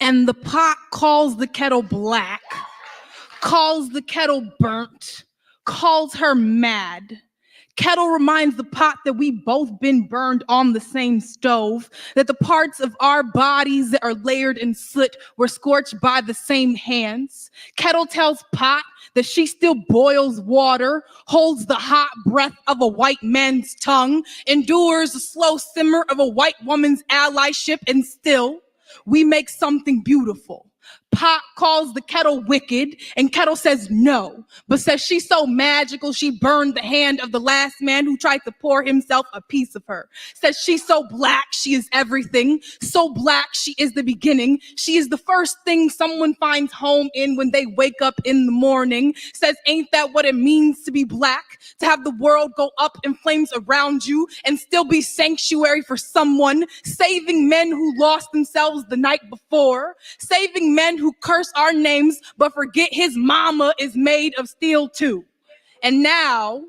And the pot calls the kettle black, calls the kettle burnt, calls her mad. Kettle reminds the pot that we both been burned on the same stove, that the parts of our bodies that are layered in soot were scorched by the same hands. Kettle tells pot that she still boils water, holds the hot breath of a white man's tongue, endures the slow simmer of a white woman's allyship, and still we make something beautiful. Pot calls the kettle wicked, and kettle says no, but says she's so magical she burned the hand of the last man who tried to pour himself a piece of her. Says she's so black she is everything, so black she is the beginning. She is the first thing someone finds home in when they wake up in the morning. Says ain't that what it means to be black? To have the world go up in flames around you and still be sanctuary for someone, saving men who lost themselves the night before, saving men who curse our names but forget his mama is made of steel too. And now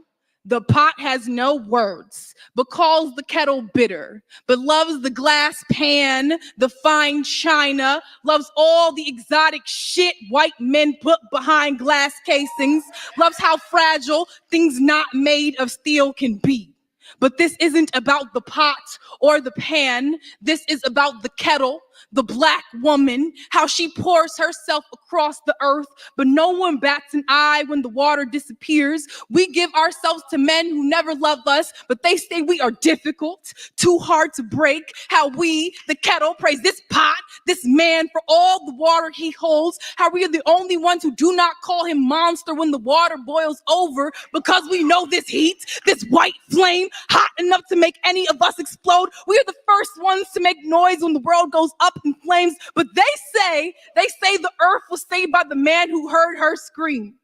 the pot has no words but calls the kettle bitter, but loves the glass pan, the fine china, loves all the exotic shit white men put behind glass casings, loves how fragile things not made of steel can be. But this isn't about the pot or the pan. This is about the kettle, the black woman, how she pours herself across the earth, but no one bats an eye when the water disappears. We give ourselves to men who never love us, but they say we are difficult, too hard to break. How we, the kettle, praise this pot, this man for all the water he holds. How we are the only ones who do not call him monster when the water boils over, because we know this heat, this white flame, hot enough to make any of us explode. We are the first ones to make noise when the world goes up in flames, but they say the earth was saved by the man who heard her scream.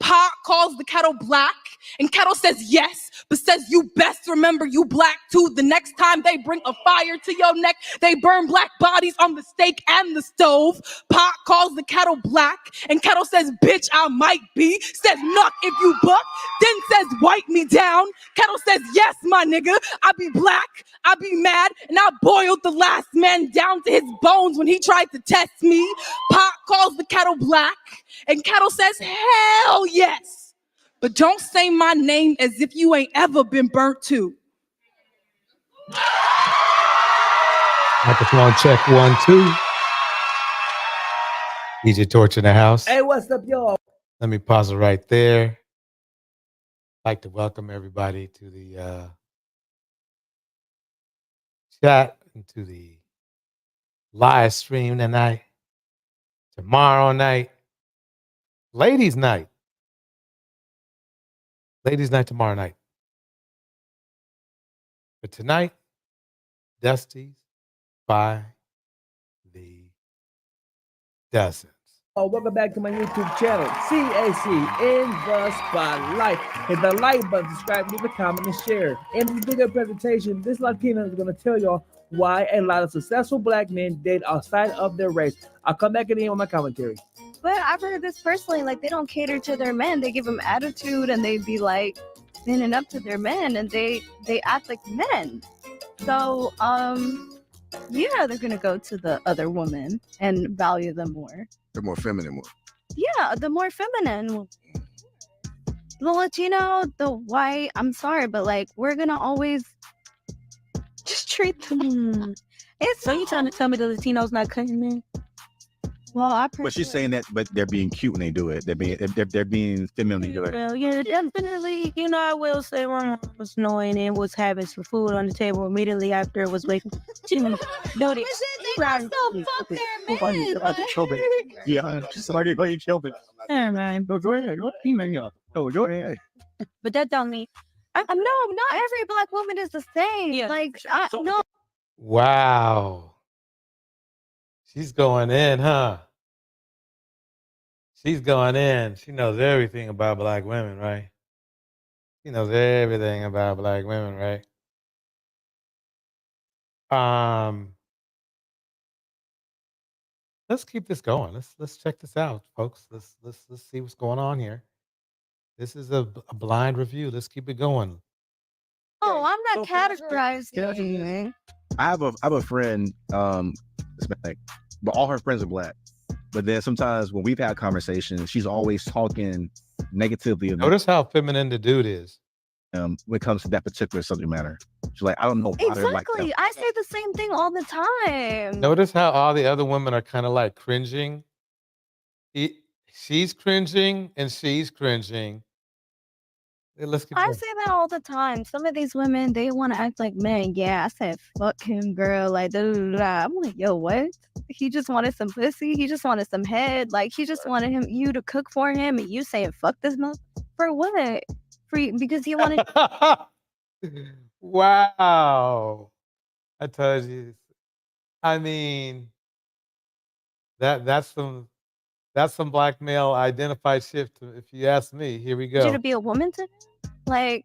Pot calls the kettle black, and kettle says yes, but says you best remember you black too. The next time they bring a fire to your neck, they burn black bodies on the stake and the stove. Pot calls the kettle black, and kettle says bitch I might be, says nuck if you buck, then says wipe me down. Kettle says yes my nigga, I be black, I be mad, and I boiled the last man down to his bones when he tried to test me. Pot calls the kettle black, and kettle says hell yes, but don't say my name as if you ain't ever been burnt too. Microphone check 1, 2. DJ Torch in the house. Hey, what's up, y'all? Let me pause it right there. I'd like to welcome everybody to the chat and to the live stream tonight, tomorrow night, ladies' night. Ladies' night tomorrow night. But tonight, Dusty's by the dozens. Oh, welcome back to my YouTube channel, CAC in the Spotlight. Hit the like button, subscribe, leave a comment, and share. In this video presentation, this Latina is going to tell y'all why a lot of successful black men date outside of their race. I'll come back at the end with my commentary. But I've heard this personally, like they don't cater to their men. They give them attitude and they be like standing up to their men and they act like men. So, yeah, they're going to go to the other woman and value them more. The more feminine one. Yeah, the more feminine. The Latino, the white, I'm sorry, but like we're going to always just treat them. So you trying to tell me the Latinos not cutting men? Well, But she's saying that, but they're being cute when they do it. They're being feminine when they do it. Well, yeah, definitely. You know, I will say one mom was annoying and was having some food on the table immediately after it was waiting. No, they fuck their men. Yeah, somebody go and kill me. Never mind. But that don't mean. No, not every black woman is the same. Yeah. Like, no. Wow. She's going in, huh? She's going in. She knows everything about black women, right? She knows everything about black women, right? Let's keep this going. Let's check this out, folks. Let's see what's going on here. This is a blind review. Let's keep it going. Oh, I'm not categorizing. I have a friend. It's been like but all her friends are black. But then sometimes when we've had conversations, she's always talking negatively of Notice how feminine the dude is. when it comes to that particular subject matter. She's like, I don't know why they're like that. Exactly. I say the same thing all the time. Notice how all the other women are kind of like cringing. She's cringing and she's cringing. Let's keep I going. say that all the time. Some of these women, they want to act like men. Yeah, I said, fuck him, girl. Like, da, da, da, da. I'm like, yo, what? He just wanted some pussy. He just wanted some head. Like, he just wanted you to cook for him, and you saying, fuck this mother? For what? Because he wanted. Wow. I told you. I mean, that's some black male identified shit. If you ask me, here we You to go. be a woman to like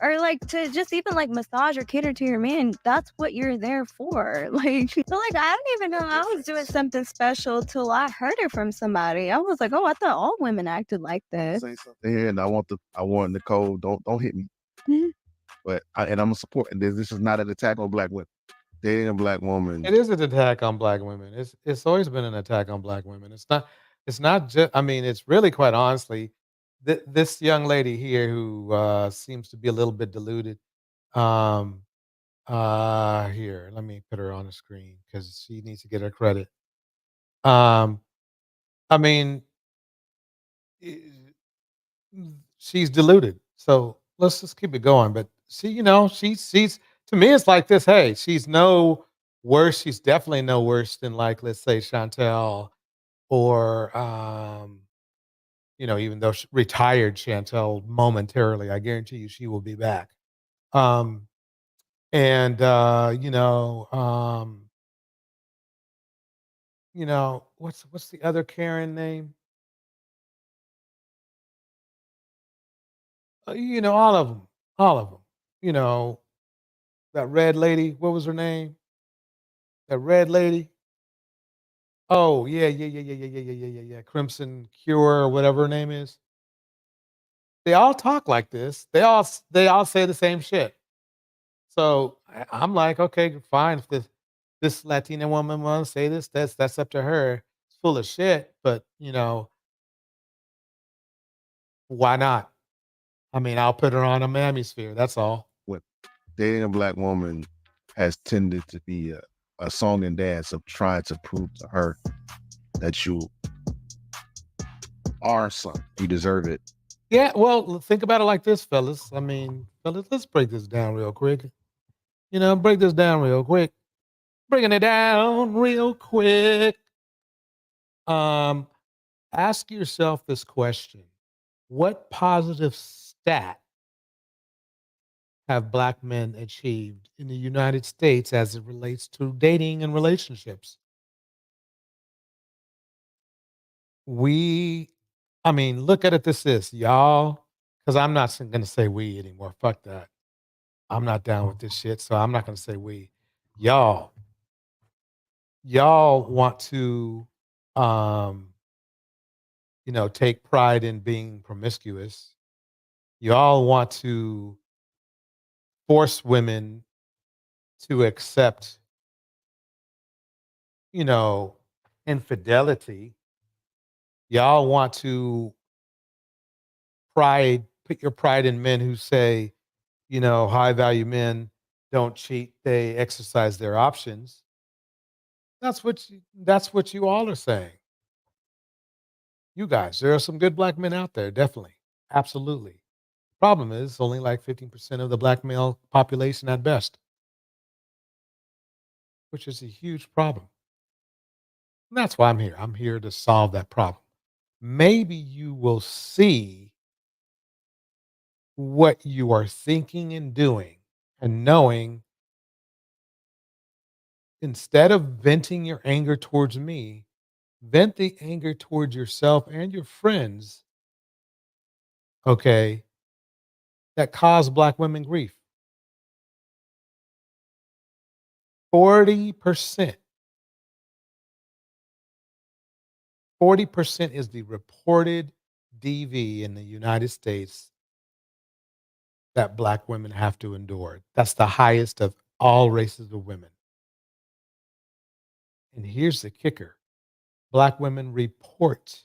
or like to just even like massage or cater to your man. That's what you're there for. Like, so like I didn't even know I was doing something special till I heard it from somebody. I was like, oh, I thought all women acted like this. Say something here, and I want Nicole. Don't hit me. Mhm. But I'm a support. And this is not an attack on black women. Dating a black woman. It is an attack on black women. It's always been an attack on black women. It's not just. I mean, it's really quite honestly, this young lady here who seems to be a little bit deluded. Um, Here, let me put her on the screen because she needs to get her credit. I mean, i- she's deluded. So let's just keep it going. But she's to me, it's like this. Hey, she's no worse. She's definitely no worse than like let's say Chantel or even though retired Chantel momentarily, I guarantee you she will be back. Um, and what's the other Karen name? All of them. You know, that red lady. What was her name? That red lady. Oh yeah, yeah, yeah, yeah, yeah, yeah, yeah, yeah, yeah, yeah. Crimson Cure or whatever her name is. They all talk like this. They all say the same shit. So I'm like, okay, fine. If this Latina woman wants to say this, that's up to her. It's full of shit, but why not? I mean, I'll put her on a Mammie sphere. That's all. What dating a black woman has tended to be a song and dance of trying to prove to her that you are something. You deserve it. Yeah, well, think about it like this, fellas. I mean, fellas, let's break this down real quick. Break this down real quick. Breaking it down real quick. Um, Ask yourself this question. What positive stat have black men achieved in the United States as it relates to dating and relationships? Look at it this, y'all, because I'm not going to say we anymore. Fuck that. I'm not down with this shit, so I'm not going to say we. Y'all want to, take pride in being promiscuous. Y'all want to force women to accept, you know, infidelity. Y'all want to put your pride in men who say, high value men don't cheat, they exercise their options. That's what you all are saying. You guys, there are some good black men out there, definitely. Absolutely. Problem is only like 15% of the black male population at best, which is a huge problem. And that's why I'm here. I'm here to solve that problem. Maybe you will see what you are thinking and doing and knowing instead of venting your anger towards me, vent the anger towards yourself and your friends, okay, that cause black women grief. 40%. 40% is the reported DV in the United States that black women have to endure. That's the highest of all races of women. And here's the kicker. Black women report.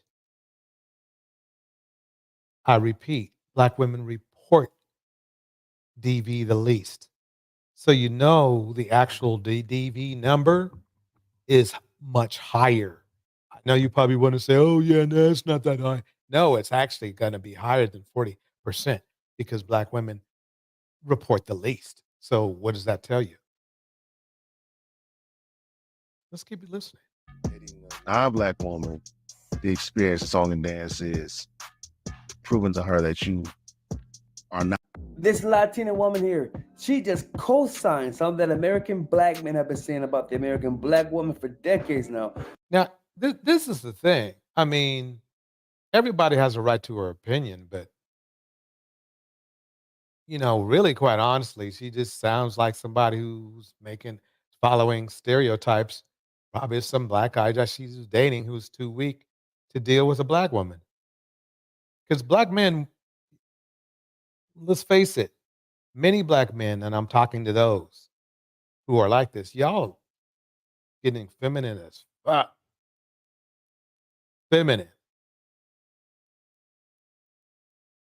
I repeat, Black women report DV the least. So you know the actual DV number is much higher. I know you probably want to say, oh, yeah, no, it's not that high. No, it's actually going to be higher than 40% because Black women report the least. So what does that tell you? Let's keep it listening. Dating a non-black woman, the experience of song and dance is proving to her that you are not. This Latina woman here, she just co-signed something that American black men have been saying about the American black woman for decades now. Now, this is the thing. I mean, everybody has a right to her opinion, but really, quite honestly, she just sounds like somebody who's following stereotypes. Probably some black guy that she's dating who's too weak to deal with a black woman. Because black men, let's face it, many black men, and I'm talking to those who are like this, y'all getting feminine as fuck. Feminine.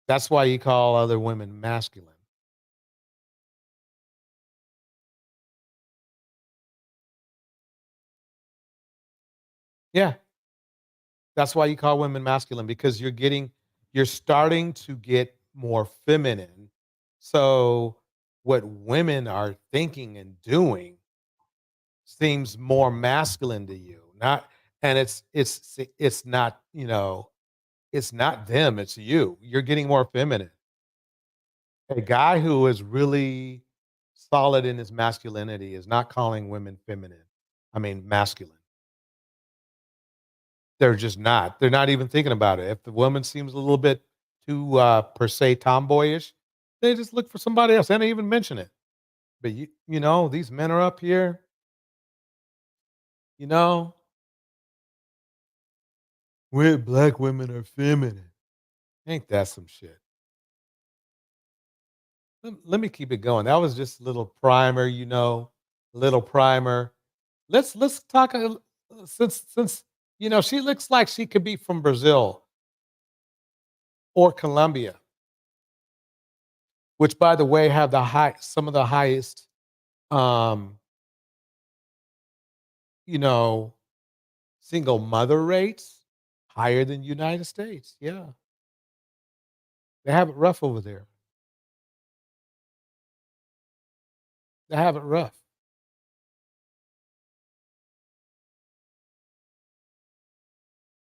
That's why you call other women masculine. Yeah. That's why you call women masculine, because you're starting to get more feminine. So what women are thinking and doing seems more masculine to you. And it's not, it's not them, it's you. You're getting more feminine. A guy who is really solid in his masculinity is not calling women feminine. I mean, masculine. They're just not. They're not even thinking about it. If the woman seems a little bit too, per se, tomboyish, they just look for somebody else. They don't even mention it. But these men are up here. Black women are feminine. Ain't that some shit? Let me keep it going. That was just a little primer, little primer. Let's talk since she looks like she could be from Brazil or Colombia, which, by the way, have some of the highest single mother rates, higher than United States. Yeah. They have it rough over there. They have it rough.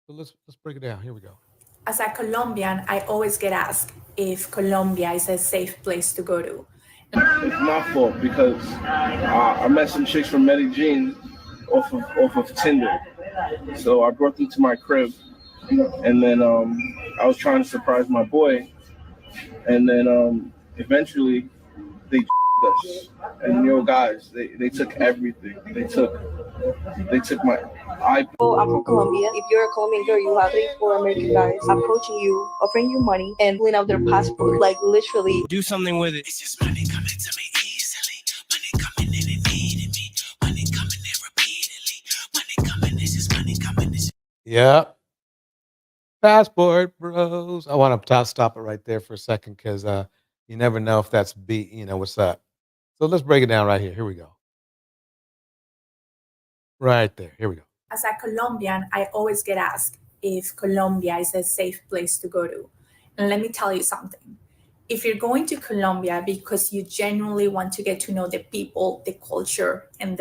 So let's break it down. Here we go. As a Colombian, I always get asked if Colombia is a safe place to go to. It's my fault because I met some chicks from Medellin off of Tinder. So I brought them to my crib, and then I was trying to surprise my boy, and then eventually they us. And guys, they took everything. They took my iPod. I'm from Colombia. If you're a Colombian girl, you have 3-4 American guys approaching you, offering you money, and pulling out their passport. Like, literally. Do something with it. It's just money coming to me easily. Money coming in and needing me. Money coming in repeatedly. Money coming, it's just money coming. Yep. Passport bros. I want to stop it right there for a second because you never know if that's what's up. So let's break it down right here. Here we go. Right there. Here we go. As a Colombian, I always get asked if Colombia is a safe place to go to. And let me tell you something. If you're going to Colombia because you genuinely want to get to know the people, the culture, and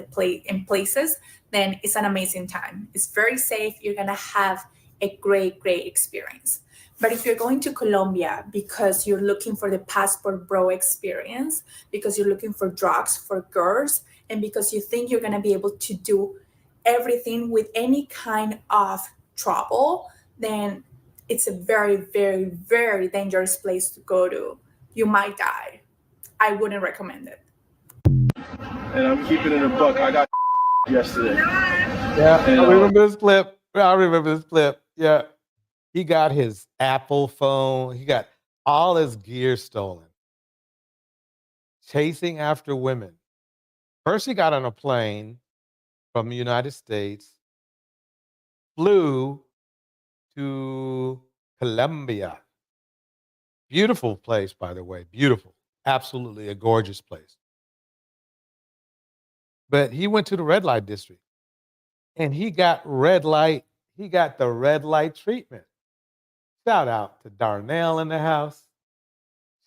places, then it's an amazing time. It's very safe. You're going to have a great experience. But if you're going to Colombia because you're looking for the passport bro experience, because you're looking for drugs, for girls, and because you think you're going to be able to do everything with any kind of trouble, then it's a very, very, very dangerous place to go to. You might die. I wouldn't recommend it. And I'm keeping it a buck. I got yesterday. Yeah, and, I remember this clip. Yeah. He got his Apple phone. He got all his gear stolen. Chasing after women. First, he got on a plane from the United States flew to Colombia. Beautiful place, by the way. Beautiful. Absolutely a gorgeous place. But he went to the red light district and he got the red light treatment. Shout out to Darnell in the house.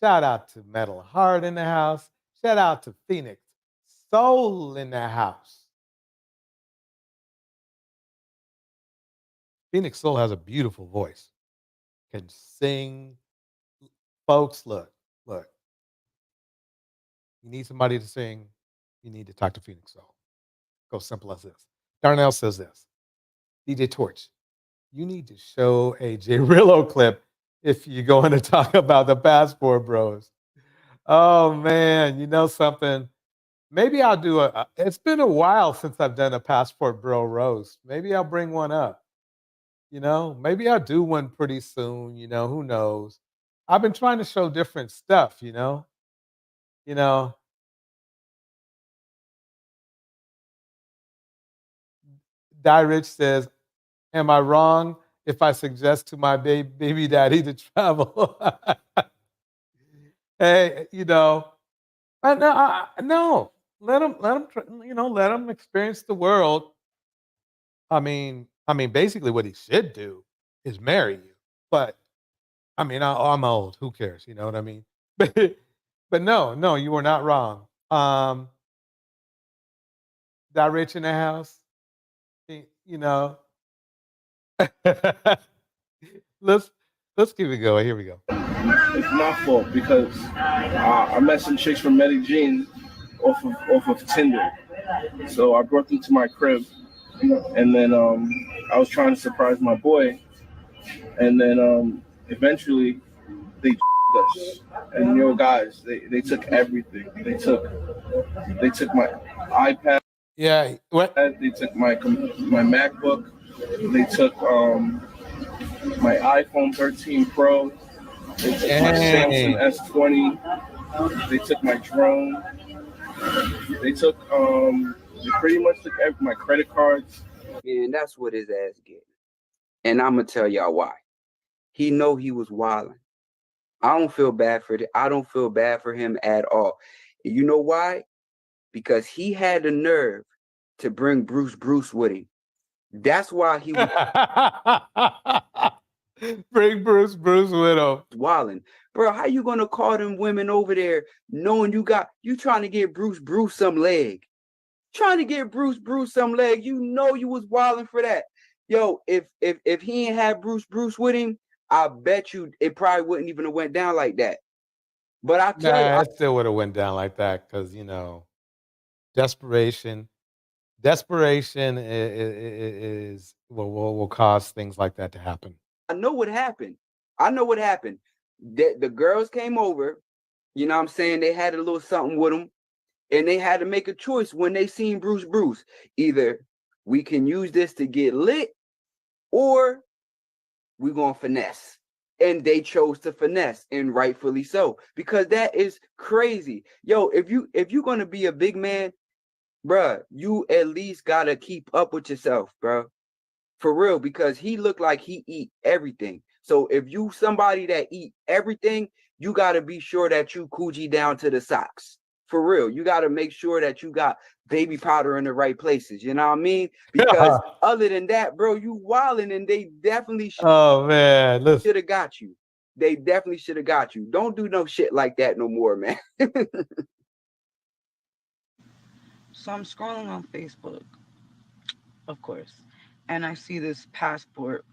Shout out to Metal Heart in the house. Shout out to Phoenix Soul in the house. Phoenix Soul has a beautiful voice. Can sing. Folks, look. You need somebody to sing. You need to talk to Phoenix Soul. Go simple as this. Darnell says this. DJ Torch, you need to show a J-Rillo clip if you're going to talk about the Passport Bros. Oh, man. You know something? Maybe I'll do it's been a while since I've done a Passport Bro roast. Maybe I'll bring one up. You know, maybe I'll do one pretty soon. You know, who knows? I've been trying to show different stuff, you know. Die Rich says, am I wrong if I suggest to my baby daddy to travel? Hey, you know, no, let him, let him experience the world. I mean, basically, what he should do is marry you. But I mean, I'm old. Who cares? You know what I mean? But no, you were not wrong. Die Rich in the house. You know, let's keep it going. Here we go. It's my fault because I met some chicks from Medellin Jean off of Tinder. So I brought them to my crib, and then I was trying to surprise my boy, and then eventually they us. And guys, they took everything. They took my iPad. Yeah, what? They took my MacBook. They took my iPhone 13 Pro. They took my Samsung S20. They took my drone. They took they pretty much took my credit cards. And that's what his ass get. And I'm gonna tell y'all why. He know he was wilding. I don't feel bad for it. I don't feel bad for him at all. You know why? Because he had the nerve to bring Bruce with him. That's why he was bring Bruce with him. Wilding. Bro, how you gonna call them women over there knowing you trying to get Bruce some leg? Trying to get Bruce some leg. You know you was wilding for that. Yo, if he ain't had Bruce with him, I bet you it probably wouldn't even have went down like that. But I tell you, it still would have went down like that because desperation is will cause things like that to happen. I know what happened. The girls came over, you know what I'm saying? They had a little something with them, and they had to make a choice when they seen Bruce. Either we can use this to get lit, or we're gonna finesse. And they chose to finesse, and rightfully so, because that is crazy. Yo, if you're gonna be a big man, bruh, you at least gotta keep up with yourself, bruh. For real, because he looked like he eat everything. So if you somebody that eat everything, you gotta be sure that you coochie down to the socks. For real, you gotta make sure that you got baby powder in the right places. You know what I mean? Because other than that, bro, you wildin', and they definitely should have got you. They definitely should have got you. Don't do no shit like that no more, man. So I'm scrolling on Facebook, of course, and I see this Passport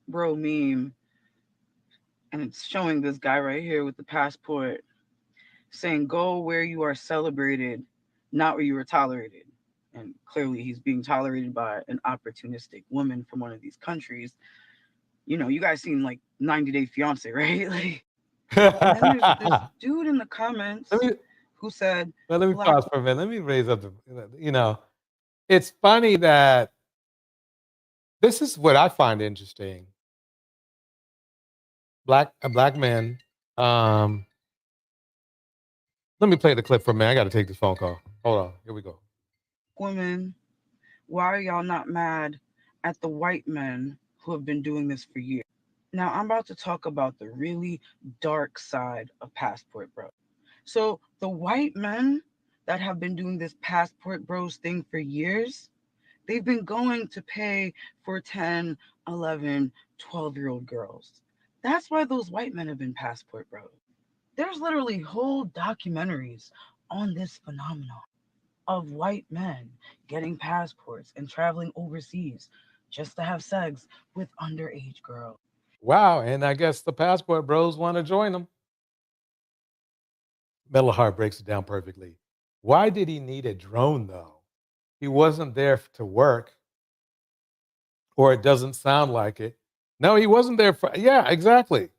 Bro meme, and it's showing this guy right here with the passport saying, go where you are celebrated, not where you are tolerated. And clearly he's being tolerated by an opportunistic woman from one of these countries. You know, you guys seen like 90 Day Fiance, right? Like, and then there's this dude in the comments who said, well, let me pause for a minute. Let me raise up it's funny that this is what I find interesting. A black man. Let me play the clip for a minute. I got to take this phone call. Hold on. Here we go. Women Why are y'all not mad at the white men who have been doing this for years? Now, I'm about to talk about the really dark side of Passport Bros. So, the white men that have been doing this Passport Bros thing for years, they've been going to pay for 10, 11, 12-year-old girls. That's why those white men have been Passport Bros. There's literally whole documentaries on this phenomenon of white men getting passports and traveling overseas just to have sex with underage girls. Wow, and I guess the Passport Bros want to join them. Metal Heart breaks it down perfectly. Why did he need a drone, though? He wasn't there to work, or it doesn't sound like it. No, he wasn't there for, yeah, exactly.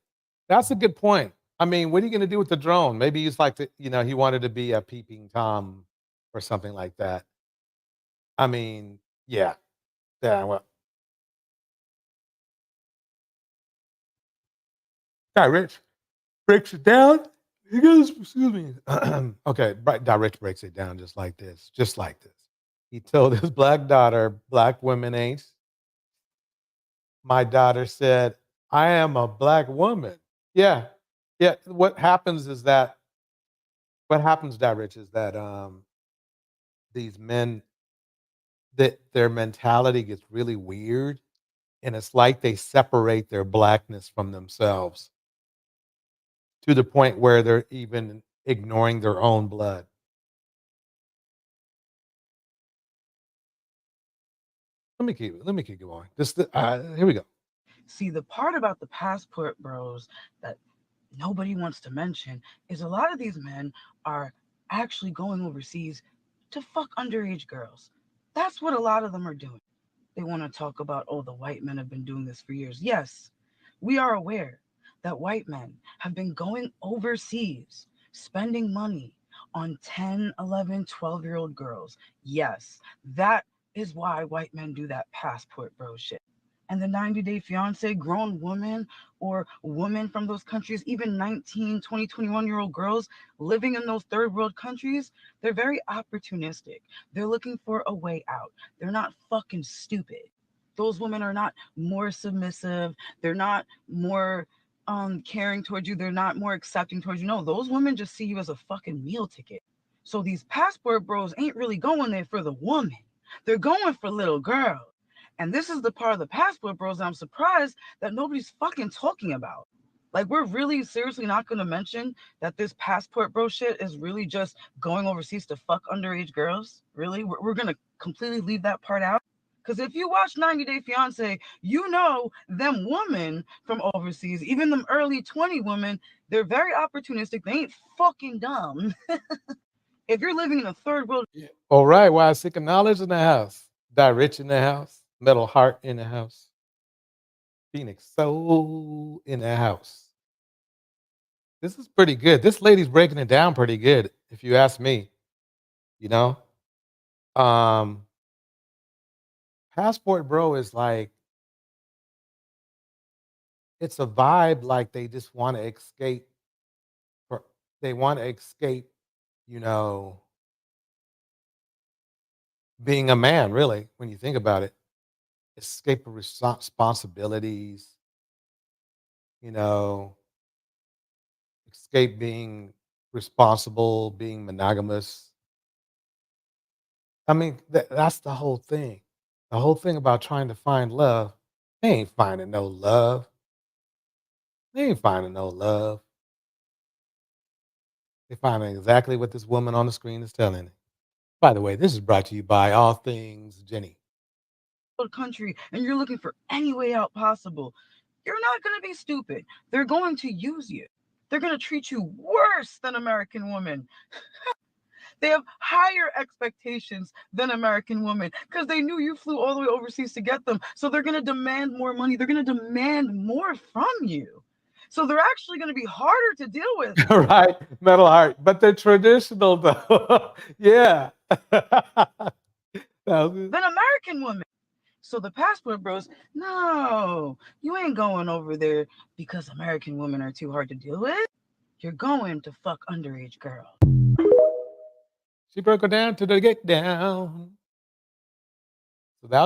That's a good point. I mean, what are you going to do with the drone? Maybe he's like, he wanted to be a peeping Tom or something like that. I mean, yeah. Yeah, well. Rich breaks it down. He goes, excuse me. Okay, Rich breaks it down just like this. Just like this. He told his black daughter, black women ain't. My daughter said, I am a black woman. Yeah. Yeah. What happens, Rich, is that these men, that their mentality gets really weird. And it's like they separate their blackness from themselves to the point where they're even ignoring their own blood. Let me keep going. Here we go. See, the part about the Passport Bros that nobody wants to mention is a lot of these men are actually going overseas to fuck underage girls. That's what a lot of them are doing. They want to talk about, oh, the white men have been doing this for years. Yes, we are aware that white men have been going overseas, spending money on 10, 11, 12-year-old girls. Yes, that is why white men do that Passport Bro shit. And the 90-Day Fiance, grown women or women from those countries, even 19, 20, 21-year-old girls living in those third world countries, they're very opportunistic. They're looking for a way out. They're not fucking stupid. Those women are not more submissive. They're not more caring towards you. They're not more accepting towards you. No, those women just see you as a fucking meal ticket. So these Passport Bros ain't really going there for the woman. They're going for little girls. And this is the part of the Passport Bros I'm surprised that nobody's fucking talking about. Like, we're really seriously not going to mention that this Passport Bro shit is really just going overseas to fuck underage girls? Really? We're going to completely leave that part out? Because if you watch 90 Day Fiance, you know them women from overseas, even them early 20 women, they're very opportunistic. They ain't fucking dumb. If you're living in a third world. All right. Why sick of knowledge in the house? Die Rich in the house. Metal Heart in the house. Phoenix Soul in the house. This is pretty good. This lady's breaking it down pretty good, if you ask me. You know? Passport Bro is like, it's a vibe like they just want to escape. They want to escape, you know, being a man, really, when you think about it. Escape of responsibilities, you know, escape being responsible, being monogamous. I mean, that's the whole thing. The whole thing about trying to find love, they ain't finding no love. They ain't finding no love. They're finding exactly what this woman on the screen is telling them. By the way, this is brought to you by All Things Jenny. Country, and you're looking for any way out possible. You're not going to be stupid. They're going to use you. They're going to treat you worse than American women. They have higher expectations than American women because they knew you flew all the way overseas to get them. So they're going to demand more money. They're going to demand more from you. So they're actually going to be harder to deal with. Right, Metal Heart. But they're traditional, though. Yeah. Than American women. So the Passport Bros, no, you ain't going over there because American women are too hard to deal with. You're going to fuck underage girls. She broke her down to the get down. So that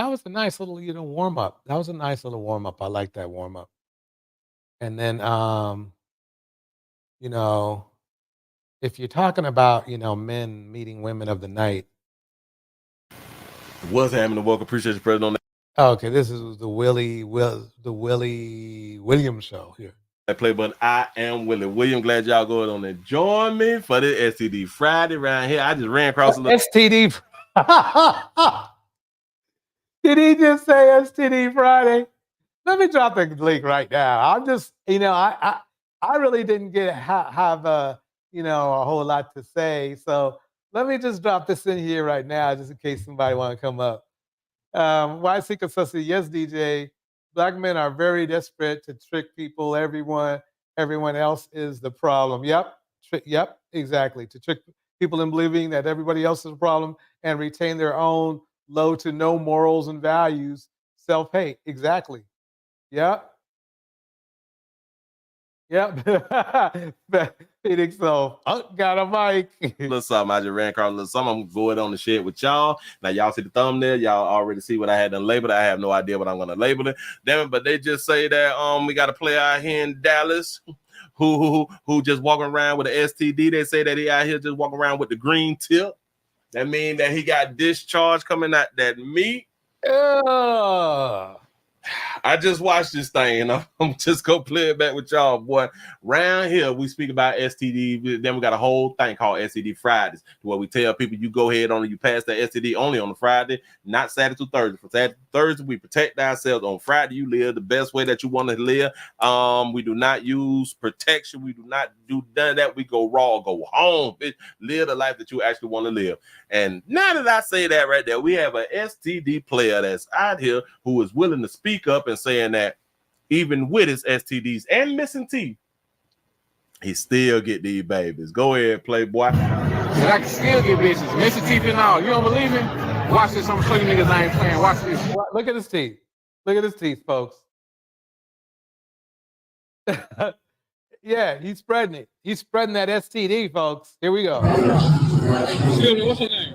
was a nice little warm up. That was a nice little warm up. I like that warm up. And then you know, if you're talking about men meeting women of the night. What's happening? Welcome, appreciate you present on that. Okay, this is the Willie Williams show here. That play button. I am Willie William. Glad y'all going on and join me for this STD Friday around here. I just ran across a little STD. Did he just say STD Friday? Let me drop the link right now. I'm just, I really didn't have a whole lot to say. So let me just drop this in here right now, just in case somebody want to come up. Why seek associate? Yes, DJ. Black men are very desperate to trick people. Everyone else is the problem. Yep, exactly. To trick people in believing that everybody else is a problem and retain their own low to no morals and values. Self-hate. Exactly. Yep. Phoenix, so got a mic. Little something. I just ran across a little something. I'm going on the shit with y'all. Now y'all see the thumbnail. Y'all already see what I had done labeled. I have no idea what I'm gonna label it. Damn it, but they just say that we got a player out here in Dallas who just walking around with an STD. They say that he out here just walking around with the green tip. That means that he got discharge coming out that meat. I just watched this thing and I'm just gonna play it back with y'all, boy. Round here, we speak about STD. Then we got a whole thing called STD Fridays, where we tell people you go ahead on and you pass that STD only on the Friday, not Saturday to Thursday. From Saturday to Thursday, we protect ourselves. On Friday, you live the best way that you want to live. We do not use protection. We do not do none of that. We go raw, go home, bitch. Live the life that you actually want to live. And now that I say that right there, we have an STD player that's out here who is willing to speak up and saying that even with his STDs and missing teeth, he still get these babies. Go ahead, playboy. And I can still get bitches, missing teeth and all. You don't believe me? Watch this. I'm gonna show you niggas I ain't playing. Watch this. Look at his teeth. Look at his teeth, folks. Yeah, he's spreading it. He's spreading that STD, folks. Here we go. Excuse me, what's your name?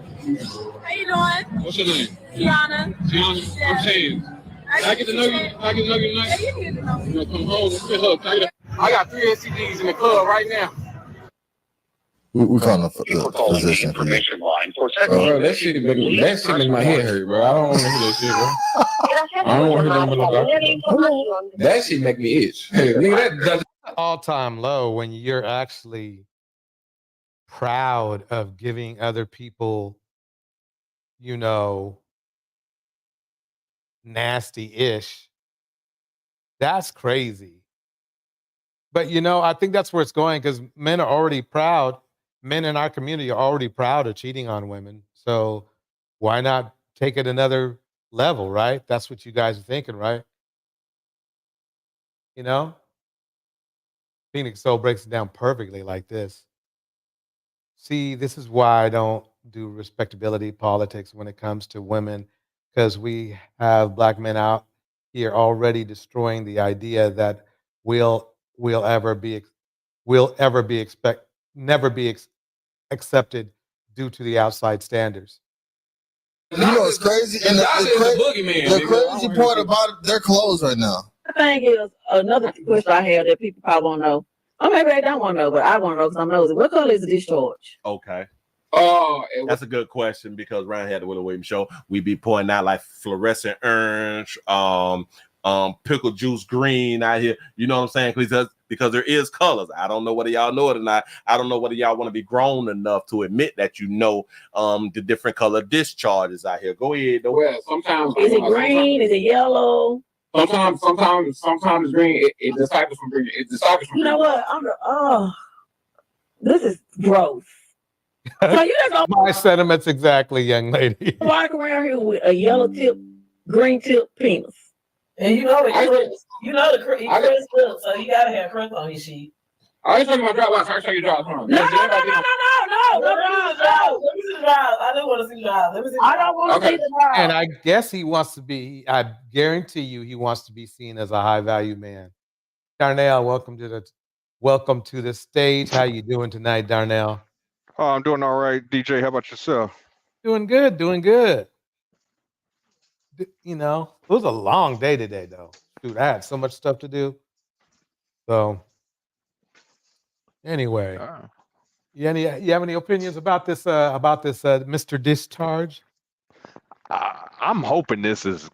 How you doing? What's your name? Tiana. Tiana. Yeah. I'm James. I get to know you. I get to know you tonight. Yeah, you get to know me. You gonna come home and fit up. I got 3 STDs in the club right now. We calling a physician for you. Bro, that shit make my head hurt, bro. I don't want to hear that shit, bro. I don't want to hear that motherfucker. That shit make me itch. Hey, nigga, that's all-time low when you're actually proud of giving other people, nasty-ish. That's crazy. But I think that's where it's going, because men are already proud. Men in our community are already proud of cheating on women. So why not take it another level, right? That's what you guys are thinking, right? Phoenix Soul breaks it down perfectly like this. See, this is why I don't do respectability politics when it comes to women, because we have black men out here already destroying the idea that we'll never be accepted due to the outside standards. It's crazy. And the crazy part about it, their clothes right now. The thing is, another question I have that people probably won't know. Or maybe they don't want to know, but I want to know because I'm nosy. What color is the discharge? Okay. That's a good question, because around here at the Willie Williams show, we be pointing out like fluorescent orange, pickle juice green out here. You know what I'm saying? Because there is colors. I don't know whether y'all know it or not. I don't know whether y'all want to be grown enough to admit that the different color discharges out here. Go ahead. Well, sometimes is it green? Is it yellow? Sometimes it's green. It deciphers from green. It deciphers from green. You know what? This is gross. So you just don't My sentiments exactly, young lady. walk around here with a yellow tip, green tip penis. And you know the Chris clip, so you gotta have Chris on his sheet. I ain't talking about drop box. I show you drop. No. Let me see the drive. I don't want to see the drive. Let me see the drive. I don't want to see the drive. And I guess he wants to be, I guarantee you, he wants to be seen as a high value man. Darnell, welcome to the stage. How you doing tonight, Darnell? Oh, I'm doing all right, DJ. How about yourself? Doing good. You know, it was a long day today, though. Dude, I had so much stuff to do. So, anyway, you have any opinions about this? Mr. Discharge? I'm hoping this is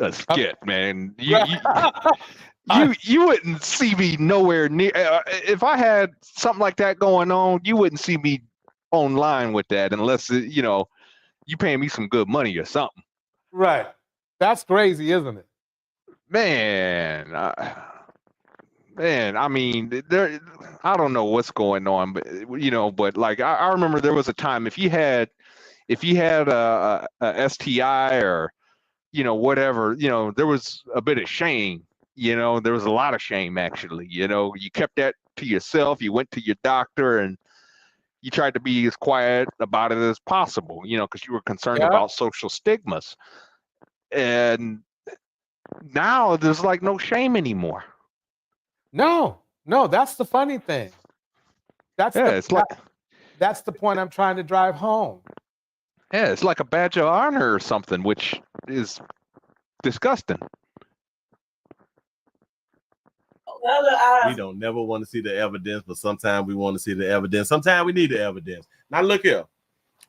a skit, man. I- You wouldn't see me nowhere near. If I had something like that going on, you wouldn't see me online with that unless you paying me some good money or something. Right. That's crazy, isn't it? Man, I mean, I don't know what's going on, but like I remember there was a time if you had a STI or whatever, there was a bit of shame. There was a lot of shame actually. You kept that to yourself. You went to your doctor and you tried to be as quiet about it as possible. Because you were concerned about social stigmas. And now there's like no shame anymore. No, that's the funny thing. That's the point I'm trying to drive home. Yeah, it's like a badge of honor or something, which is disgusting. We don't never want to see the evidence, but sometimes we want to see the evidence. Sometimes we need the evidence. Now look here.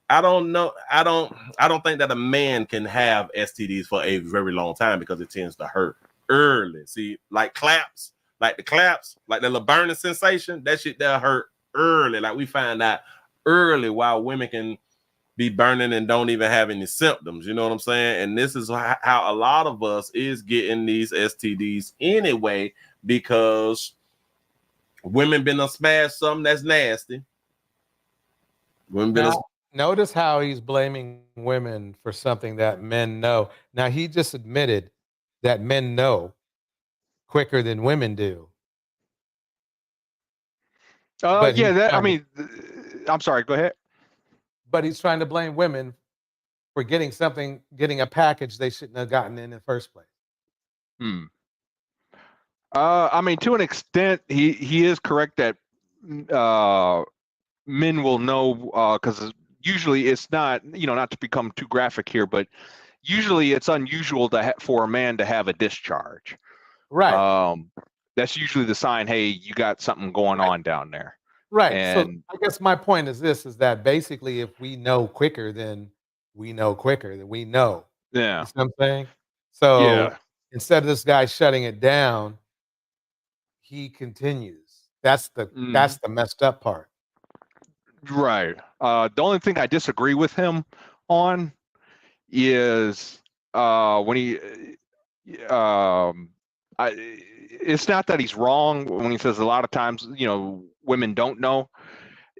I don't know. I don't think that a man can have STDs for a very long time because it tends to hurt early. See, like the claps, like the little burning sensation, that shit that hurt early. Like we find out early, while women can be burning and don't even have any symptoms. You know what I'm saying? And this is how a lot of us is getting these STDs anyway, because women been to smash something that's nasty. Women been Notice how he's blaming women for something that men know. Now, he just admitted that men know quicker than women do. I'm sorry, go ahead. But he's trying to blame women for getting a package they shouldn't have gotten in the first place. I mean, to an extent, he is correct that men will know, because usually it's not, not to become too graphic here, but usually it's unusual for a man to have a discharge. Right. That's usually the sign, hey, you got something going on down there. Right. And so I guess my point is this, is that basically if we know quicker, then we know quicker, then we know. Yeah. You see what I'm saying? So Yeah. instead of this guy shutting it down, he continues. That's the messed up part. Right. The only thing I disagree with him on is when he it's not that he's wrong when he says a lot of times women don't know.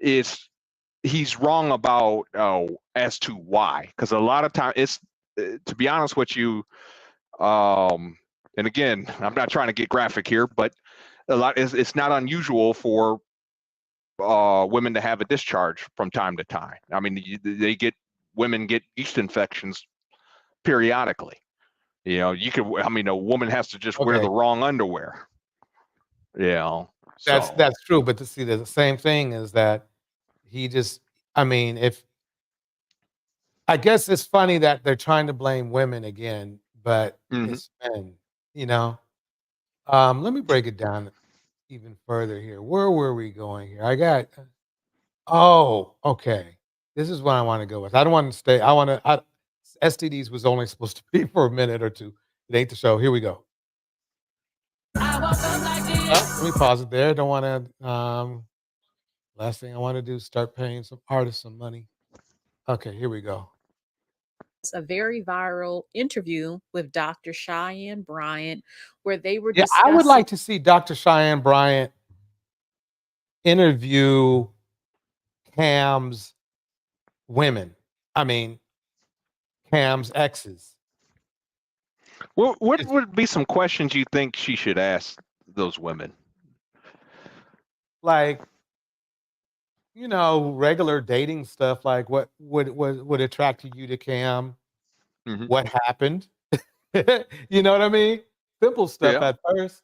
He's wrong about as to why, because a lot of times it's to be honest with you, and again, I'm not trying to get graphic here, but it's not unusual for women to have a discharge from time to time. I mean, women get yeast infections periodically. A woman has to just wear the wrong underwear. That's true. But to see the same thing is that I guess it's funny that they're trying to blame women again, but it's men, Let me break it down even further here. Where were we going here? Okay. This is what I want to go with. I don't want to stay. STDs was only supposed to be for a minute or two. It ain't the show. Here we go. Let me pause it there. Don't want to, last thing I want to do is start paying some artists some money. Okay, here we go. It's a very viral interview with Dr. Cheyenne Bryant where they were I discussing. would like to see Dr. Cheyenne Bryant interview Cam's Cam's exes. What would be some questions you think she should ask those women? Like, regular dating stuff, like what would attract you to Cam? What happened? You know what I mean? Simple stuff at first,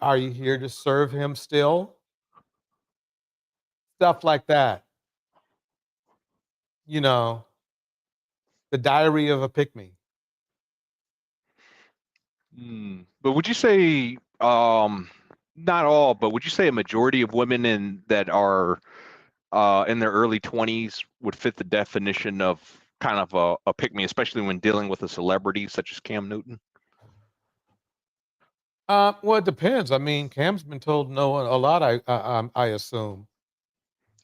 are you here to serve him still? Stuff like that. you know, the diary of a pick-me. But would you say, not all, but would you say a majority of women that are in their early 20s would fit the definition of kind of a pick-me, especially when dealing with a celebrity such as Cam Newton? Well, it depends. I mean, Cam's been told no a lot. I assume.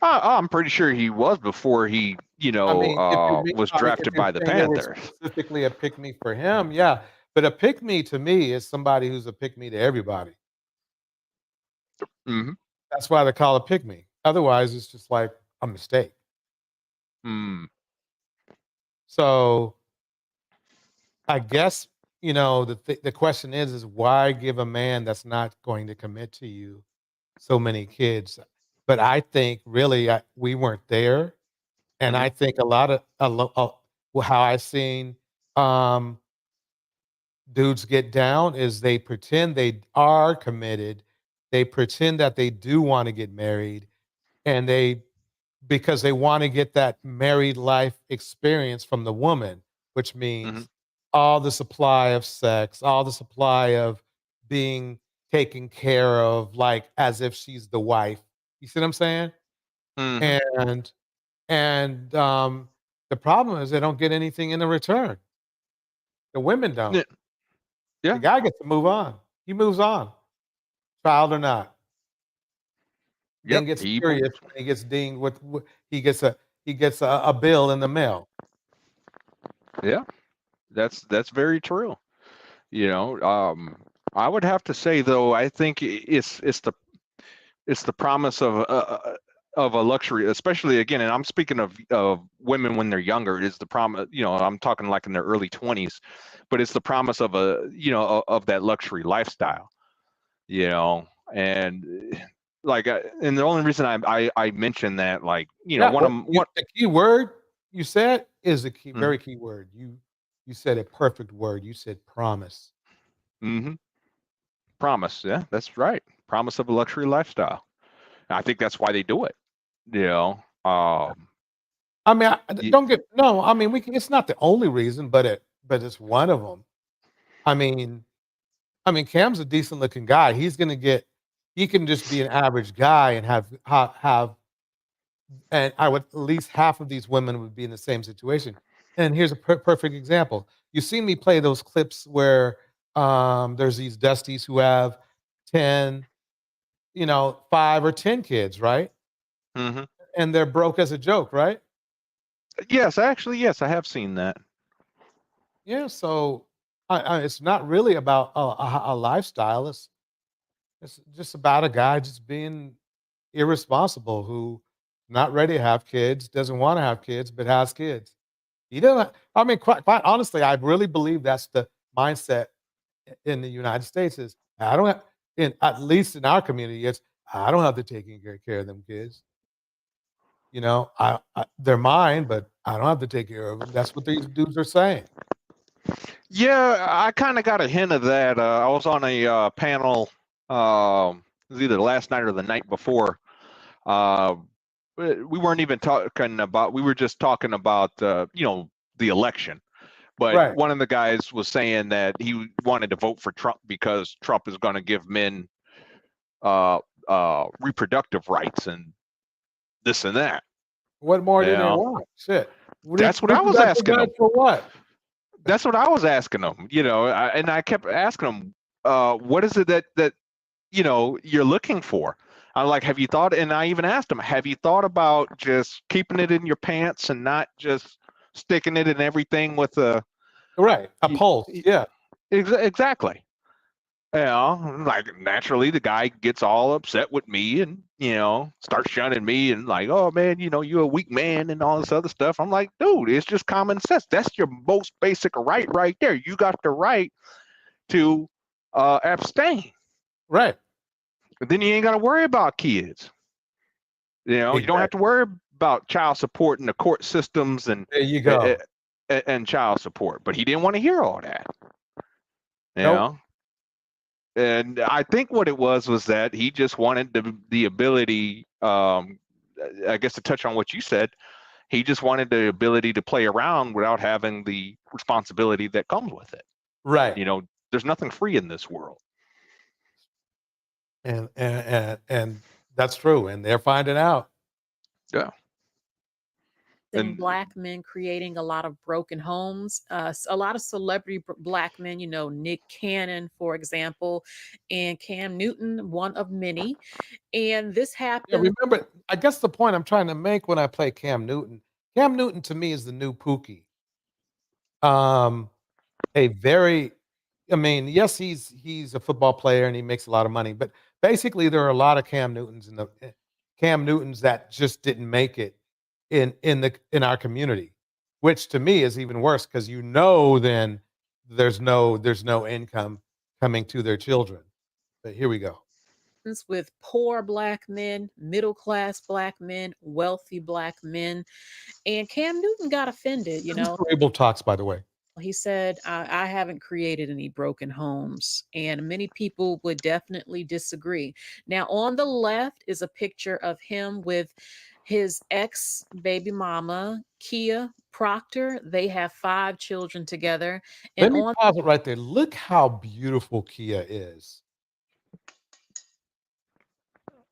I'm pretty sure he was before he, I mean, was if drafted you're by the saying they were Panthers. specifically a pick me for him, yeah. But a pick me to me is somebody who's a pick me to everybody. Mm-hmm. That's why they call it pick me. Otherwise, it's just like a mistake. So, I guess the question is why give a man that's not going to commit to you so many kids? But I think really we weren't there, and I think a lot of how I've seen dudes get down is they pretend they are committed, they pretend that they do want to get married, and because they want to get that married life experience from the woman, which means all the supply of sex, all the supply of being taken care of, like as if she's the wife. You see what I'm saying? And the problem is they don't get anything in the return. The women don't. Yeah. The guy gets to move on. He moves on, child or not. Then gets furious when he gets dinged with he gets a bill in the mail. Yeah, that's very true. I would have to say though, I think it's the promise of a luxury, especially again, and I'm speaking of women when they're younger. Is the promise, I'm talking like in their early 20s, but it's the promise of of that luxury lifestyle, and and the only reason I mentioned that, The key word you said is a key, very key word. You said a perfect word. You said promise. Promise. Yeah, that's right. Promise of a luxury lifestyle. I think that's why they do it. I mean, I mean, it's not the only reason, but it's one of them. I mean, Cam's a decent looking guy. He can just be an average guy and have, and I would at least half of these women would be in the same situation. And here's a perfect example. You see me play those clips where there's these Dusties who have 10, 5 or 10 kids, right? And they're broke as a joke, right? Yes, actually, yes, I have seen that. Yeah, so it's not really about a lifestyle. It's just about a guy just being irresponsible who not ready to have kids, doesn't want to have kids, but has kids. He doesn't. I mean, quite honestly, I really believe that's the mindset in the United States. Is I don't have, at least in our community, it's I don't have to take care of them kids. They're mine, but I don't have to take care of them. That's what these dudes are saying. Yeah, I kind of got a hint of that. I was on a panel. It was either last night or the night before. We weren't even talking about. We were just talking about the election. But one of the guys was saying that he wanted to vote for Trump because Trump is going to give men reproductive rights and this and that. What more do they want? Shit. That's what I was asking him. For what? That's what I was asking him. And I kept asking him, what is it that you're looking for? I'm like, have you thought? And I even asked him, have you thought about just keeping it in your pants and not just sticking it in everything with a pulse? Yeah, exactly. Like naturally the guy gets all upset with me and starts shunning me and like, oh man, you're a weak man and all this other stuff. I'm like, dude, it's just common sense. That's your most basic right there. You got the right to abstain. Right. But then you ain't got to worry about kids. You don't have to worry about child support and the court systems and there you go. And child support. But he didn't want to hear all that. And I think what it was that he just wanted the ability, I guess to touch on what you said, He just wanted the ability to play around without having the responsibility that comes with it. Right. You know, there's nothing free in this world. And that's true. And they're finding out. Yeah. And black men creating a lot of broken homes. A lot of celebrity black men, you know, Nick Cannon, for example, and Cam Newton, one of many. And this Yeah, happened. remember, I guess the point I'm trying to make when I play Cam Newton to me is the new Pookie. A very, I mean, yes, he's a football player and he makes a lot of money, but basically there are a lot of Cam Newtons that just didn't make it in our community, which to me is even worse because then there's no income coming to their children. But here we go. With poor black men, middle class black men, wealthy black men. And Cam Newton got offended, you know. Cerebral talks, by the way. He said, I haven't created any broken homes. And many people would definitely disagree. Now, on the left is a picture of him with his ex baby mama, Kia Proctor. They have 5 children together. Let And me pause it right there. Look how beautiful Kia is.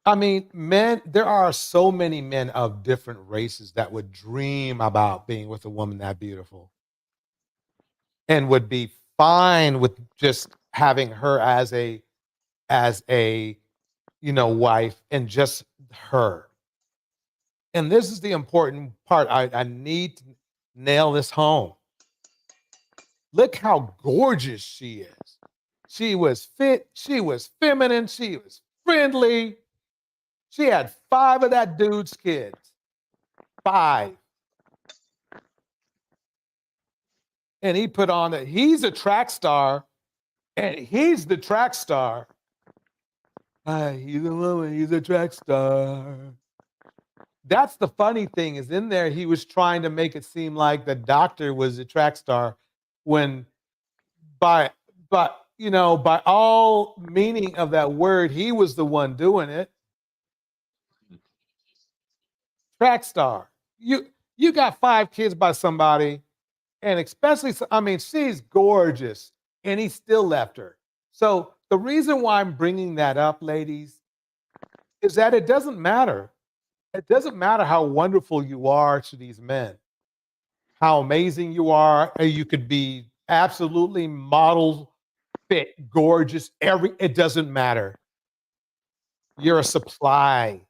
I mean, there are so many men of different races that would dream about being with a woman that beautiful and would be fine with just having her as a wife and just her. And this is the important part. I need to nail this home. Look how gorgeous she is. She was fit. She was feminine. She was friendly. She had 5 of that dude's kids. 5. And he put on that he's a track star, and he's the track star. He's a woman, he's a track star. That's the funny thing is in there, he was trying to make it seem like the doctor was a track star when by all meaning of that word, he was the one doing it. Track star. You got 5 kids by somebody, and especially, I mean, she's gorgeous, and he still left her. So the reason why I'm bringing that up, ladies, is that it doesn't matter. It doesn't matter how wonderful you are to these men, how amazing you are. You could be absolutely model fit, gorgeous. It doesn't matter. You're a supply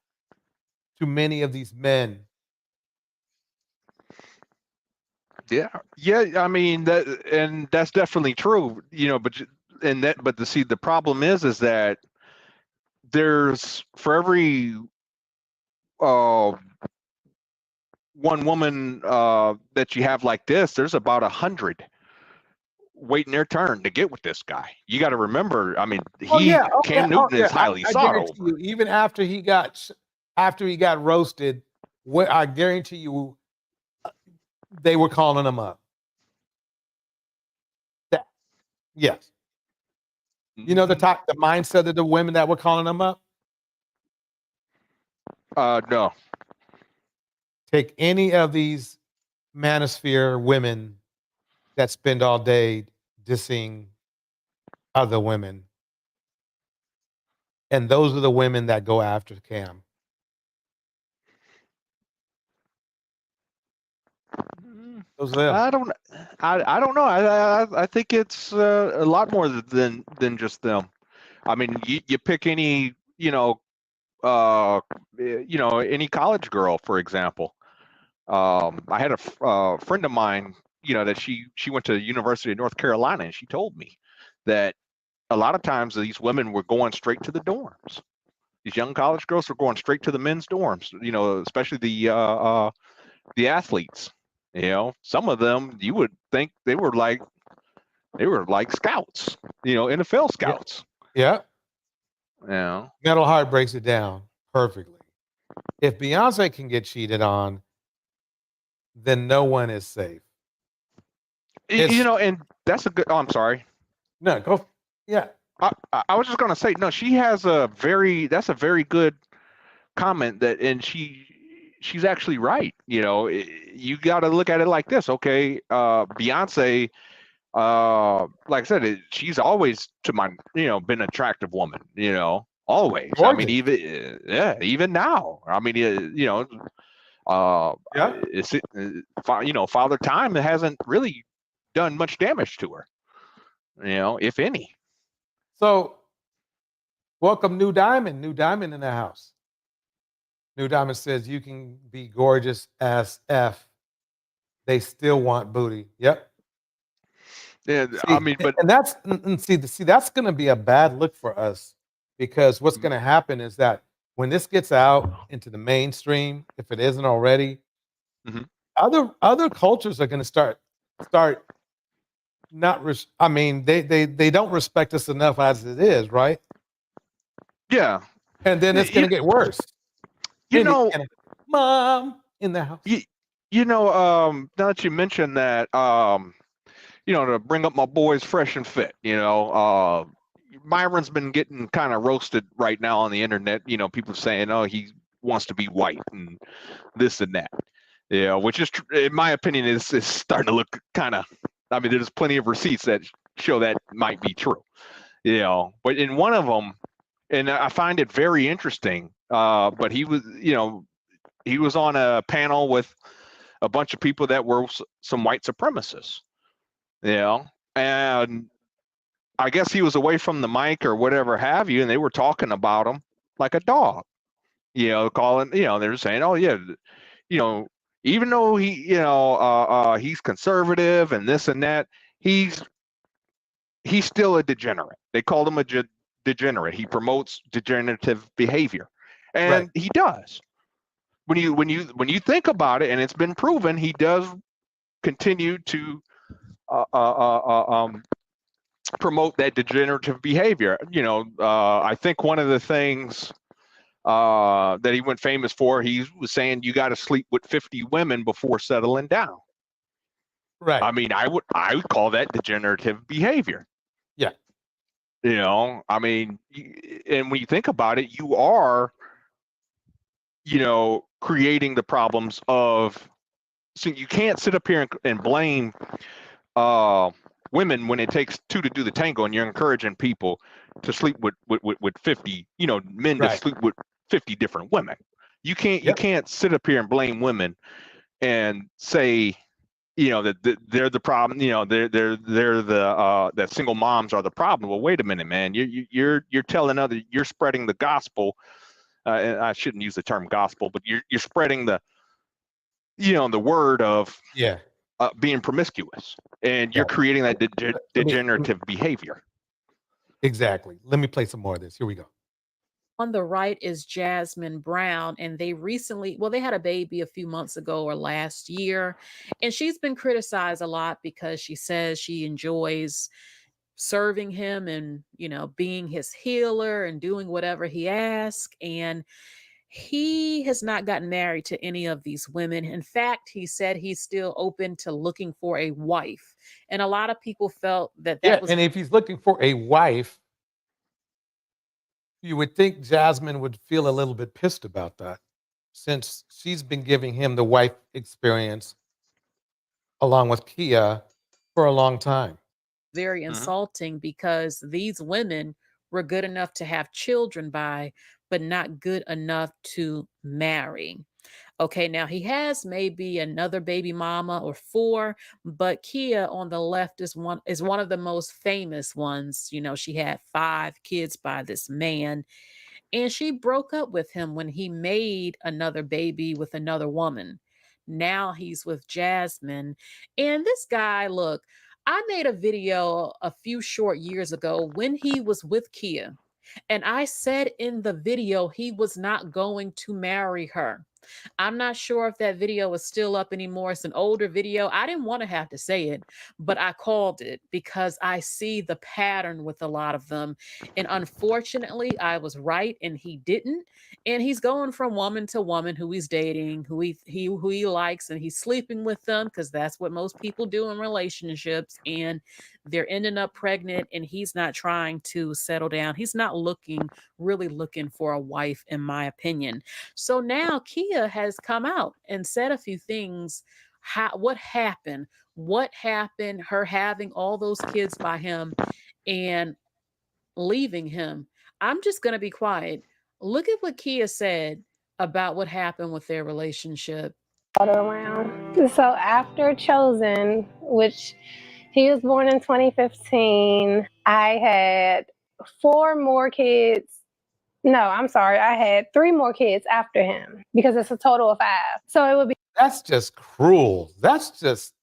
to many of these men. Yeah. I mean that's definitely true. You know, but the problem is that there's for every one woman that you have like this, there's about 100 waiting their turn to get with this guy. You got to remember, I mean, Cam Newton is highly sought over. You, even after he got roasted, I guarantee you, they were calling him up. Yes. You know the mindset of the women that were calling him up? No. Take any of these manosphere women that spend all day dissing other women. And those are the women that go after Cam. I don't know. I think it's a lot more than just them. I mean, you pick any, any college girl, for example. I had a friend of mine, that she went to the University of North Carolina, and she told me that a lot of times these women were going straight to the dorms. These young college girls were going straight to the men's dorms, especially the athletes. Some of them you would think they were like scouts, NFL scouts. Yeah. Yeah. Metal Heart breaks it down perfectly. If Beyonce can get cheated on, then no one is safe. And that's a good. Oh, I'm sorry. No, go. Yeah. I was just gonna say no. She has that's a very good comment and she she's actually right. You got to look at it like this. Okay, Beyonce, like I said, she's always been an attractive woman. Always. I mean, Gorgeous. even now. I mean, Father Time hasn't really done much damage to her. If any. So, welcome New Diamond. New Diamond in the house. New Diamond says you can be gorgeous as F. They still want booty. Yep. Yeah, See, I mean, but and that's going to be a bad look for us, because what's going to happen is that when this gets out into the mainstream, if it isn't already, other cultures are going to start not. I mean, they don't respect us enough as it is, right? Yeah. And then it's going to get worse. Mom in the house. Now that you mentioned that, to bring up my boys fresh and fit, Myron's been getting kind of roasted right now on the internet. People saying, oh, he wants to be white and this and that. Which is, in my opinion, is starting to look kind of, I mean, there's plenty of receipts that show that might be true. But in one of them, and I find it very interesting, but he was on a panel with a bunch of people that were some white supremacists, and I guess he was away from the mic or whatever have you, and they were talking about him like a dog, calling, they were saying, oh yeah, even though he's conservative and this and that, he's still a degenerate. They called him a degenerate. He promotes degenerative behavior, and he does. When you think about it, and it's been proven, he does continue to promote that degenerative behavior. I think one of the things that he went famous for, he was saying you got to sleep with 50 women before settling down. Right. I mean, I would call that degenerative behavior. Yeah. I mean, and when you think about it, you are, creating the problems of. So you can't sit up here and blame women when it takes two to do the tango, and you're encouraging people to sleep with 50, men to sleep with 50 different women. You can't sit up here and blame women and say, that they're the problem. They're the that single moms are the problem. Well, wait a minute, man. You're telling you're spreading the gospel. And I shouldn't use the term gospel, but you're spreading the word of being promiscuous, and you're creating that degenerative behavior. Exactly. Let me play some more of this. Here we go. On the right is Jasmine Brown, and they had a baby a few months ago or last year, and she's been criticized a lot because she says she enjoys serving him and, being his healer and doing whatever he asks. And he has not gotten married to any of these women. In fact, he said he's still open to looking for a wife. And a lot of people felt that was. And if he's looking for a wife, you would think Jasmine would feel a little bit pissed about that, since she's been giving him the wife experience along with Kia for a long time. Very insulting, because these women were good enough to have children by, but not good enough to marry. Okay, now he has maybe another baby mama or 4, but Kia on the left is one of the most famous ones. She had 5 kids by this man, and she broke up with him when he made another baby with another woman. Now he's with Jasmine. And this guy, look, I made a video a few short years ago when he was with Kia, and I said in the video he was not going to marry her. I'm not sure if that video is still up anymore. It's an older video. I didn't want to have to say it, but I called it because I see the pattern with a lot of them. And unfortunately, I was right and he didn't. And he's going from woman to woman who he's dating, who he likes, and he's sleeping with them because that's what most people do in relationships. And they're ending up pregnant, and he's not trying to settle down. He's not really looking for a wife, in my opinion. So now Kia Kia has come out and said a few things. What happened? What happened? Her having all those kids by him and leaving him. I'm just going to be quiet. Look at what Kia said about what happened with their relationship. Around. So after Chosen, which he was born in 2015, I had 4 more kids. No, I'm sorry. I had 3 more kids after him because it's a total of 5. So it would be. That's just cruel. That's just,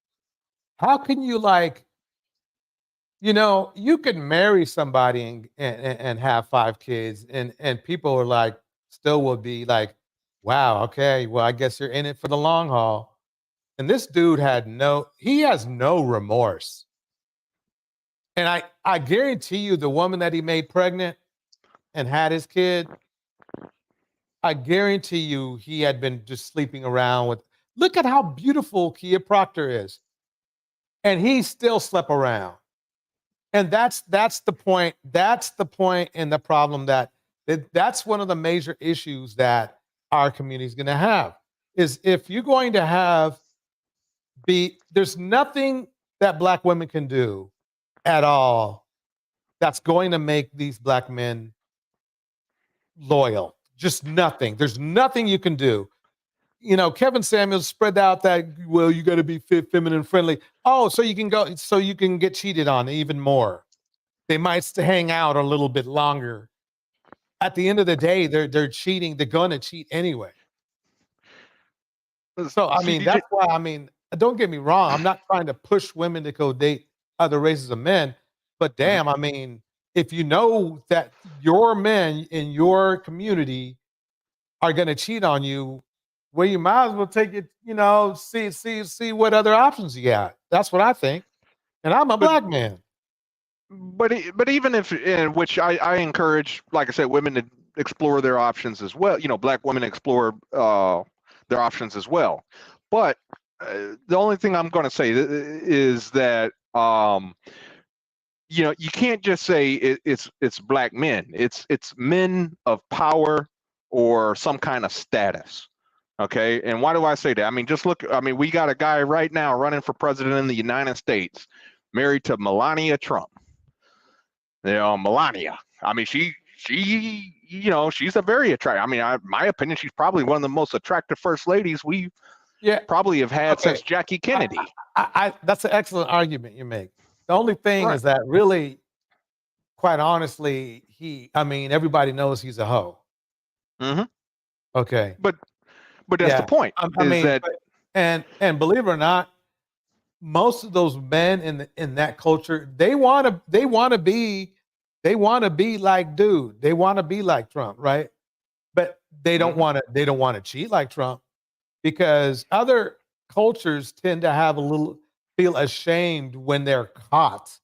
how can you like, you could marry somebody and have 5 kids and people are like, still will be like, wow, okay, well, I guess you're in it for the long haul. And this dude he has no remorse. And I guarantee you the woman that he made pregnant and had his kid, I guarantee you he had been just sleeping around with, look at how beautiful Kia Proctor is. And he still slept around. And that's the point. That's the point and the problem that's one of the major issues that our community is going to have is if you're going to have there's nothing that Black women can do at all that's going to make these Black men loyal. Just nothing. There's nothing you can do. Kevin Samuels spread out that, well, you got to be feminine friendly. Oh, so you can get cheated on even more. They might hang out a little bit longer. At the end of the day, they're cheating. They're going to cheat anyway. So, that's why, don't get me wrong. I'm not trying to push women to go date other races of men. But damn, if you know that your men in your community are going to cheat on you, well, you might as well take it, see what other options you got. That's what I think. And I'm a Black man. But even if, in which I encourage, like I said, women to explore their options as well. Black women explore their options as well. But the only thing I'm going to say is that you can't just say it's Black men. It's men of power or some kind of status. Okay, and why do I say that? Just look. We got a guy right now running for president in the United States, married to Melania Trump. Melania. She's a very attractive. My opinion, she's probably one of the most attractive first ladies we probably have had since Jackie Kennedy. That's an excellent argument you make. The only thing is that really, quite honestly, everybody knows he's a hoe. Mm-hmm. Okay. But that's the point. And believe it or not, most of those men in that culture, they want to be like dude. They want to be like Trump, right? But they don't want to cheat like Trump because other cultures tend to feel ashamed when they're caught.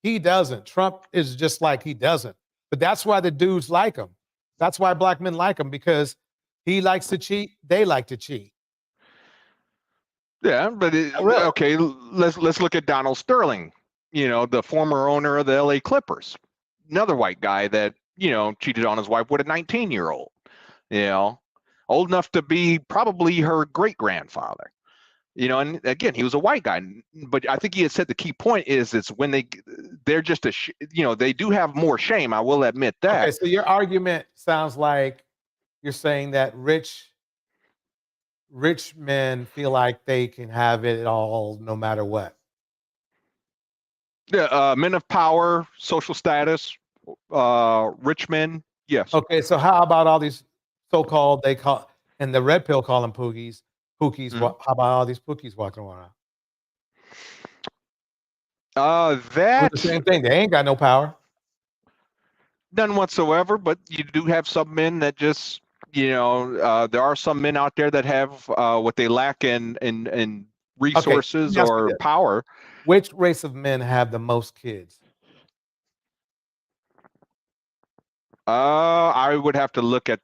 He doesn't. Trump is just like he doesn't. But that's why the dudes like him. That's why Black men like him because he likes to cheat. They like to cheat. Yeah, but okay, let's look at Donald Sterling, the former owner of the LA Clippers, another white guy that, cheated on his wife with a 19-year-old, old enough to be probably her great-grandfather, and again, he was a white guy, but I think he had said the key point is it's when they're just they do have more shame. I will admit that. Okay, so your argument sounds like you're saying that rich men feel like they can have it all no matter what. Yeah, men of power, social status, rich men, yes. Okay, so how about all these so-called, and the red pill call them pookies. Mm-hmm. How about all these pookies walking around? That's the same thing. They ain't got no power. None whatsoever, but you do have some men that just, there are some men out there that have what they lack in resources or power. Which race of men have the most kids? I would have to look at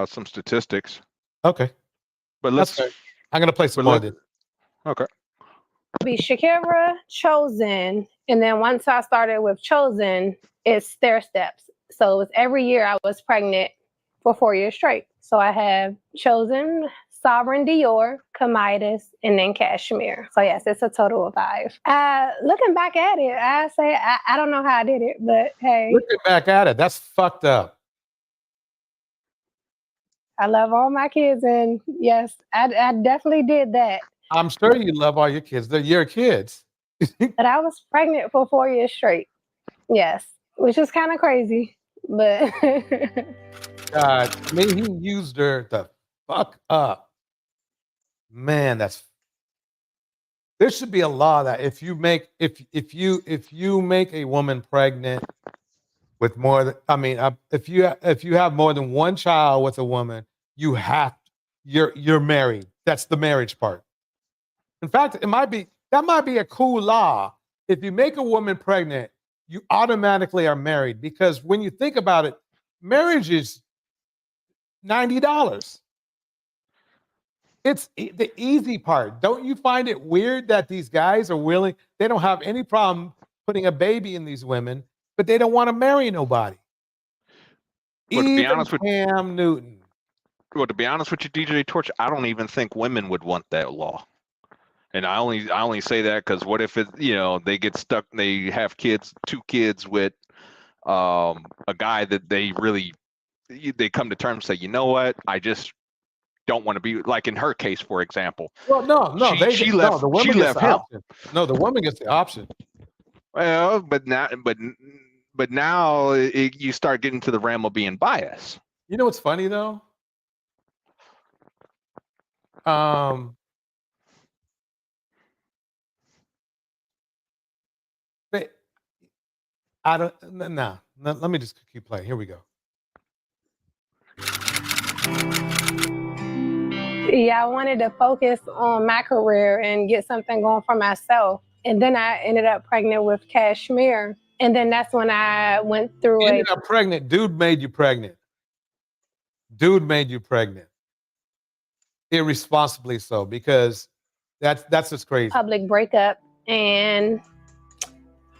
some statistics. Okay. But let's. I'm going to play some more. Okay. Be Shakira, Chosen, and then once I started with Chosen, it's stair steps. So it was every year I was pregnant for 4 years straight. So I have Chosen, Sovereign Dior, Comidas, and then Cashmere. So yes, it's a total of 5. Looking back at it, I say I don't know how I did it, but hey, Looking back at it, that's fucked up. I love all my kids, and yes, I definitely did that. I'm sure you love all your kids. They're your kids. But I was pregnant for 4 years straight. Yes, which is kind of crazy, but God, I mean, he used her to fuck up. Man, there should be a law that if you make a woman pregnant with more than, I mean, if you have more than one child with a woman, you're married. That's the marriage part. In fact, that might be a cool law. If you make a woman pregnant, you automatically are married, because when you think about it, marriage is $90. It's the easy part. Don't you find it weird that these guys are willing? They don't have any problem putting a baby in these women, but they don't want to marry nobody. Well, to be Even honest with Cam Newton. Well, to be honest with you, DJ Torch, I don't even think women would want that law. And I only say that because what if they get stuck, they have 2 kids with a guy that they come to terms and say, you know what, I just don't want to be, like in her case, for example. Well, no, she left the woman gets the him. option. No, the woman gets the option. Well, but now you start getting to the realm of being biased. You know what's funny though? But I don't. Nah. Let me just keep playing. Here we go. yeah, I wanted to focus on my career and get something going for myself. And then I ended up pregnant with Cashmere. And then that's when I went through You ended up pregnant. Dude made you pregnant. Irresponsibly so, because that's just crazy. public breakup, and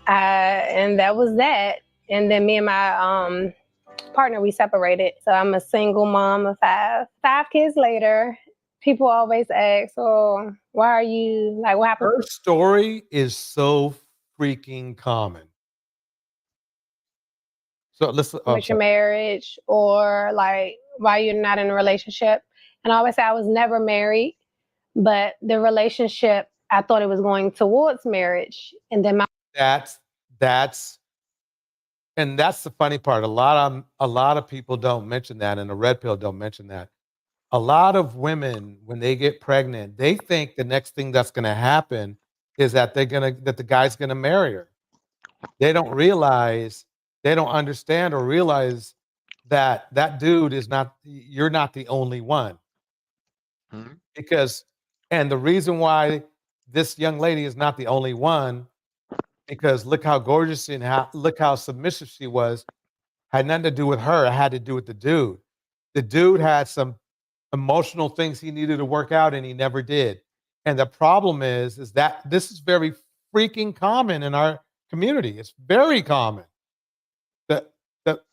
that was that. And then me and my partner, we separated. So I'm a single mom of 5. 5 kids later, people always ask, "Oh, why are you like? What happened?" Her story is so freaking common. So listen, with your marriage, or like why you're not in a relationship. And I always say I was never married, but the relationship, I thought it was going towards marriage. And then that's the funny part. A lot of people don't mention that, and the red pill don't mention that. A lot of women, when they get pregnant, they think the next thing that's going to happen is that the guy's going to marry her. They don't understand or realize that dude is not. You're not the only one. And the reason why this young lady is not the only one, because look how gorgeous and look how submissive she was, had nothing to do with her. It had to do with the dude. The dude had some emotional things he needed to work out, and he never did. And the problem is that this is very freaking common in our community. It's very common that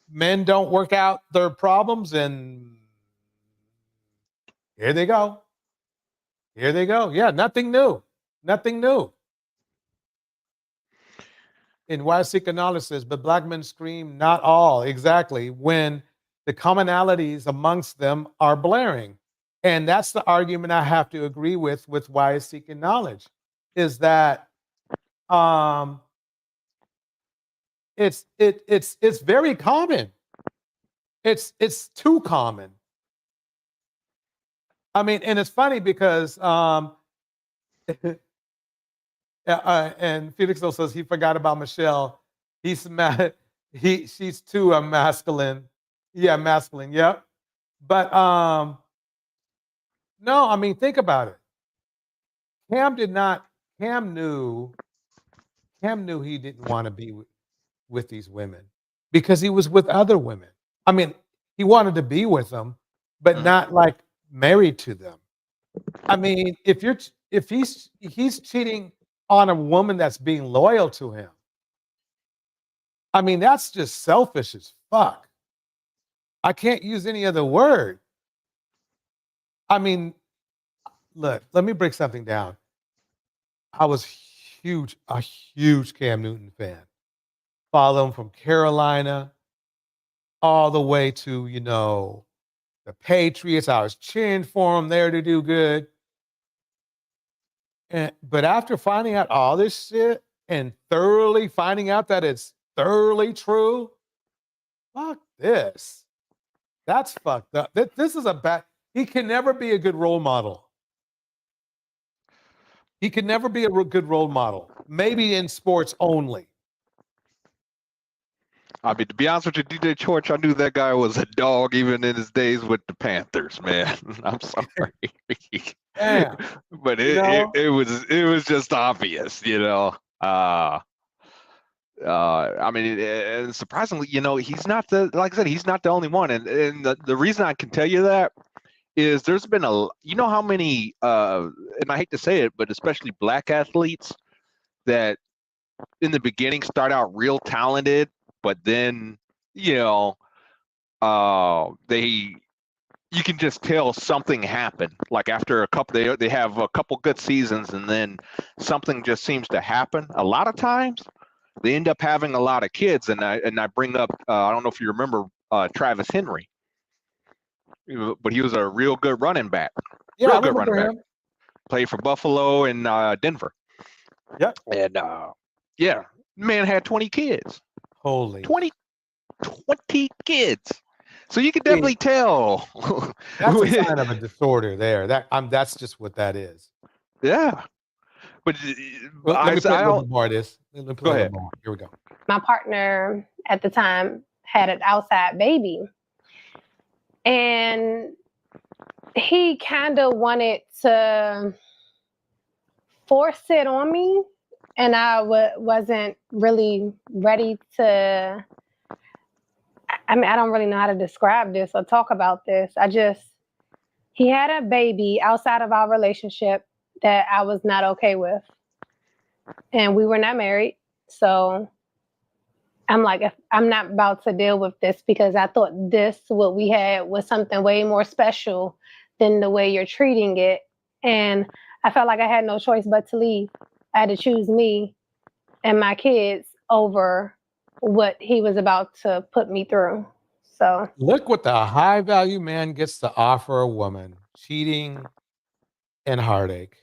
men don't work out their problems, and here they go. Yeah, nothing new. And why seek knowledge says, but black men scream, not all, exactly, when the commonalities amongst them are blaring. And that's the argument I have to agree with why is seeking knowledge, is that it's very common. It's too common. I mean, and it's funny because and Felix says he forgot about Michelle. She's too masculine. Yeah, masculine. Yep. But no, I mean, think about it. Cam knew he didn't want to be with these women because he was with other women. I mean, he wanted to be with them, but not like married to them. I mean, if he's cheating on a woman that's being loyal to him, I mean, that's just selfish as fuck. I can't use any other word. I mean, look, let me break something down. I was a huge Cam Newton fan. Follow him from Carolina all the way to, the Patriots. I was cheering for him there to do good. But after finding out all this shit and thoroughly finding out that it's thoroughly true, fuck this. That's fucked up. This is a bad. He can never be a good role model. He could never be a good role model. Maybe in sports only. I mean, to be honest with you, DJ Church, I knew that guy was a dog even in his days with the Panthers, man. I'm sorry. Yeah. But it was just obvious, I mean, and surprisingly, he's not like I said, he's not the only one. And the reason I can tell you that is there's been how many, and I hate to say it, but especially black athletes that in the beginning start out real talented, but then, you can just tell something happened. Like after a couple, they have a couple good seasons, and then something just seems to happen. A lot of times, they end up having a lot of kids, and I bring up, I don't know if you remember Travis Henry, but he was a real good running back. Yeah, real I good remember running him. back. Played for Buffalo and Denver. Yep. And yeah, man had 20 kids. Holy 20 kids. So you can definitely tell. That's a sign of a disorder there. That's just what that is. Yeah. But let me play a little bit more of this. Go ahead. Here we go. My partner at the time had an outside baby. And he kind of wanted to force it on me. And I wasn't really ready to. I mean, I don't really know how to describe this or talk about this. He had a baby outside of our relationship that I was not okay with. And we were not married. So I'm like, I'm not about to deal with this because I thought what we had was something way more special than the way you're treating it. And I felt like I had no choice but to leave. I had to choose me and my kids over what he was about to put me through. So look what the high value man gets to offer a woman: cheating and heartache.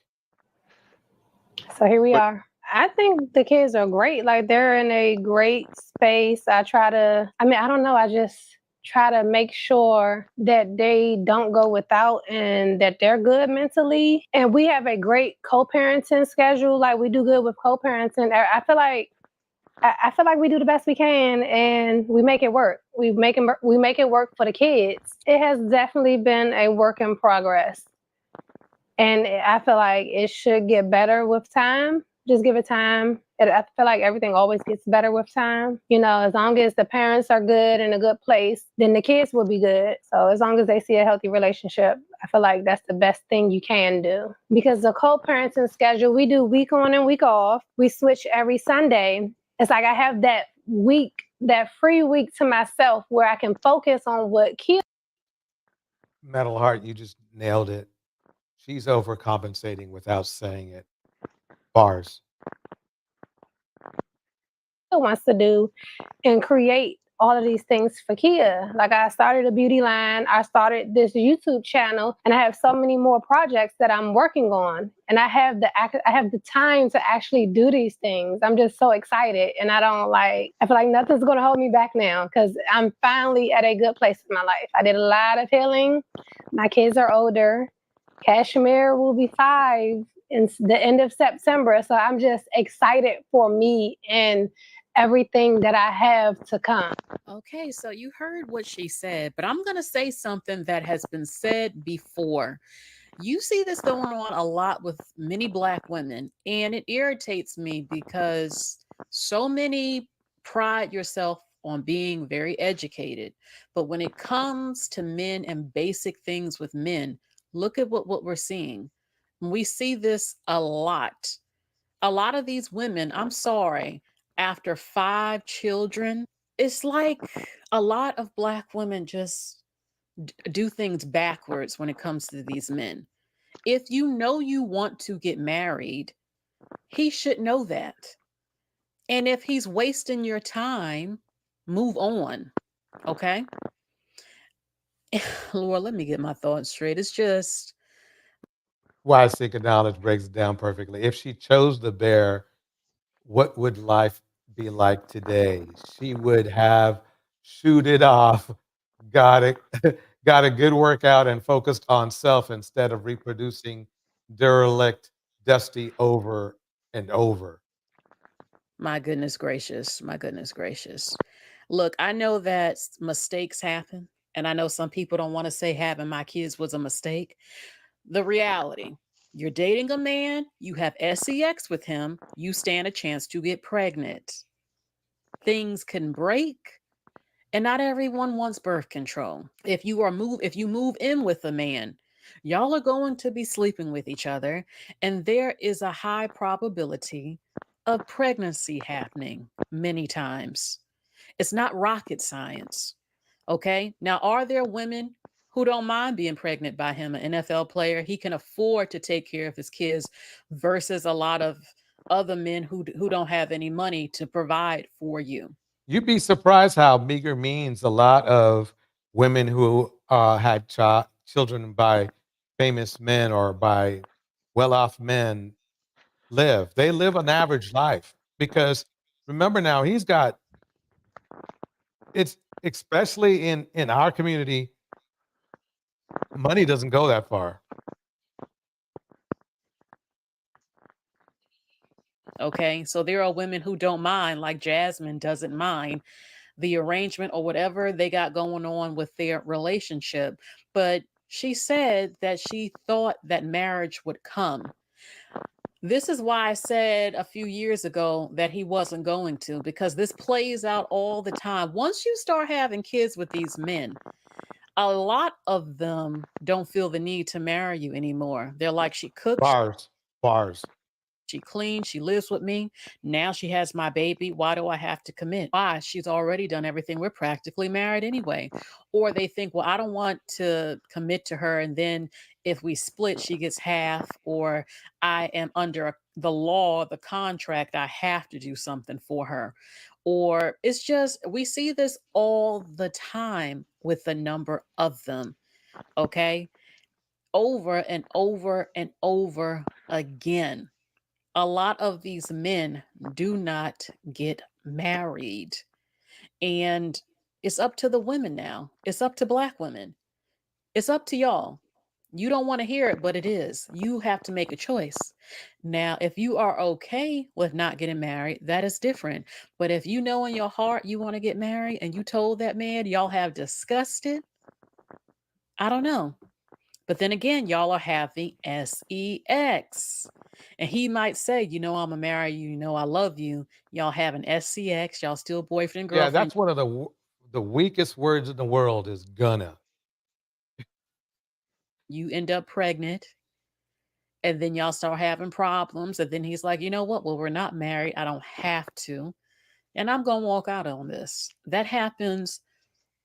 So here we are. I think the kids are great. Like they're in a great space. I don't know. I just try to make sure that they don't go without and that they're good mentally. And we have a great co-parenting schedule. Like we do good with co-parenting. I feel like we do the best we can and we make it work. We make it work for the kids. It has definitely been a work in progress. And I feel like it should get better with time. Just give it time. I feel like everything always gets better with time. As long as the parents are good in a good place, then the kids will be good. So as long as they see a healthy relationship, I feel like that's the best thing you can do. Because the co-parenting schedule, we do week on and week off. We switch every Sunday. It's like I have that free week to myself where I can focus on what Kia. Metal Heart, you just nailed it. She's overcompensating without saying it. Bars. Wants to do and create all of these things for Kia. Like I started a beauty line, I started this YouTube channel, and I have so many more projects that I'm working on. And I have the time to actually do these things. I'm just so excited, and I feel like nothing's gonna hold me back now because I'm finally at a good place in my life. I did a lot of healing. My kids are older. Kashmir will be 5 in the end of September. So I'm just excited for me and everything that I have to come. Okay, so you heard what she said, but I'm going to say something that has been said before. You see this going on a lot with many Black women, and it irritates me because so many pride yourself on being very educated. But when it comes to men and basic things with men, look at what we're seeing. We see this a lot. A lot of these women, I'm sorry, after 5 children, it's like a lot of Black women just do things backwards when it comes to these men. If you know you want to get married, he should know that. And if he's wasting your time, move on. Okay? Lord, let me get my thoughts straight. It's just Why seek knowledge breaks it down perfectly. If she chose the bear, what would life be like today? She would have shoot it off, got it, got a good workout, and focused on self instead of reproducing derelict, dusty over and over. my goodness gracious. My goodness gracious. Look, I know that mistakes happen. And I know some people don't want to say having my kids was a mistake. The reality, you're dating a man, you have sex with him, you stand a chance to get pregnant. Things can break, and not everyone wants birth control. If you move in with a man, y'all are going to be sleeping with each other, and there is a high probability of pregnancy happening many times. It's not rocket science. Okay? Now, are there women who don't mind being pregnant by him, an NFL player? He can afford to take care of his kids versus a lot of other men who don't have any money to provide for you. You'd be surprised how meager means a lot of women who had children by famous men or by well off men live. They live an average life because remember now, he's got it's especially in our community, money doesn't go that far. Okay, so there are women who don't mind, like Jasmine doesn't mind the arrangement or whatever they got going on with their relationship. But she said that she thought that marriage would come. This is why I said a few years ago that he wasn't going to, because this plays out all the time. Once you start having kids with these men, a lot of them don't feel the need to marry you anymore. They're like, she cooks, Bars. she cleans, she lives with me. Now she has my baby. Why do I have to commit? Why? She's already done everything. We're practically married anyway. Or they think, well, I don't want to commit to her. And then if we split, she gets half, or I am under the law, the contract, I have to do something for her. Or it's just, we see this all the time with a number of them. Okay. Over and over and over again. A lot of these men do not get married. And it's up to the women now. It's up to Black women. It's up to y'all. You don't want to hear it, but it is. You have to make a choice. Now, if you are okay with not getting married, that is different. But if you know in your heart you want to get married and you told that man, y'all have discussed it, I don't know. But then again, y'all are having sex. And he might say, you know, I'm going to marry you. You know, I love you. Y'all having sex. Y'all still boyfriend and Yeah, girlfriend. that's one of the weakest words in the world is gonna. You end up pregnant. And then y'all start having problems. And then he's like, you know what? Well, we're not married. I don't have to. And I'm going to walk out on this. That happens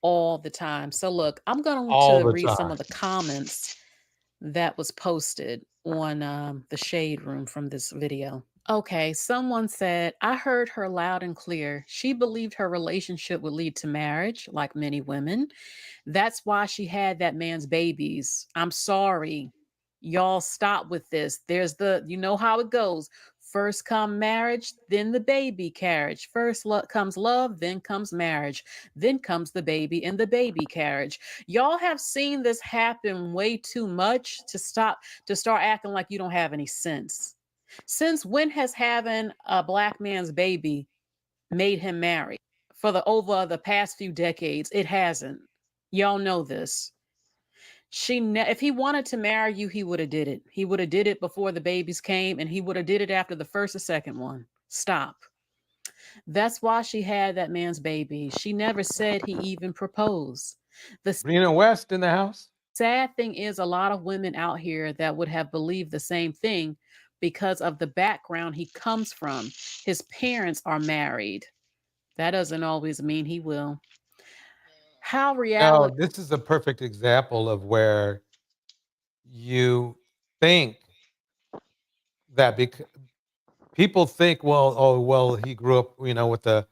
all the time. So look, I'm going All to the read some time. of the comments that was posted on the shade room from this video. Okay, someone said, I heard her loud and clear. She believed her relationship would lead to marriage, like many women. That's why she had that man's babies. I'm sorry. Y'all stop with this. You know how it goes. First come marriage, then the baby carriage. First comes love, then comes marriage, then comes the baby and the baby carriage. Y'all have seen this happen way too much to start acting like you don't have any sense. Since when has having a Black man's baby made him marry? Over the past few decades, it hasn't. Y'all know this. If he wanted to marry you, he would have did it. He would have did it before the babies came, and he would have did it after the first or second one. Stop. That's why she had that man's baby. She never said he even proposed. Rena West in the house. Sad thing is, a lot of women out here that would have believed the same thing because of the background he comes from. His parents are married. That doesn't always mean he will. How No, reality. this is a perfect example of where you think that because people think, well, oh, well, he grew up, you know, with a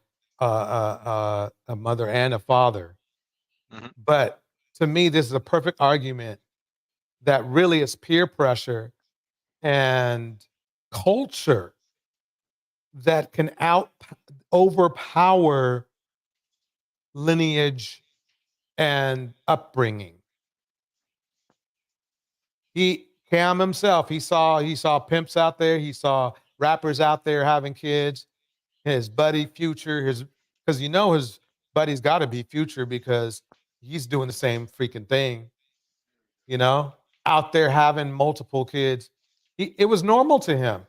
mother and a father. But to me, this is a perfect argument that really is peer pressure and culture that can overpower lineage and upbringing. Cam himself, he saw pimps out there, he saw rappers out there having kids, his buddy Future, because you know his buddy's got to be Future because he's doing the same freaking thing, you know, out there having multiple kids. It was normal to him.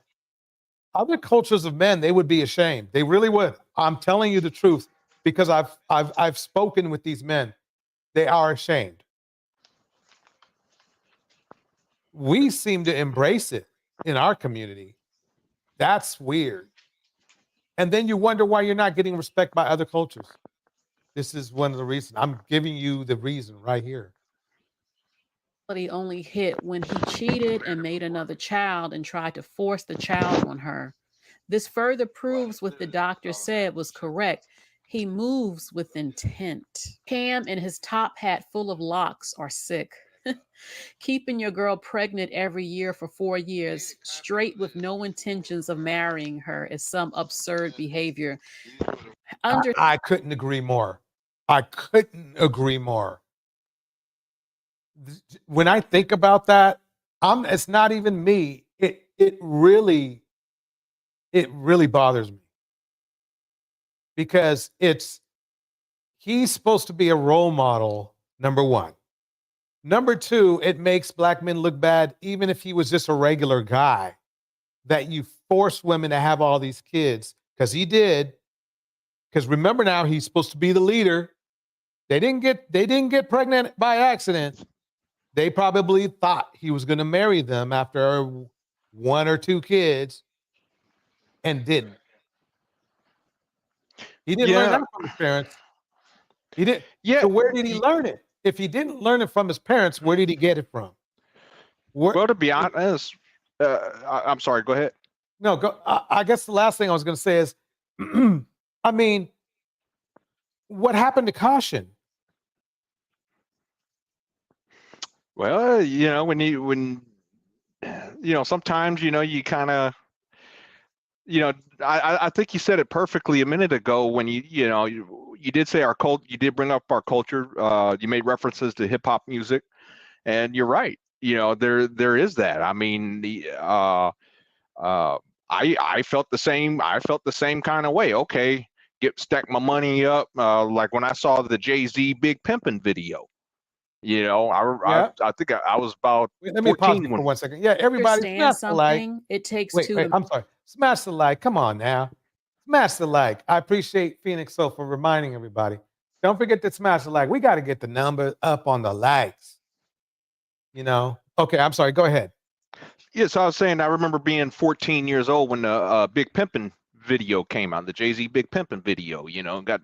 Other cultures of men, they would be ashamed. They really would. I'm telling you the truth because I've spoken with these men. They are ashamed. We seem to embrace it in our community. That's weird. And then you wonder why you're not getting respect by other cultures. This is one of the reasons. I'm giving you the reason right here. But he only hit when he cheated and made another child and tried to force the child on her. This further proves what the doctor said was correct. He moves with intent. Cam and his top hat full of locks are sick. Keeping your girl pregnant every year for 4 years straight with no intentions of marrying her is some absurd behavior. I couldn't agree more. I couldn't agree more. When I think about that, it's not even me. It really bothers me because he's supposed to be a role model, number one. Number two, it makes black men look bad, even if he was just a regular guy, that you force women to have all these kids, because he did. Because remember now, he's supposed to be the leader. They didn't get pregnant by accident. They probably thought he was going to marry them after 1 or 2 kids and didn't. He didn't learn that from his parents. He didn't. Yeah. So where did he learn it? If he didn't learn it from his parents, where did he get it from? Well, to be honest, I'm sorry. Go ahead. No, go. I guess the last thing I was going to say is, I mean, what happened to caution? Well, you know, when you know, sometimes, you know, you kind of, you know, I think you said it perfectly a minute ago when you know, you did say our cult, you did bring up our culture. You made references to hip hop music, and you're right. You know, there is that. I mean, I felt the same. I felt the same kind of way. Okay, stack my money up. Like when I saw the Jay-Z Big Pimpin' video. You know, I think I was about. Let me pause for 1 second. Yeah, everybody smash the like. It takes wait, I'm sorry. Smash the like. Come on now. Smash the like. I appreciate Phoenix So for reminding everybody. Don't forget to smash the like. We got to get the number up on the likes. You know? Okay, I'm sorry. Go ahead. Yeah, so I was saying I remember being 14 years old when the Big Pimpin' video came out, the Jay-Z Big Pimpin' video, you know, got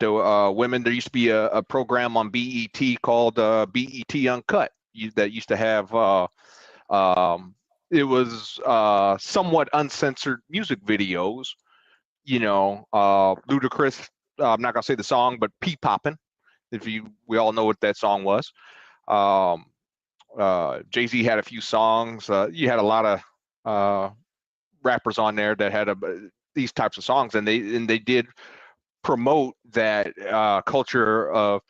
the women. There used to be a program on BET called BET Uncut that used to have it was somewhat uncensored music videos, you know, Ludacris, I'm not gonna say the song, but P Poppin', we all know what that song was. Jay-Z had a few songs. You had a lot of rappers on there that had these types of songs, and they did promote that culture of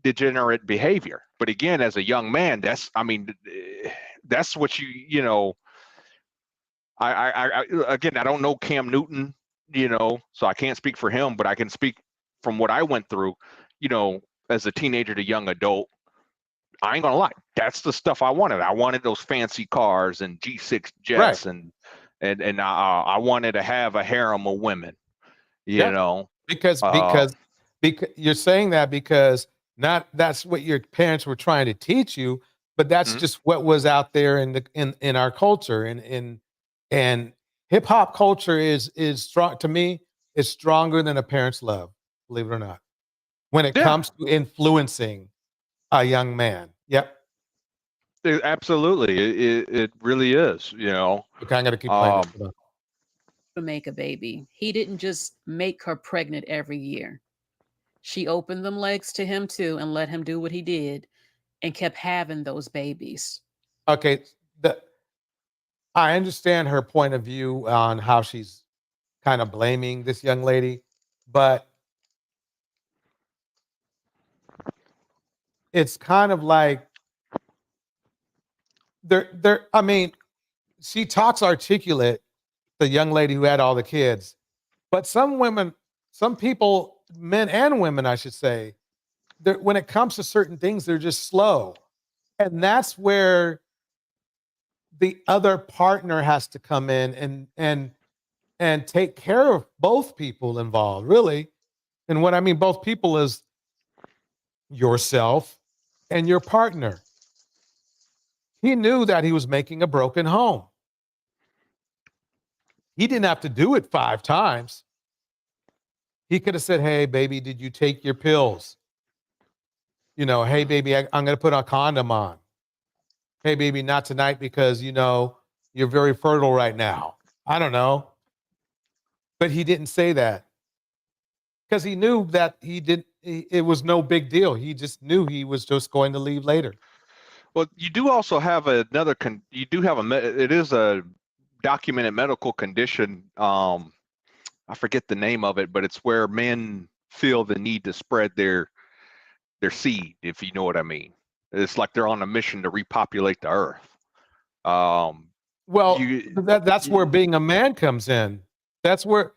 degenerate behavior. But again, as a young man, that's what you know. Again, I don't know Cam Newton, you know, so I can't speak for him, but I can speak from what I went through, you know, as a teenager to young adult. I ain't gonna lie, that's the stuff I wanted. I wanted those fancy cars and G6 jets, right. and I wanted to have a harem of women. You know, because you're saying that because not that's what your parents were trying to teach you, but that's just what was out there in our culture, and hip hop culture is strong to me. Is stronger than a parent's love, believe it or not, when it comes to influencing a young man. Yep. Absolutely, it really is. You know, Okay, I'm gonna keep playing this. To make a baby. He didn't just make her pregnant every year. She opened them legs to him too and let him do what he did and kept having those babies. Okay, I understand her point of view on how she's kind of blaming this young lady, but it's kind of like I mean, she talks articulate, the young lady who had all the kids, but some women, some people, men and women, I should say, when it comes to certain things, they're just slow. And that's where the other partner has to come in and take care of both people involved, really. And what I mean both people is yourself and your partner. He knew that he was making a broken home. He didn't have to do it 5 times. He could have said, "Hey, baby, did you take your pills? You know, hey, baby, I'm going to put a condom on. Hey, baby, not tonight because, you know, you're very fertile right now." I don't know. But he didn't say that because he knew that it was no big deal. He just knew he was just going to leave later. Well, you do also have another. You do have it is a documented medical condition. I forget the name of it, but it's where men feel the need to spread their seed, if you know what I mean. It's like they're on a mission to repopulate the earth. Well, that's where being a man comes in. That's where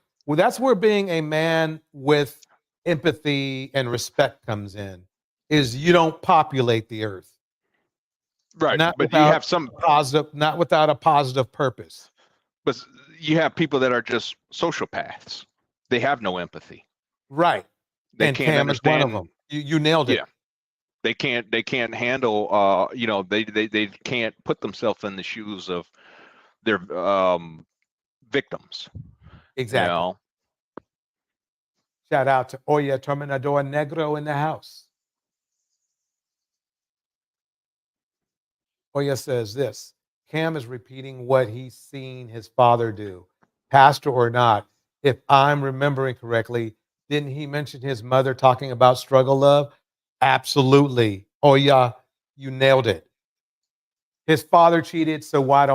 being a man with empathy and respect comes in. Is you don't populate the earth. Right, Not but you without have some positive, not without a positive purpose. But you have people that are just sociopaths. They have no empathy. Right. They And can't Cam understand. is one of them. You nailed it. Yeah. They can't handle you know, they can't put themselves in the shoes of their victims. Exactly. You know? Shout out to Oya Terminador Negro in the house. Oya says this: Cam is repeating what he's seen his father do, pastor or not. If I'm remembering correctly, didn't he mention his mother talking about struggle love? Absolutely. Oya, you nailed it. His father cheated, so why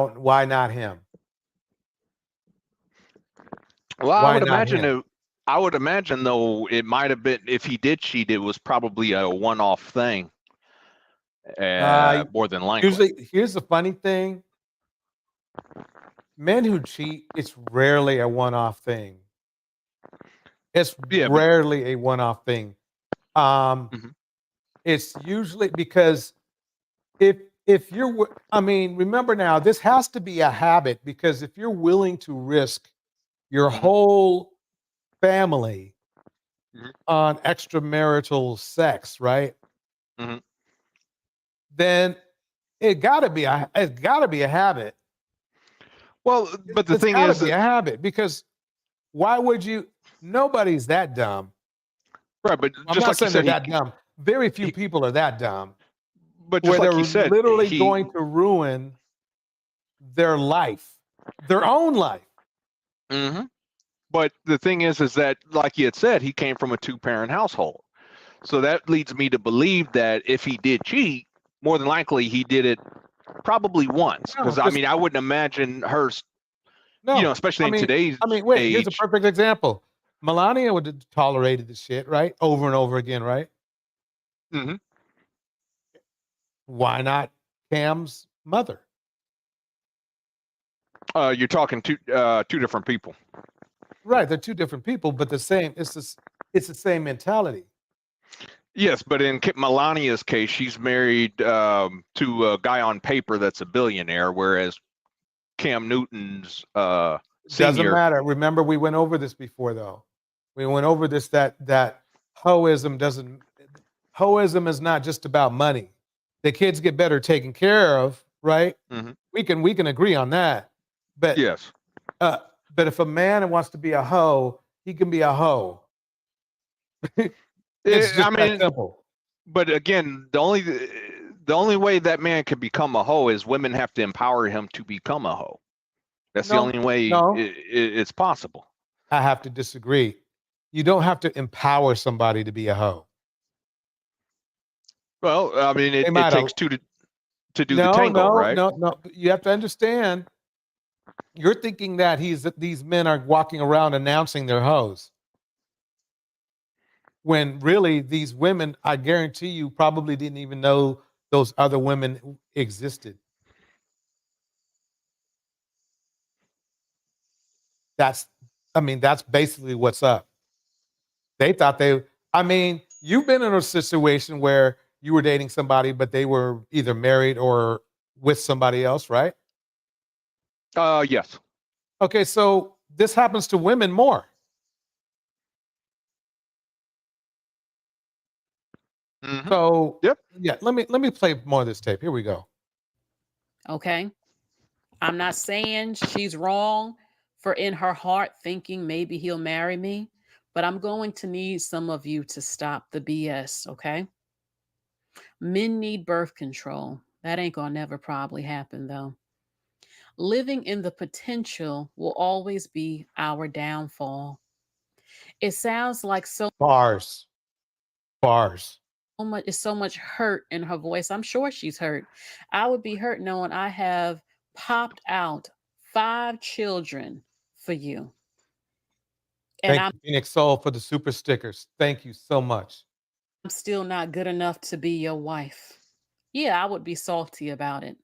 not him? Well, Why I would not imagine him? I would imagine though it might have been, if he did cheat, it was probably a one-off thing. More than likely. Usually, here's the funny thing. Men who cheat, it's rarely a one-off thing. It's rarely a one-off thing. It's usually because if you're, I mean, remember now, this has to be a habit, because if you're willing to risk your whole family on extramarital sex, right? Then it's got to be a habit. Well, but the thing is, is, a habit, because why would you? Nobody's that dumb, right? But I'm just not like you saying they're said, that dumb. Very few people are that dumb. But just where like they're you said, literally going to ruin their life, their own life. But the thing is that, like you had said, he came from a 2-parent household. So that leads me to believe that if he did cheat, more than likely he did it probably once. Because I mean, I wouldn't imagine her, you know, especially in today's wait, here's a age. perfect example. Melania would have tolerated the shit, right? Over and over again, right? Why not Cam's mother? You're talking two different people. Right, they're two different people, but the same. It's the same mentality. Yes, but in Melania's case, she's married to a guy on paper that's a billionaire, whereas Cam Newton's Doesn't senior. matter. Remember, we went over this before, though. We went over this that hoism is not just about money. The kids get better taken care of, right? We can agree on that. But yes. But if a man wants to be a hoe, he can be a hoe. It's just that simple. But again, the The only way that man can become a hoe is women have to empower him to become a hoe. That's the No, only way no. it's possible. I have to disagree. You don't have to empower somebody to be a hoe. Well, I mean, They it might takes al- two to do the No, tango, no, right? no. You have to understand. You're thinking that these men are walking around announcing they're hoes. When really these women, I guarantee you, probably didn't even know those other women existed. That's basically what's up. They thought you've been in a situation where you were dating somebody, but they were either married or with somebody else, right? Yes. Okay, so this happens to women more. So yeah, let me play more of this tape. Here we go. Okay. I'm not saying she's wrong for in her heart thinking maybe he'll marry me, but I'm going to need some of you to stop the BS, okay? Men need birth control. That ain't gonna never probably happen though. Living in the potential will always be our downfall. It sounds like Bars. so much hurt in her voice. I'm sure she's hurt. I would be hurt knowing I have popped out 5 children for you. And Thank you, Phoenix Soul, for the super stickers. Thank you so much. I'm still not good enough to be your wife. Yeah, I would be salty about it.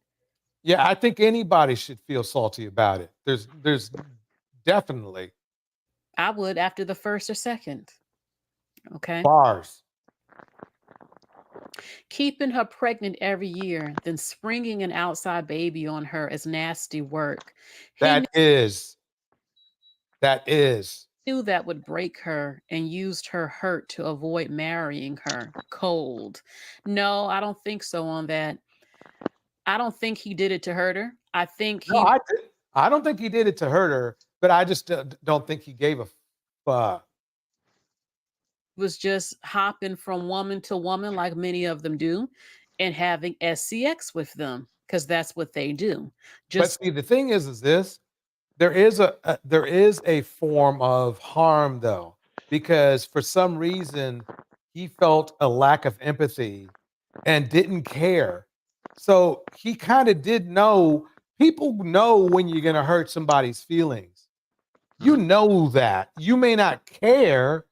Yeah, I think anybody should feel salty about it. There's definitely I would after the first or second. Okay. bars. Keeping her pregnant every year, then springing an outside baby on her is nasty work. That is. Knew that would break her and used her hurt to avoid marrying her. Cold. No, I don't think so on that. I don't think he did it to hurt her. I think he I don't think he did it to hurt her, but I just don't think he gave a fuck. was just hopping from woman to woman like many of them do and having SCX with them because that's what they do. But see, the thing is this: there is a form of harm though, because for some reason he felt a lack of empathy and didn't care. So he kind of did know. People know when you're going to hurt somebody's feelings. You know that. You may not care,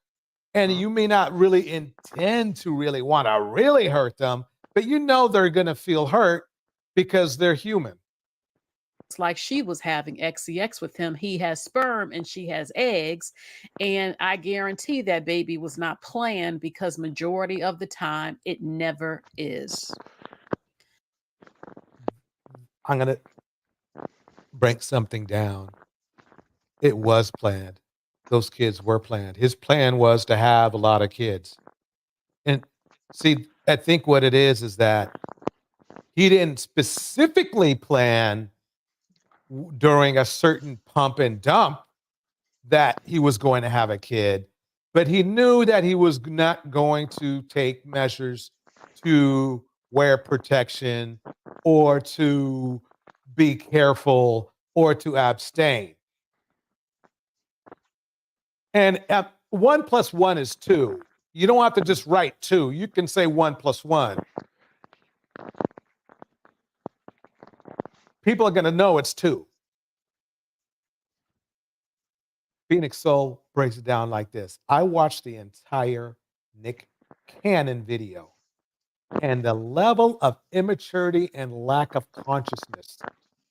and you may not really intend to really want to really hurt them, but you know they're going to feel hurt because they're human. It's like she was having XCX with him. He has sperm and she has eggs. And I guarantee that baby was not planned because majority of the time it never is. I'm going to break something down. It was planned. Those kids were planned. His plan was to have a lot of kids. And see, I think what it is that he didn't specifically plan during a certain pump and dump that he was going to have a kid, but he knew that he was not going to take measures to wear protection or to be careful or to abstain. And 1 + 1 is 2. You don't have to just write 2. You can say 1 + 1. People are going to know it's 2. Phoenix Soul breaks it down like this. I watched the entire Nick Cannon video, and the level of immaturity and lack of consciousness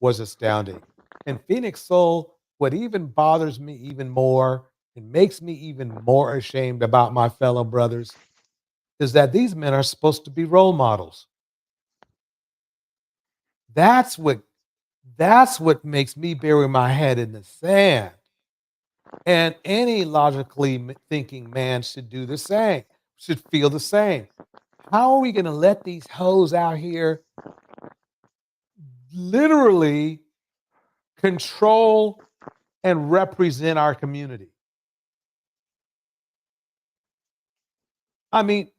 was astounding. And Phoenix Soul, what even bothers me even more and makes me even more ashamed about my fellow brothers is that these men are supposed to be role models. That's what makes me bury my head in the sand. And any logically thinking man should do the same, should feel the same. How are we going to let these hoes out here literally control and represent our community? I mean,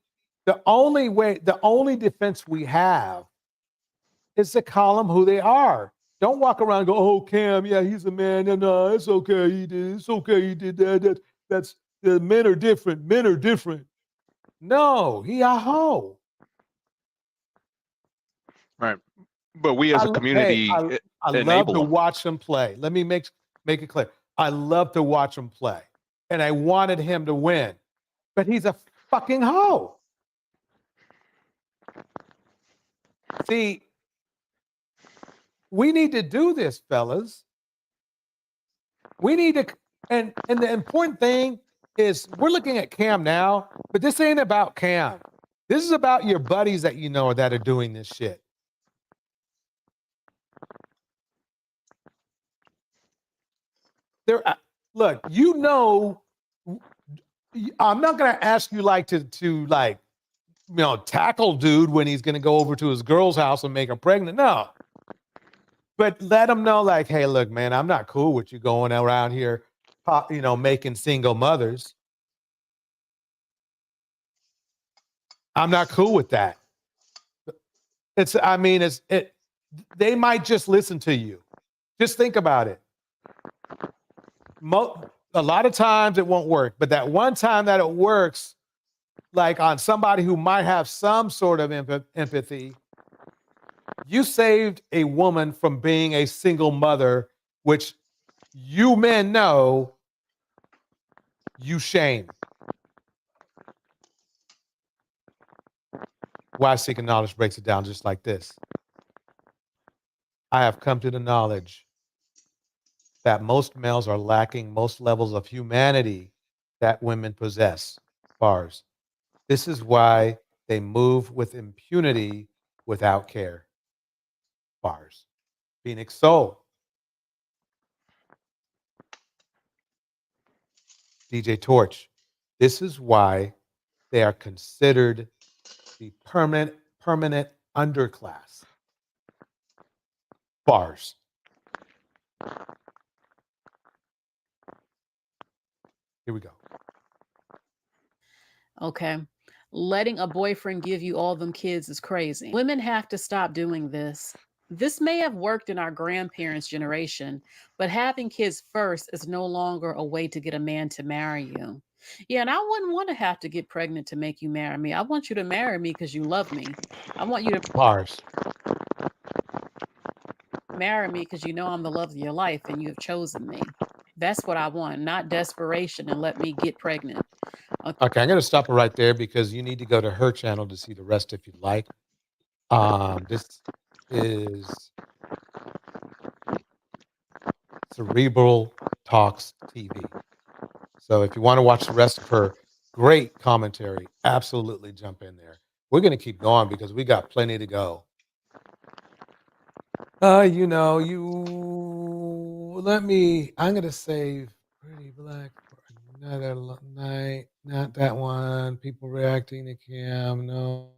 the only defense we have is to call them who they are. Don't walk around and go, oh, Cam, yeah, he's a man. And it's okay. It's okay. He did that. That's men are different. Men are different. No, he a hoe. Right. But we as a community I love enable to them. watch him play. Let me make it clear. I love to watch him play. And I wanted him to win. But he's a fucking hoe. See, we need to do this, fellas. We need to, and the important thing is we're looking at Cam now, but this ain't about Cam. This is about your buddies that you know that are doing this shit. Look, you know, I'm not going to ask you like to like, you know, tackle dude when he's going to go over to his girl's house and make her pregnant. No. But let him know like, hey, look, man, I'm not cool with you going around here, you know, making single mothers. I'm not cool with that. They might just listen to you. Just think about it. A lot of times it won't work, but that one time that it works, like on somebody who might have some sort of empathy, you saved a woman from being a single mother, which you men know you shame. Why Seeking Knowledge breaks it down just like this. I have come to the knowledge that most males are lacking most levels of humanity that women possess. Bars. This is why they move with impunity without care. Bars. Phoenix Soul. DJ Torch. This is why they are considered the permanent underclass. Bars. Here we go. Okay. Letting a boyfriend give you all them kids is crazy. Women have to stop doing this. This may have worked in our grandparents' generation, but having kids first is no longer a way to get a man to marry you. Yeah, and I wouldn't want to have to get pregnant to make you marry me. I want you to marry me because you love me. I want you to Bars. marry me because you know I'm the love of your life and you have chosen me. That's what I want, not desperation and let me get pregnant. Okay, I'm going to stop it right there because you need to go to her channel to see the rest if you like. This is Cerebral Talks TV. So if you want to watch the rest of her great commentary, absolutely jump in there. We're going to keep going because we got plenty to go. I'm going to save Pretty Black for another night. Not that one. People reacting to Cam. No.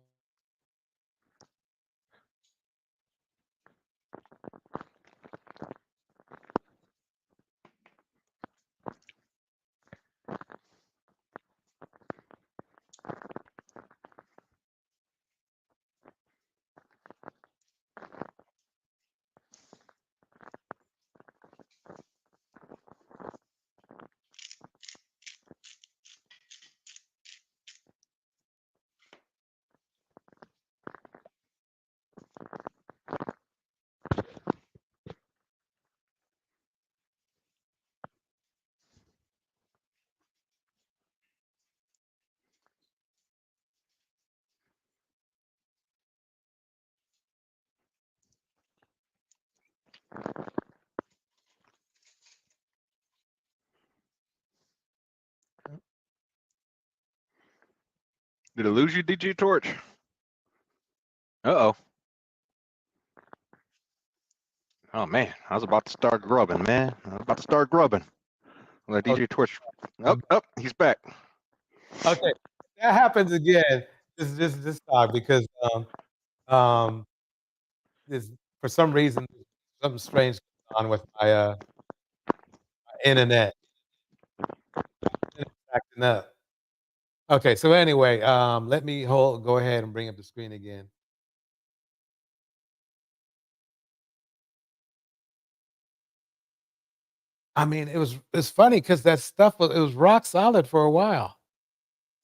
Did it lose you, DJ Torch? Uh-oh. Oh, man. I was about to start grubbing, man. I was about to start grubbing. Let DJ Torch. Oh, he's back. Okay. That happens again. This time because this, for some reason, something strange going on with my internet. It's acting up. Okay, so anyway, let me go ahead and bring up the screen again. I mean, it's funny because that stuff it was rock solid for a while.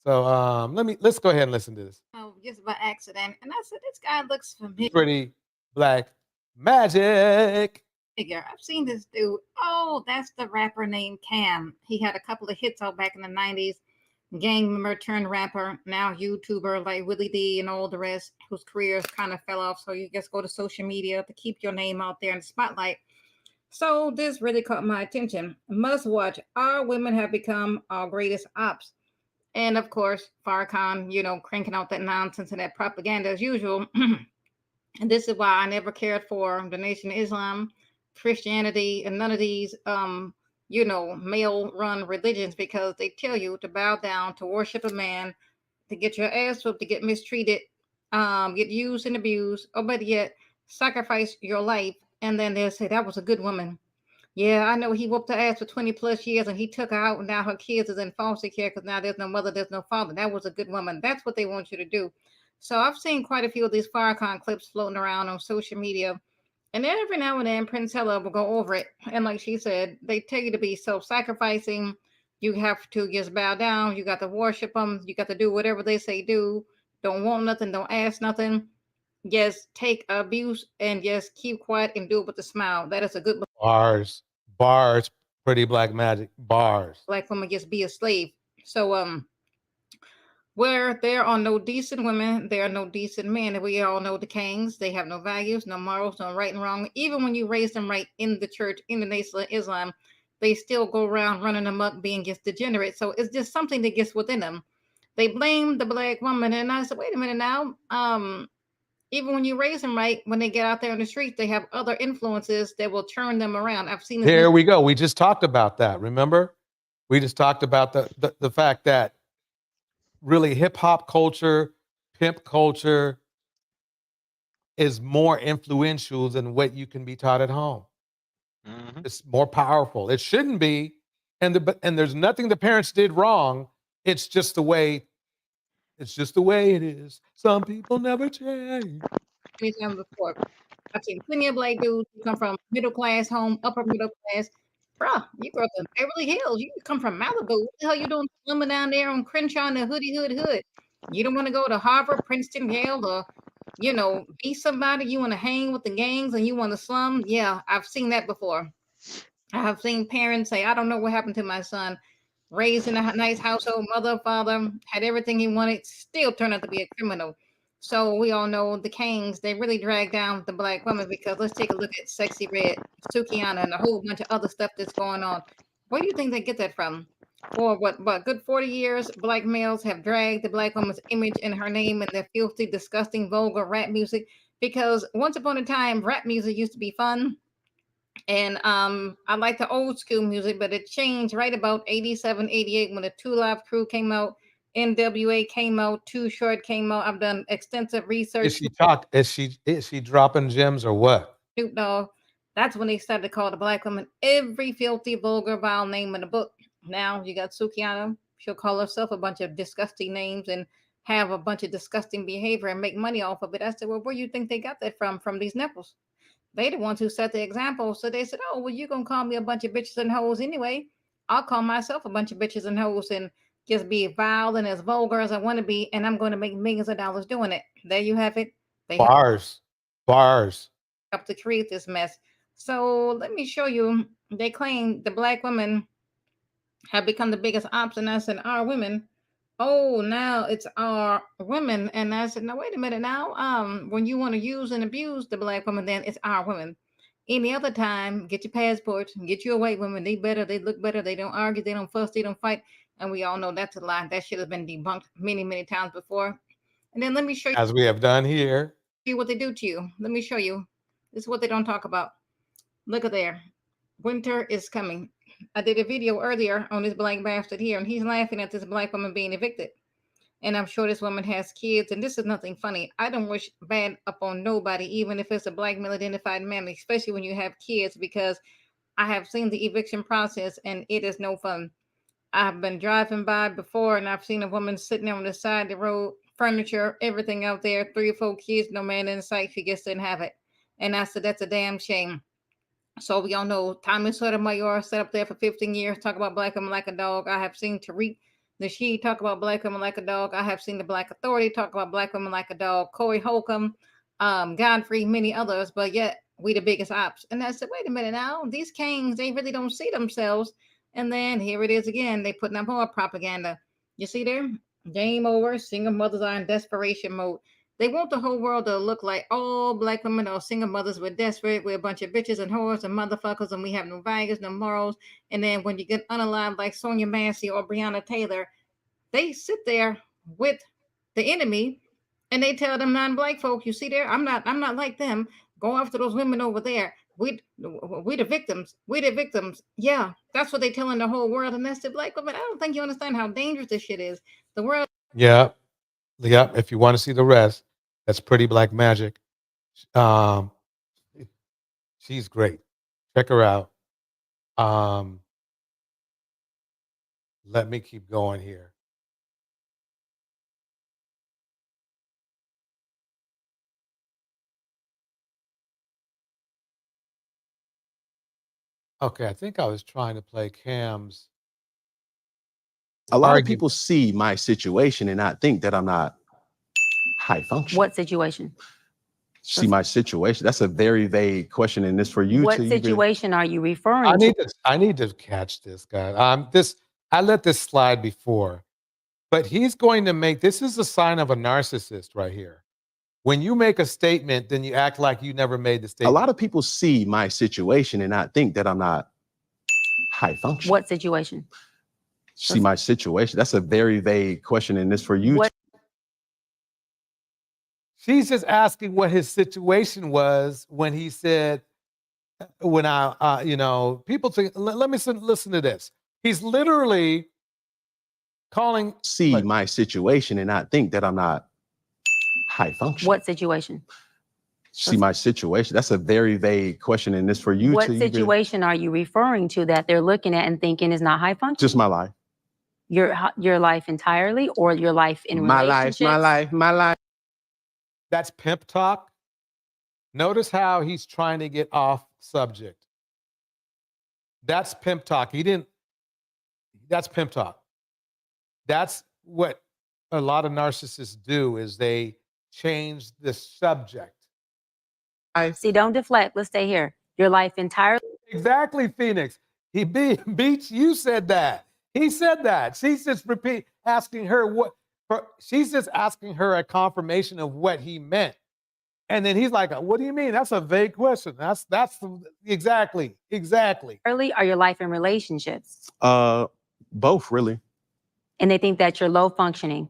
So let's go ahead and listen to this. Oh, just by accident. And I said, this guy looks familiar. Pretty Black Magic. Figure. I've seen this dude. Oh, that's the rapper named Cam. He had a couple of hits out back in the 90s. Gang member turned rapper, now YouTuber like Willie D and all the rest, whose careers kind of fell off. So you just go to social media to keep your name out there in the spotlight. So this really caught my attention. Must watch. Our women have become our greatest ops. And of course, Farrakhan, cranking out that nonsense and that propaganda as usual. And this is why I never cared for the Nation of Islam, Christianity, and none of these, male-run religions, because they tell you to bow down, to worship a man, to get your ass whooped, to get mistreated, get used and abused, or better yet, sacrifice your life. And then they'll say, that was a good woman. Yeah, I know he whooped her ass for 20 plus years and he took her out and now her kids is in foster care because now there's no mother, there's no father. That was a good woman. That's what they want you to do. So I've seen quite a few of these Farrakhan clips floating around on social media. And then every now and then Prince Hella will go over it. And like she said, they tell you to be self-sacrificing. You have to just bow down. You got to worship them. You got to do whatever they say do. Don't want nothing. Don't ask nothing. Just take abuse and just keep quiet and do it with a smile. That is a good Bars, Pretty Black Magic, bars. Black woman just be a slave. So where there are no decent women, there are no decent men. And we all know the kings. They have no values, no morals, no right and wrong. Even when you raise them right in the church, in the Nation of Islam, they still go around running amok, being just degenerate. So it's just something that gets within them. They blame the black woman, and I said, wait a minute now. Even when you raise them right, when they get out there in the streets, they have other influences that will turn them around. I've seen this. Here we go. We just talked about that. Remember? We just talked about the fact that really hip hop culture, pimp culture is more influential than what you can be taught at home. It's more powerful. It shouldn't be. And there's nothing the parents did wrong. It's just the way it is. Some people never change. Anytime before. I've seen plenty of black dudes who come from middle class home, upper middle class. Bruh, you grew up in Beverly Hills. You come from Malibu. What the hell you doing slumming down there on Crenshaw and the hood? You don't want to go to Harvard, Princeton, Yale, or, be somebody. You want to hang with the gangs and you want to slum. Yeah, I've seen that before. I have seen parents say, I don't know what happened to my son. Raised in a nice household, mother, father, had everything he wanted, still turned out to be a criminal. So we all know the kings, they really drag down the black women, because let's take a look at Sexy Red, Sukiana, and a whole bunch of other stuff that's going on. Where do you think they get that from? For what good 40 years, black males have dragged the black woman's image and her name in their filthy, disgusting, vulgar rap music, because once upon a time, rap music used to be fun. And I like the old school music, but it changed right about 87, 88 when the Two Live Crew came out, NWA came out, Too Short came out. I've done extensive research. Is she dropping gems or what? Snoop Dogg. That's when they started to call the black woman every filthy, vulgar, vile name in the book. Now you got Sukiana. She'll call herself a bunch of disgusting names and have a bunch of disgusting behavior and make money off of it. I said, well, where do you think they got that from these nipples? They the ones who set the example. So they said, oh, well, you're going to call me a bunch of bitches and hoes anyway. I'll call myself a bunch of bitches and hoes and just be vile and as vulgar as I want to be. And I'm going to make millions of dollars doing it. There you have it. They Bars. Up to create this mess. So let me show you. They claim the black women have become the biggest ops, and I said, our women. Oh, now it's our women. And I said, no, wait a minute now. When you want to use and abuse the black woman, then it's our women. Any other time, get your passports, get you a white woman. They better, they look better, they don't argue, they don't fuss, they don't fight. And we all know that's a lie. That shit has been debunked many, many times before. And then let me show you. As we have done here. See what they do to you. Let me show you. This is what they don't talk about. Look at there. Winter is coming. I did a video earlier on this black bastard here, and he's laughing at this black woman being evicted. And I'm sure this woman has kids, and this is nothing funny. I don't wish bad upon nobody, even if it's a black male-identified man, especially when you have kids, because I have seen the eviction process, and it is no fun. I've been driving by before, and I've seen a woman sitting on the side of the road, furniture, everything out there, 3 or 4 kids, no man in sight. She just didn't have it. And I said, that's a damn shame. So we all know Thomas Sotomayor sat up there for 15 years, talk about black women like a dog. I have seen Tariq Nasheed talk about black women like a dog. I have seen the Black Authority talk about black women like a dog. Corey Holcomb, Godfrey, many others, but yet we the biggest ops. And I said, wait a minute now, these kings, they really don't see themselves. And then here it is again, they putting up more propaganda. You see there? Game over, single mothers are in desperation mode. They want the whole world to look like all black women or single mothers. We're desperate. We're a bunch of bitches and whores and motherfuckers, and we have no values, no morals. And then when you get unalive like Sonia Massey or Breonna Taylor, they sit there with the enemy and they tell them non-black folk, you see there, I'm not like them. Go after those women over there. We the victims. We the victims. Yeah, that's what they telling the whole world. And that's the black women. I don't think you understand how dangerous this shit is. The world. Yeah. If you want to see the rest, that's Pretty Black Magic. She's great. Check her out. Let me keep going here. Okay, I think I was trying to play Cam's. A lot of people see my situation and not think that I'm not high function. What situation? See my situation. That's a very vague question, and this for you. What to situation are you referring to? I need to catch this guy. I let this slide before, but he's going to make this is a sign of a narcissist right here. When you make a statement, then you act like you never made the statement. A lot of people see my situation and not think that I'm not high function. What situation? See my situation. That's a very vague question, and this for you. What? She's just asking what his situation was when he said, when people think, let me listen to this. He's literally calling. See my situation and not think that I'm not high function. What situation? See my situation. That's a very vague question, and this for you. What situation are you referring to that they're looking at and thinking is not high function? Just my life. Your life entirely, or your life in relationships? My life. That's pimp talk. Notice how he's trying to get off subject. That's pimp talk. That's pimp talk. That's what a lot of narcissists do, is they change the subject. See, don't deflect. Let's stay here. Your life entirely. Exactly, Phoenix. Beach, you said that. He said that. She's just asking her she's just asking her a confirmation of what he meant. And then he's like, what do you mean? That's a vague question. That's exactly. Early, or your life in relationships? Both, really. And they think that you're low functioning.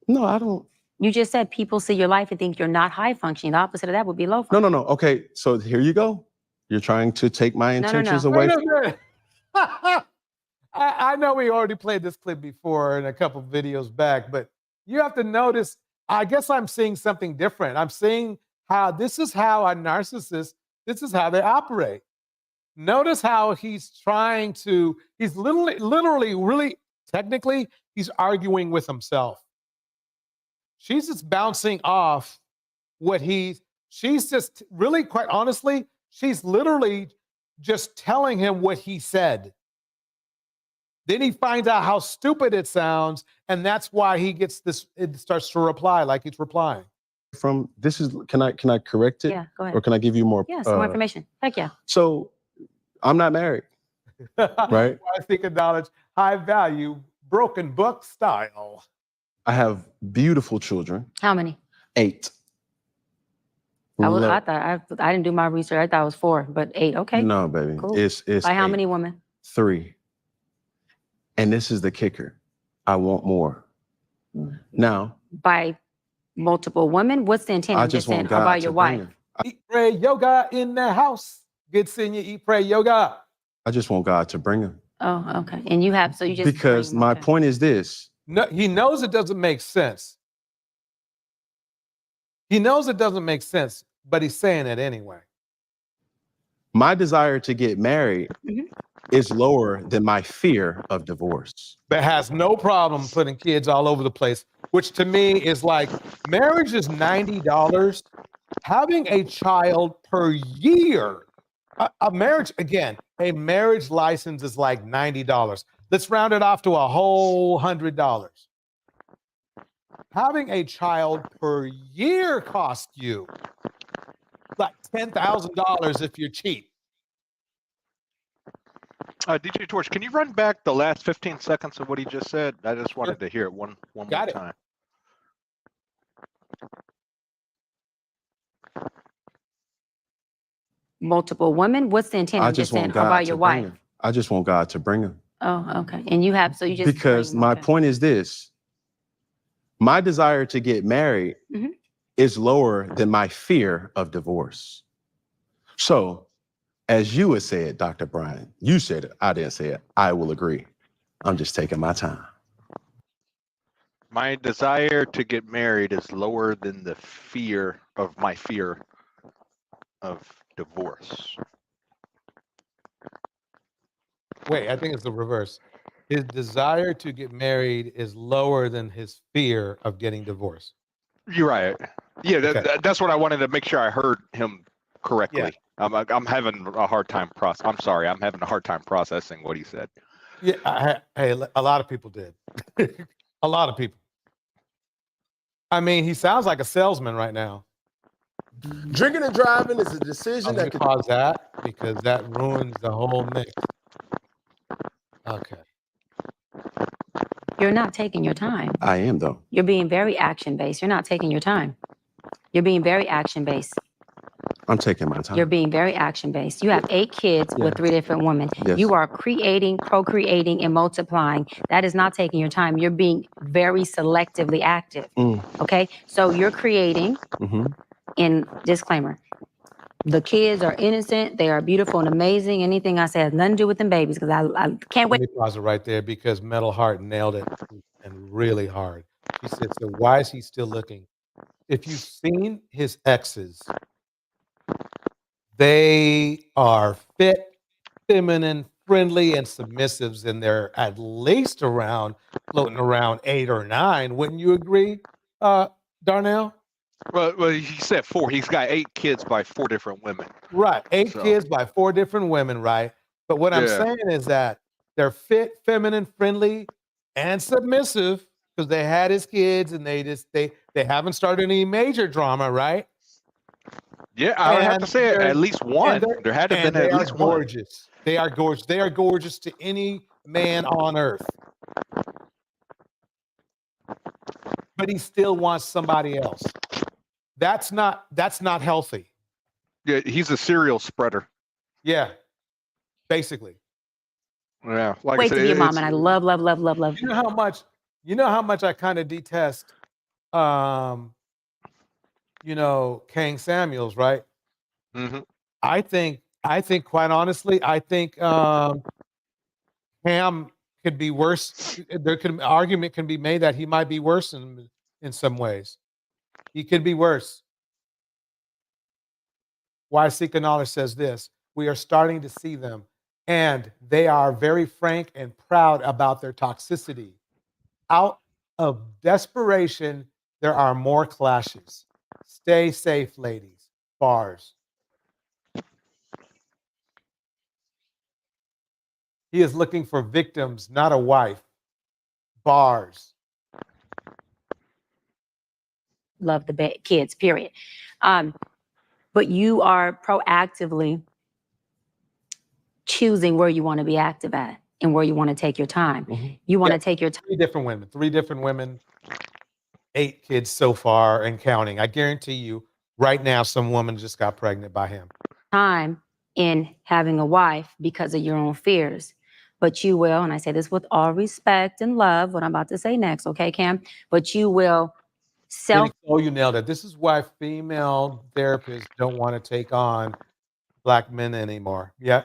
No, I don't. You just said people see your life and think you're not high functioning. The opposite of that would be low functioning. No. Okay, so here you go. You're trying to take my intentions away. I know we already played this clip before in a couple videos back, but you have to notice, I guess I'm seeing something different. I'm seeing how this is how a narcissist, this is how they operate. Notice how he's literally, really, technically, he's arguing with himself. She's just bouncing off she's just really, quite honestly, she's literally just telling him what he said. Then he finds out how stupid it sounds, and that's why he gets this. It starts to reply like he's replying. Can I correct it? Yeah, go ahead. Or can I give you more? Yeah, some more information. Heck yeah. So, I'm not married, right? I think of knowledge, high value, broken book style. I have beautiful children. How many? 8. I didn't do my research. I thought it was 4, but 8. Okay. No, baby. Cool. It's By how 8. many women? 3. And this is the kicker. I want more. Now. By multiple women? What's the intent? I just want God about to your bring wife? them. Eat, pray, yoga in the house. Good seeing you. Eat, pray, yoga. I just want God to bring them. Oh, okay. And you have, so you just. Because my point is this. No, he knows it doesn't make sense. He knows it doesn't make sense, but he's saying it anyway. My desire to get married is lower than my fear of divorce. But has no problem putting kids all over the place, which to me is like, marriage is $90. Having a child per year A marriage, again, a marriage license is like $90. Let's round it off to a whole $100. Having a child per year cost you like $10,000 if you're cheap. DJ Torch, can you run back the last 15 seconds of what he just said? I just wanted to hear it one more time. Multiple women? What's the intent I of this just want saying God about to your bring wife? him. I just want God to bring him. Oh, okay. And you have, so you just. Because my point is this. My desire to get married is lower than my fear of divorce. So, as you had said, Dr. Bryant, you said it, I didn't say it, I will agree. I'm just taking my time. My desire to get married is lower than the fear of my fear of divorce. Wait, I think it's the reverse. His desire to get married is lower than his fear of getting divorced. You're right. Yeah, Okay. that's what I wanted to make sure I heard him correctly. I'm having a hard time I'm sorry. I'm having a hard time processing what he said. Yeah, hey, a lot of people did. A lot of people. I mean, he sounds like a salesman right now. Drinking and driving is a decision that could pause that because that ruins the whole mix. Okay. You're not taking your time. I am, though. You're being very action-based. You're not taking your time. You're being very action-based. I'm taking my time. You're being very action-based. You have 8 kids with 3 different women. Yes. You are creating, procreating, and multiplying. That is not taking your time. You're being very selectively active. Okay? So you're creating, in disclaimer, the kids are innocent. They are beautiful and amazing. Anything I say has nothing to do with them babies because I can't wait. Let me pause it right there because Metal Heart nailed it and really hard. She said, so why is he still looking? If you've seen his exes, they are fit, feminine, friendly, and submissives, and they're at least floating around 8 or 9. Wouldn't you agree, Darnell? Well, he said 4. He's got 8 kids by 4 different women. Right, 8 kids by 4 different women, right? But what I'm saying is that they're fit, feminine, friendly, and submissive because they had his kids and they haven't started any major drama, right? Yeah, I would have to say at least one. There had to have been at least one. Gorgeous. They are gorgeous. They are gorgeous to any man on earth. But he still wants somebody else. That's not healthy. Yeah, he's a serial spreader. Yeah, basically. Yeah, like Wait I said, to your mom, and I love. You know how much I kind of detest, Kang Samuels, right? I think quite honestly, I think Cam could be worse. Argument can be made that he might be worse in some ways. He could be worse. Why Seeker Knowledge says this: we are starting to see them, and they are very frank and proud about their toxicity. Out of desperation, there are more clashes. Stay safe, ladies. Bars. He is looking for victims, not a wife. Bars. Love the kids, period. But you are proactively choosing where you want to be active at and where you want to take your time. You want to take your time. 3 different women, 8 kids so far and counting. I guarantee you right now, some woman just got pregnant by him. Time in having a wife because of your own fears. But you will, and I say this with all respect and love, what I'm about to say next, okay, Cam? But you will Oh, you nailed it. This is why female therapists don't want to take on Black men anymore. Yeah.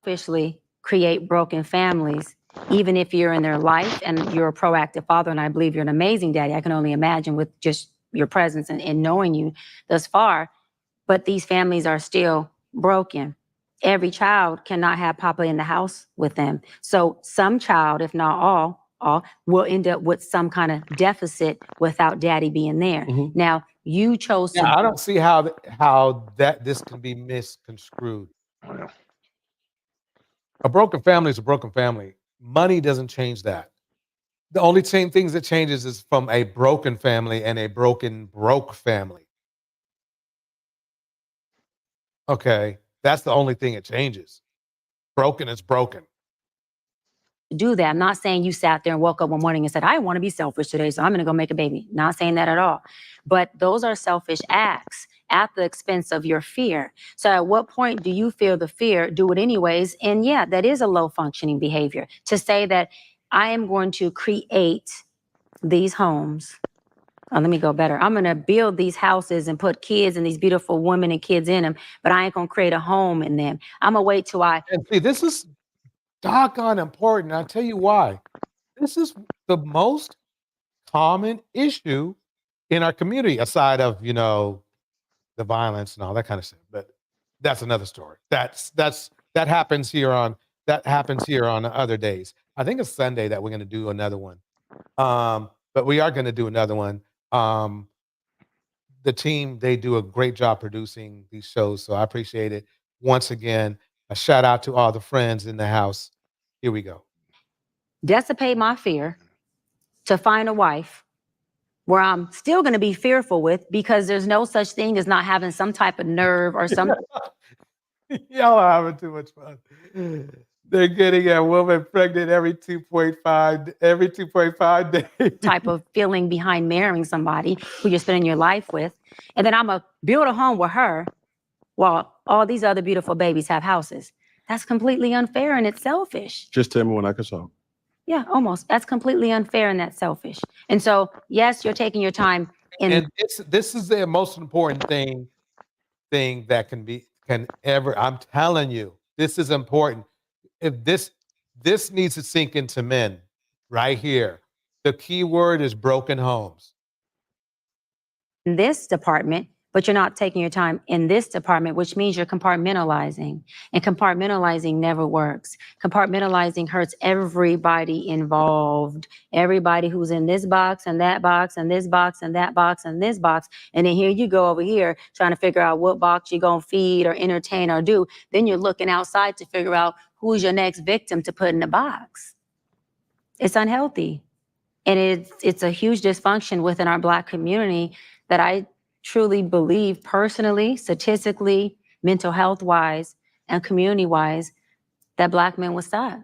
selfishly create broken families, even if you're in their life and you're a proactive father, and I believe you're an amazing daddy. I can only imagine with just your presence and knowing you thus far. But these families are still broken. Every child cannot have Papa in the house with them. So some child, if not all, will end up with some kind of deficit without daddy being there. Now, you chose to. Yeah, I don't see how this can be misconstrued. A broken family is a broken family. Money doesn't change that. The only things that changes is from a broken family and a broke family. Okay, that's the only thing it changes. Broken is broken. Do that. I'm not saying you sat there and woke up one morning and said, I want to be selfish today, so I'm going to go make a baby. Not saying that at all. But those are selfish acts at the expense of your fear. So at what point do you feel the fear, do it anyways? And yeah, that is a low functioning behavior. To say that I am going to create these homes. Let me go better. I'm going to build these houses and put kids and these beautiful women and kids in them, but I ain't going to create a home in them. I'm going to wait till I... And see, this is doggone important. I'll tell you why. This is the most common issue in our community, aside of, the violence and all that kind of stuff. But that's another story. That happens here on other days. I think it's Sunday that we're going to do another one. But we are going to do another one. The team, they do a great job producing these shows, so I appreciate it. Once again, a shout out to all the friends in the house. Here we go. Dissipate my fear to find a wife where I'm still going to be fearful with, because there's no such thing as not having some type of nerve or some... Y'all are having too much fun. They're getting a woman pregnant every 2.5 days. type of feeling behind marrying somebody who you're spending your life with. And then I'm going to build a home with her while all these other beautiful babies have houses. That's completely unfair and it's selfish. Just tell me when I can solve. Yeah, almost. That's completely unfair and that's selfish. And so, yes, you're taking your time. And this is the most important thing that can ever, I'm telling you, this is important. If this needs to sink into men right here. The key word is broken homes. In this department, but you're not taking your time in this department, which means you're compartmentalizing. And compartmentalizing never works. Compartmentalizing hurts everybody involved. Everybody who's in this box and that box and this box and that box and this box. And then here you go over here trying to figure out what box you're going to feed or entertain or do. Then you're looking outside to figure out who's your next victim to put in the box. It's unhealthy. And it's a huge dysfunction within our Black community that I truly believe personally, statistically, mental health wise, and community wise, that Black men will stop.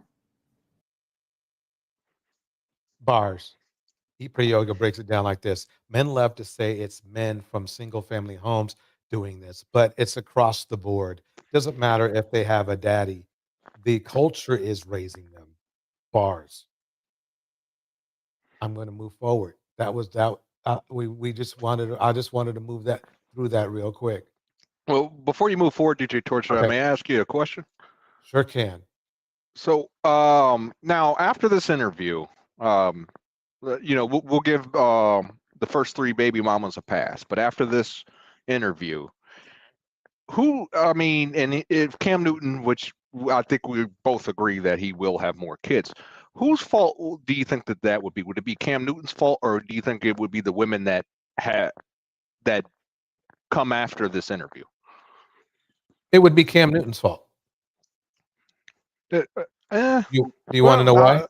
Bars. Eat Pray Yoga breaks it down like this. Men love to say it's men from single family homes doing this, but it's across the board. Doesn't matter if they have a daddy. The culture is raising them. Bars. I'm going to move forward. That was that. I just wanted to move that through that real quick. Well, before you move forward, DJ Torch, Okay. may I ask you a question? Sure can. So now after this interview, we'll give the first 3 baby mamas a pass. But after this interview, and if Cam Newton, which I think we both agree that he will have more kids, whose fault do you think that would be? Would it be Cam Newton's fault, or do you think it would be the women that come after this interview? It would be Cam Newton's fault. Do you want to know why?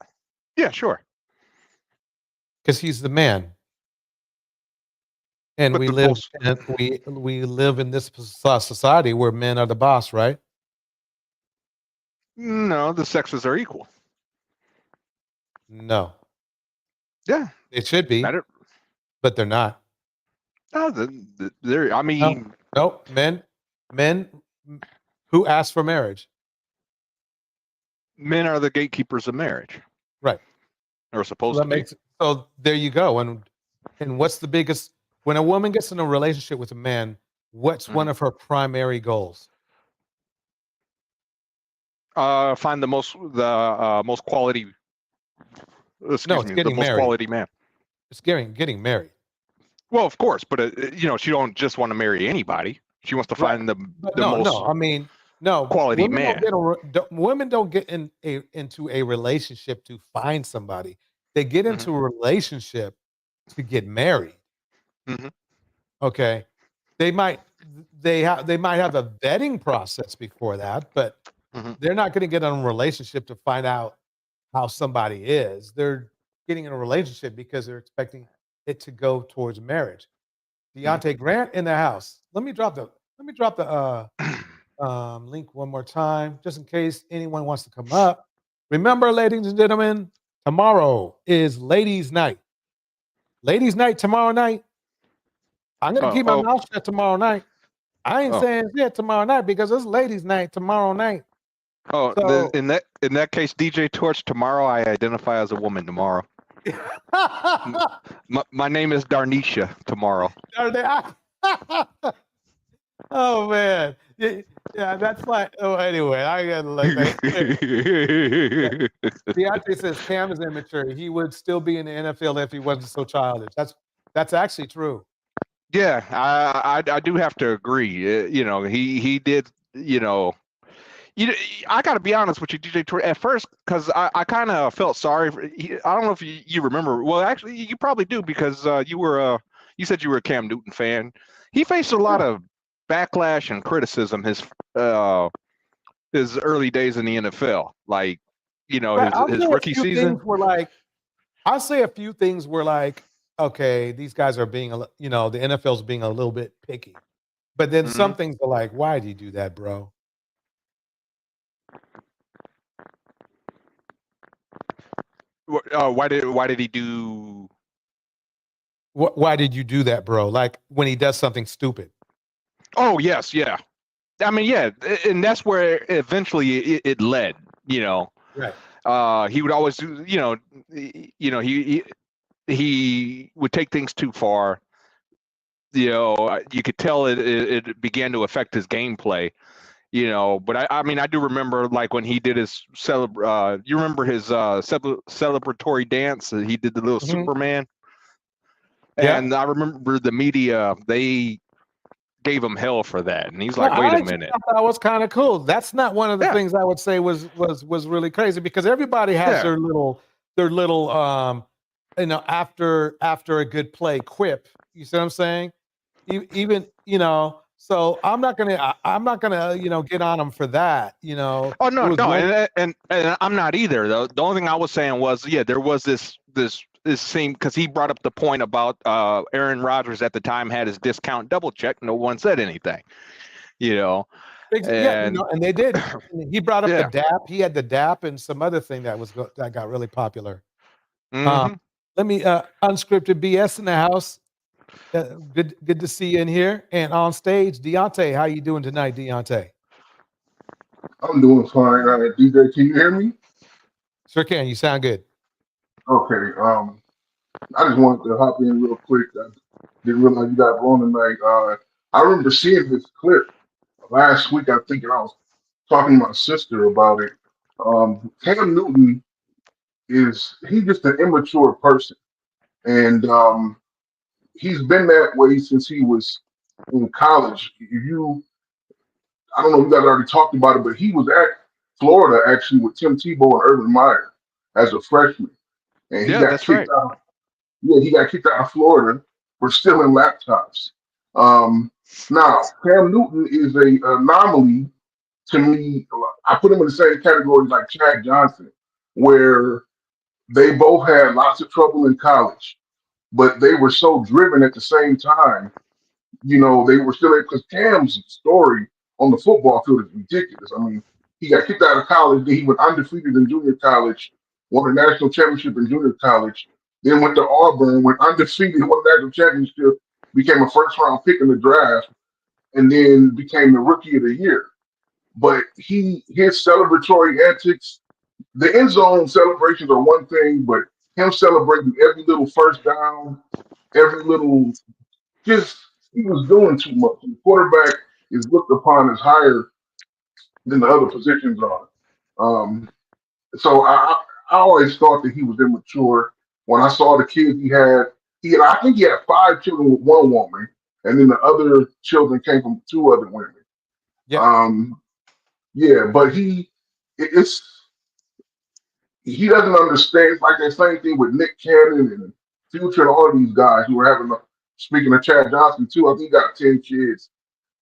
Yeah, sure. Because he's the man, and we live in this society where men are the boss, right? No, the sexes are equal. No. Yeah, it should be, but they're not. No, they're. I mean, no. Men who ask for marriage. Men are the gatekeepers of marriage, right? Or supposed to be. So there you go. And what's the biggest? When a woman gets in a relationship with a man, what's one of her primary goals? Find the most quality. It's getting married. Quality man. It's getting married. Well, of course, but she don't just want to marry anybody. She wants to find the most quality man. Women don't get into a relationship to find somebody. They get into a relationship to get married. Okay. They might have a vetting process before that, but they're not going to get in a relationship to find out how somebody is. They're getting in a relationship because they're expecting it to go towards marriage. Deontay Grant in the house. Let me drop the link one more time, just in case anyone wants to come up. Remember, ladies and gentlemen, tomorrow is Ladies' Night. Ladies' Night tomorrow night. I'm gonna keep my mouth shut tomorrow night. I ain't saying shit tomorrow night because it's Ladies' Night tomorrow night. Oh, So, in that case, DJ Torch, tomorrow I identify as a woman tomorrow. my name is Darnisha tomorrow. Oh man, yeah, that's like. Oh, anyway, I gotta let that. Deontay says Cam is immature. He would still be in the NFL if he wasn't so childish. That's actually true. Yeah, I do have to agree. You know, he did. You know, I got to be honest with you, DJ Torch. At first, because I kind of felt sorry. I don't know if you remember. Well, actually, you probably do because you said you were a Cam Newton fan. He faced a lot of backlash and criticism his early days in the NFL. Like, you know, his rookie season. I'll say a few things were like, okay, these guys are being, the NFL's being a little bit picky. But then some things are like, why do you do that, bro? Why did he do? Why did you do that, bro? Like when he does something stupid. Oh yes, yeah. I mean, yeah, and that's where eventually it led. You know, right? He would always do. He would take things too far. You know, you could tell it began to affect his gameplay. You know, but I mean, I do remember like when he did his you remember his celebratory dance? He did the little Superman. And I remember the media, they gave him hell for that. And he's like, wait a minute. I thought that was kind of cool. That's not one of the things I would say was really crazy because everybody has their little after a good play quip. You see what I'm saying? Even, so I'm not gonna, get on him for that, Oh no, and I'm not either though. The only thing I was saying was, there was this scene because he brought up the point about Aaron Rodgers at the time had his discount double check. No one said anything, And they did. He brought up the DAP. He had the DAP and some other thing that got really popular. Let me unscripted BS in the house. Good to see you in here and on stage. Deontay, how you doing tonight, Deontay? I'm doing fine. DJ, can you hear me? Sure can. You sound good. Okay. I just wanted to hop in real quick. I didn't realize you got on tonight. I remember seeing this clip last week. I think I was talking to my sister about it. Cam Newton he's just an immature person, and he's been that way since he was in college. I don't know if you guys already talked about it, but he was at Florida actually with Tim Tebow and Urban Meyer as a freshman, and he got kicked out. Yeah, he got kicked out of Florida for stealing laptops. Now, Cam Newton is an anomaly to me. I put him in the same category like Chad Johnson, where they both had lots of trouble in college, but they were so driven at the same time. They were still because Cam's story on the football field is ridiculous. I mean, he got kicked out of college, then he went undefeated in junior college, won a national championship in junior college, then went to Auburn, went undefeated, won a national championship, became a first-round pick in the draft, and then became the rookie of the year. But his celebratory antics, the end zone celebrations are one thing, but him celebrating every little first down, every little he was doing too much. The quarterback is looked upon as higher than the other positions are. So I always thought that he was immature. When I saw the kids I think he had 5 children with one woman, and then the other children came from 2 other women. Yeah. But he doesn't understand. It's like that same thing with Nick Cannon and Future and all of these guys who are having. Speaking of Chad Johnson too, I think he got 10 kids.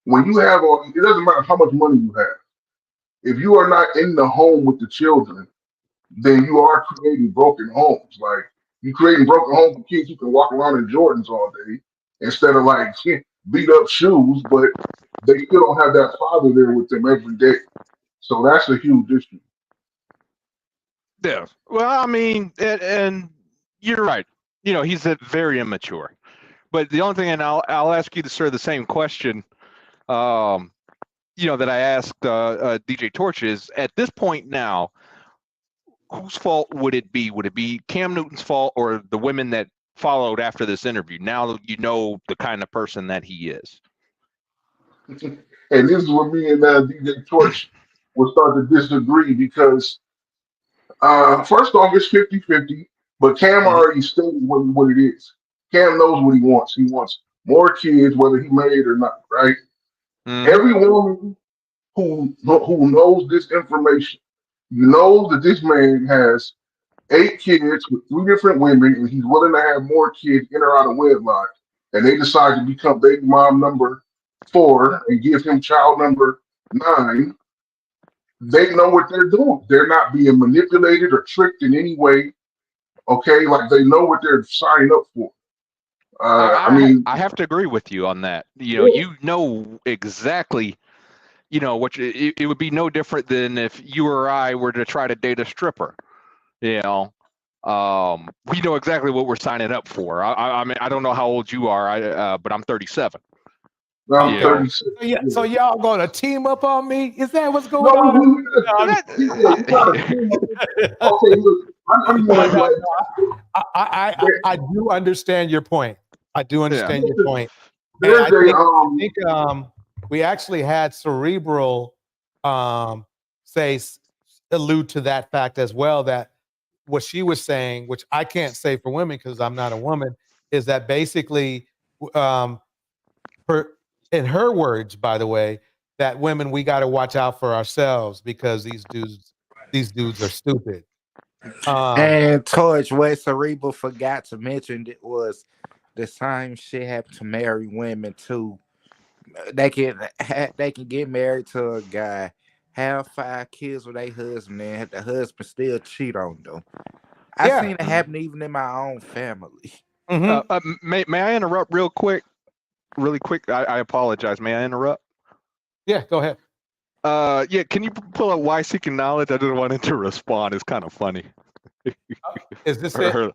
When you have all, it doesn't matter how much money you have. If you are not in the home with the children, then you are creating broken homes. Like you creating broken homes for kids who can walk around in Jordans all day instead of like beat up shoes, but they still don't have that father there with them every day. So that's a huge issue. Yeah. Well, I mean, and you're right. You know, he's very immature. But the only thing, and I'll ask you to sir the same question, you know, that I asked DJ Torch is, at this point now, whose fault would it be? Would it be Cam Newton's fault or the women that followed after this interview? Now you know the kind of person that he is. And this is where me and DJ Torch will start to disagree because first off, it's 50-50, but Cam already stated what it is. Cam knows what he wants. He wants more kids, whether he married or not, right? Every woman who knows this information, you know that this man has 8 kids with 3 different women, and he's willing to have more kids in or out of wedlock, and they decide to become baby mom number 4 and give him child number 9. They know what they're doing. They're not being manipulated or tricked in any way. Okay, like they know what they're signing up for. I mean, I have to agree with you on that. You know exactly. You know what? It would be no different than if you or I were to try to date a stripper. You know, we know exactly what we're signing up for. I mean, I don't know how old you are, but I'm 37. I'm 36. So y'all gonna team up on me? Is that what's going on? I do understand your point. I do understand your point. And I think we actually had Cerebral allude to that fact as well, that what she was saying, which I can't say for women because I'm not a woman, is that basically in her words, by the way, that women, we got to watch out for ourselves because these dudes are stupid. And Torch, what Cerebral forgot to mention, it was the same shit happened to married women too. They can get married to a guy, have 5 kids with their husband, and the husband still cheat on them. I've seen it happen even in my own family. May I interrupt really quick? I apologize. May I interrupt? Yeah, go ahead. Yeah, can you pull up Why Seeking Knowledge? I just wanted to respond. It's kind of funny. Is this it?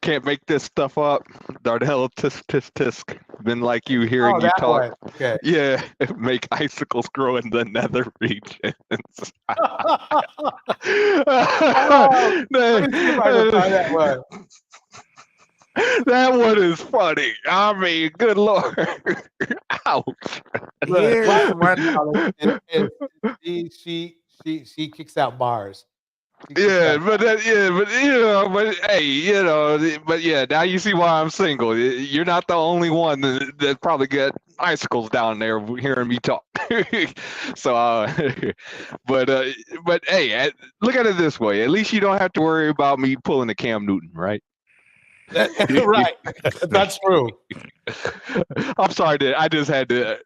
Can't make this stuff up. Darnell tisk. Been like you hearing you talk. One. Okay. Yeah, make icicles grow in the nether regions. Let me see if I can find that one. That one is funny. I mean, good Lord. Ouch. She kicks out bars. Hey, now you see why I'm single. You're not the only one that probably get icicles down there hearing me talk. So, but hey, look at it this way. At least you don't have to worry about me pulling a Cam Newton, right? Right. That's true. I'm sorry I just had to.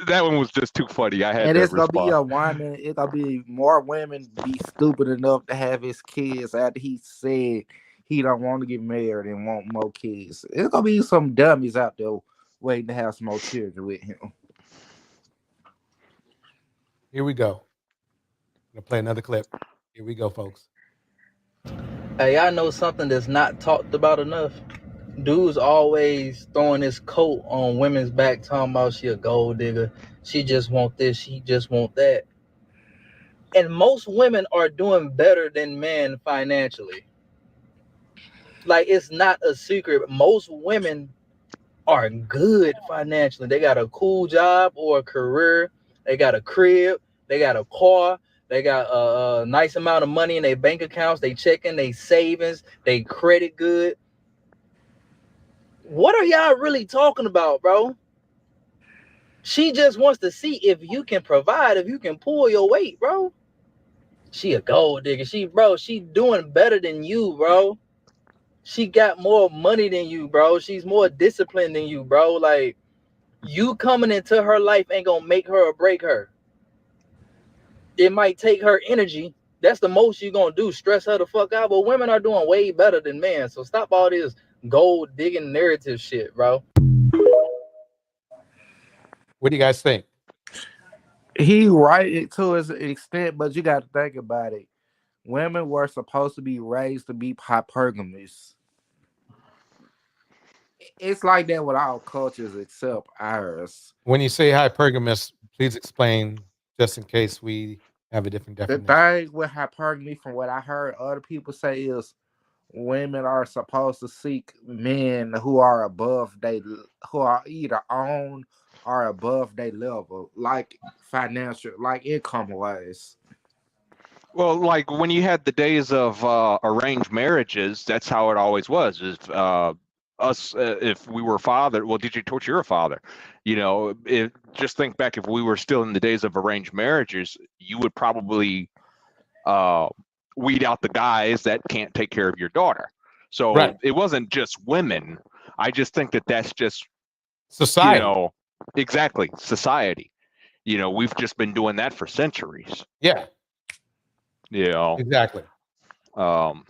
That one was just too funny. I had and to it's gonna respond. be a woman. It's gonna be more women be stupid enough to have his kids after he said he don't want to get married and want more kids. It's gonna be some dummies out there waiting to have some more children with him. Here we go. I'm gonna play another clip. Here we go, folks. Hey, y'all know something that's not talked about enough? Dudes always throwing this coat on women's back, talking about she a gold digger. She just want this, she just want that. And most women are doing better than men financially. Like, it's not a secret. Most women are good financially. They got a cool job or a career. They got a crib. They got a car. They got a nice amount of money in their bank accounts. They checking, they savings, they credit good. What are y'all really talking about, bro? She just wants to see if you can provide, if you can pull your weight, bro. she a gold digger. She doing better than you, bro. She got more money than you, bro. She's more disciplined than you, bro. Like, you coming into her life ain't gonna make her or break her. It might take her energy. That's the most you're gonna do, stress her the fuck out. But women are doing way better than men. So stop all this gold digging narrative shit, bro. What do you guys think? He right to his extent, but you got to think about it. Women were supposed to be raised to be hypergamous. It's like that with all cultures except ours. When you say hypergamous, please explain, just in case we have a different The definition. thing with hypergamy, from what I heard other people say, is women are supposed to seek men who are above who are either on or above their level, like financial, like income wise. Well, like when you had the days of arranged marriages, that's how it always was. Is if we were father, well, DJ Torch, you're a father. You know, just think back, if we were still in the days of arranged marriages, you would probably weed out the guys that can't take care of your daughter. So Right. it wasn't just women. I just think that that's just society. You know, exactly, society. You know, we've just been doing that for centuries. Yeah. You know, exactly. But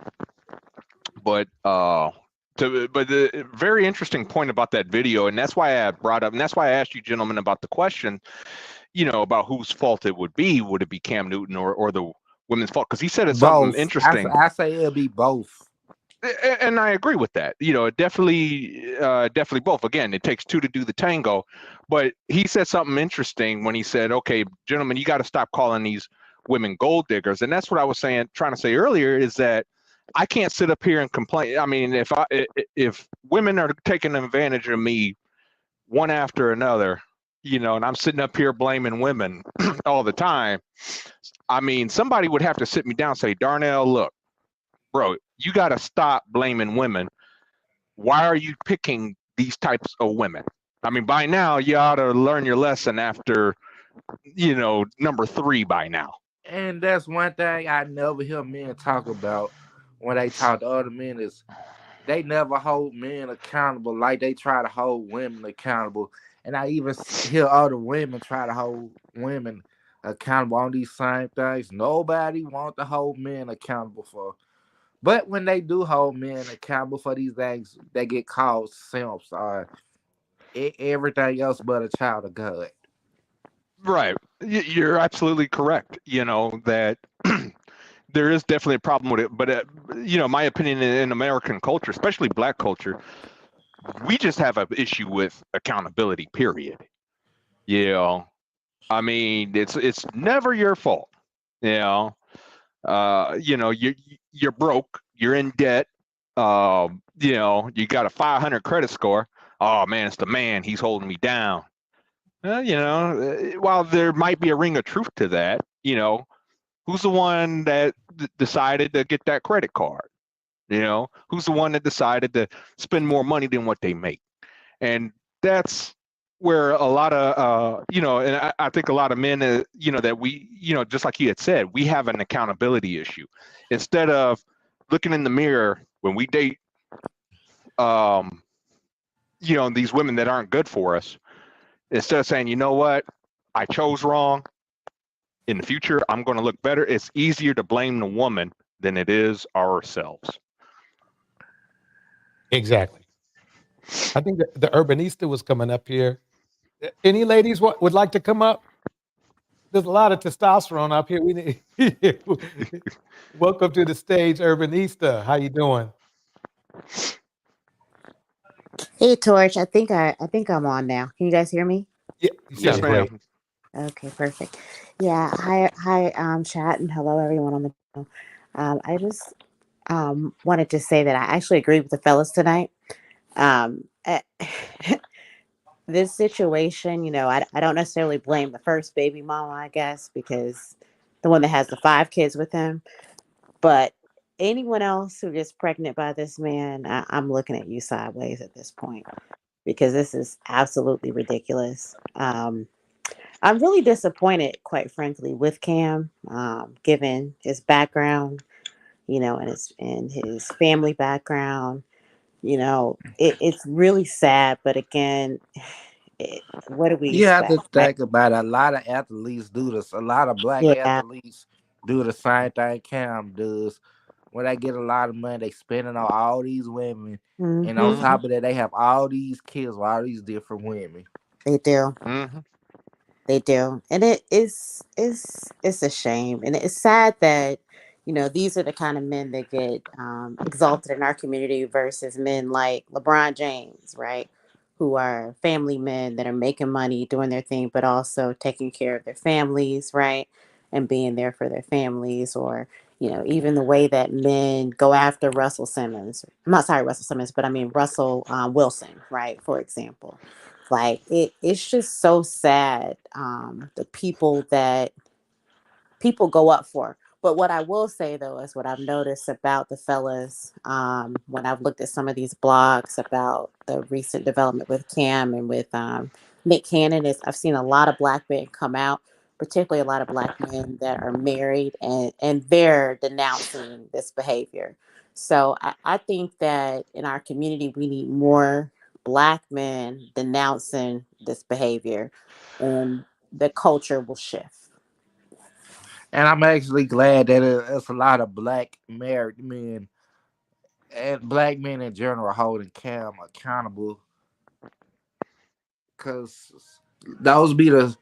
the very interesting point about that video, and that's why I brought up, and that's why I asked you gentlemen about the question, you know, about whose fault it would be. Would it be Cam Newton or the women's fault? Because he said it's something interesting. I say it'll be both. And I agree with that. You know, definitely both. Again, it takes two to do the tango. But he said something interesting when he said, "Okay, gentlemen, you got to stop calling these women gold diggers." And that's what I was trying to say earlier, is that I can't sit up here and complain. I mean, if women are taking advantage of me one after another, you know, and I'm sitting up here blaming women all the time, I mean, somebody would have to sit me down and say, "Darnell, look, bro, you got to stop blaming women. Why are you picking these types of women? I mean, by now, you ought to learn your lesson after, you know, number 3 by now." And that's one thing I never hear men talk about when they talk to other men, is they never hold men accountable like they try to hold women accountable. And I even hear other women try to hold women accountable on these same things. Nobody wants to hold men accountable for. But when they do hold men accountable for these things, they get called simps or everything else but a child of God. Right. You're absolutely correct. You know, that there is definitely a problem with it. But, you know, my opinion in American culture, especially Black culture, we just have an issue with accountability, period. You know, I mean, it's never your fault. You know, you're broke, you're in debt. You know, you got a 500 credit score. Oh man, it's the man. He's holding me down. You know, while there might be a ring of truth to that, you know, who's the one that decided to get that credit card? You know, who's the one that decided to spend more money than what they make? And that's where a lot of, you know, and I think a lot of men, you know, that we, you know, just like you had said, we have an accountability issue. Instead of looking in the mirror when we date, you know, these women that aren't good for us, instead of saying, you know what, I chose wrong. In the future, I'm going to look better. It's easier to blame the woman than it is ourselves. Exactly. I think the Urbanista was coming up here. Any ladies would like to come up? There's a lot of testosterone up here. We need welcome to the stage, Urbanista. How you doing? Hey Torch, I think I'm on now. Can you guys hear me? Yeah, yes, ma'am. Okay, perfect. Yeah, hi, chat, and hello everyone on the channel. I just wanted to say that I actually agree with the fellas tonight. This situation, you know, I don't necessarily blame the first baby mama, I guess, because the one that has the 5 kids with him. But anyone else who gets pregnant by this man, I'm looking at you sideways at this point, because this is absolutely ridiculous. I'm really disappointed, quite frankly, with Cam, given his background, and his family background. It's really sad. But again, what do we You have to expect, right? think about it. A lot of athletes do this. A lot of black Yeah. athletes do the same thing Cam does. When they get a lot of money, they spend it on all these women, and on Mm-hmm. top of that, they have all these kids with all these different women. They do. Mm-hmm. They do, and it's a shame, and it's sad that these are the kind of men that get exalted in our community versus men like LeBron James, right? Who are family men that are making money, doing their thing, but also taking care of their families, right? And being there for their families, or even the way that men go after Russell Simmons. I'm not sorry, Russell Simmons, but I mean Russell Wilson, right? For example. Like it's just so sad. The people that people go up for. But what I will say though is what I've noticed about the fellas, when I've looked at some of these blogs about the recent development with Cam and with Nick Cannon, is I've seen a lot of black men come out, particularly a lot of black men that are married, and they're denouncing this behavior. So I think that in our community we need more black men denouncing this behavior, and the culture will shift. And I'm actually glad that it's a lot of black married men and black men in general holding Cam accountable, because those be the.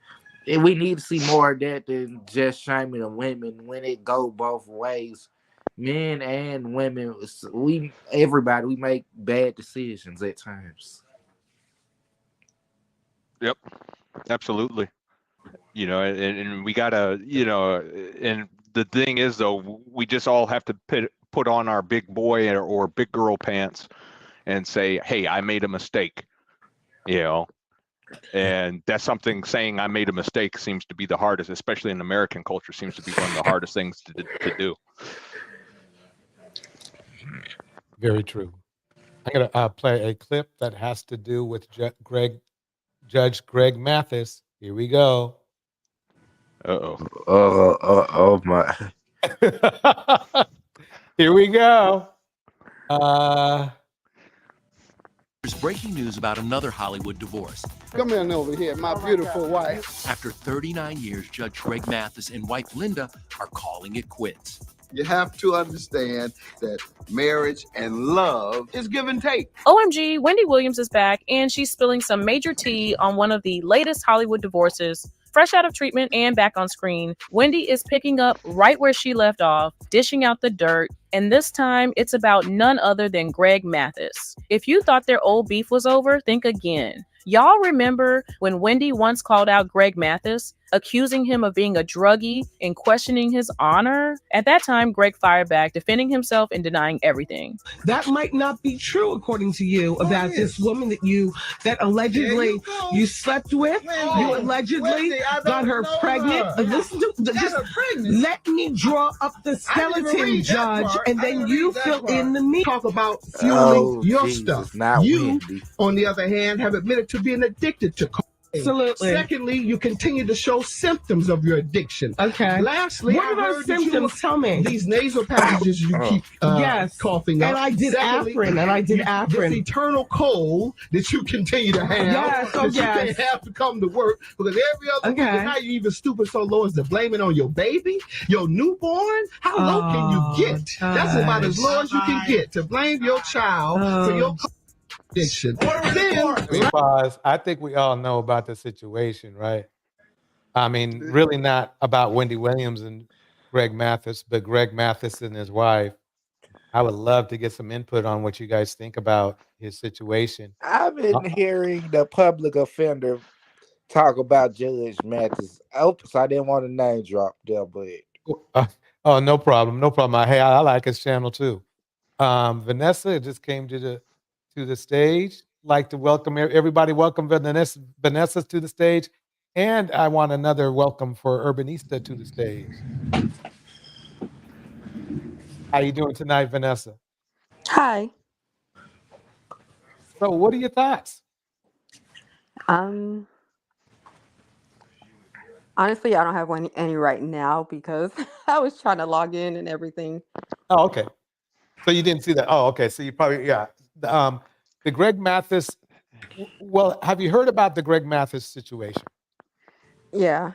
And we need to see more of that than just shaming the women when it go both ways. Men and women, everybody, we make bad decisions at times. Yep. Absolutely. And we gotta, and the thing is though, we just all have to put on our big boy or big girl pants and say, hey, I made a mistake, and that's something. Saying I made a mistake seems to be the hardest, especially in American culture, seems to be one of the hardest things to do. Very true. I'm going to play a clip that has to do with Judge Greg Mathis. Here we go. Oh my. Here we go. There's breaking news about another Hollywood divorce. Come in over here, my beautiful wife. After 39 years, Judge Greg Mathis and wife Linda are calling it quits. You have to understand that marriage and love is give and take. OMG, Wendy Williams is back, and she's spilling some major tea on one of the latest Hollywood divorces. Fresh out of treatment and back on screen, Wendy is picking up right where she left off, dishing out the dirt, and this time it's about none other than Greg Mathis. If you thought their old beef was over, think again. Y'all remember when Wendy once called out Greg Mathis, accusing him of being a druggie and questioning his honor? At that time, Greg fired back, defending himself and denying everything. That might not be true, according to you, about this woman that allegedly you slept with. You allegedly got her pregnant. Let me draw up the skeleton, Judge, and then you fill in the meat. Talk about fueling your Jesus, stuff. not You, Wendy. on the other hand, have admitted to being addicted to cocaine. Absolutely. Secondly, you continue to show symptoms of your addiction. Okay. Lastly, What are those symptoms? Tell me. These nasal passages you keep coughing up. And I did aspirin. This eternal cold that you continue to have. Yes, that you can't have to come to work because every other week, and now you even stupid so low as to blame it on your baby, your newborn. How low can you get? That's about as low as you can get to blame your child for your addiction. Because I think we all know about the situation, right? I mean, really not about Wendy Williams and Greg Mathis, but Greg Mathis and his wife. I would love to get some input on what you guys think about his situation. I've been hearing the public offender talk about Judge Mathis. Oops, I didn't want to name drop there, but Oh, no problem, no problem. Hey, I like his channel too. Vanessa just came to the stage. Like to welcome everybody. Welcome Vanessa to the stage, and I want another welcome for Urbanista to the stage. How you doing tonight, Vanessa? Hi. So, what are your thoughts? Honestly, I don't have any right now because I was trying to log in and everything. Oh, okay. So you didn't see that. Oh, okay. So you probably, yeah. The Greg Mathis. Well, have you heard about the Greg Mathis situation? Yeah,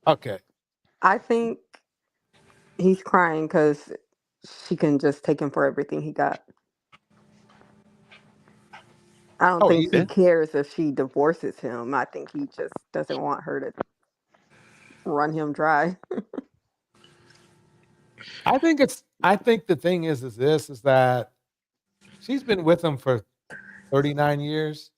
Okay. I think he's crying because she can just take him for everything he got. I don't Oh, think he cares if she divorces him. I think he just doesn't want her to run him dry. I think the thing is that she's been with him for 39 years.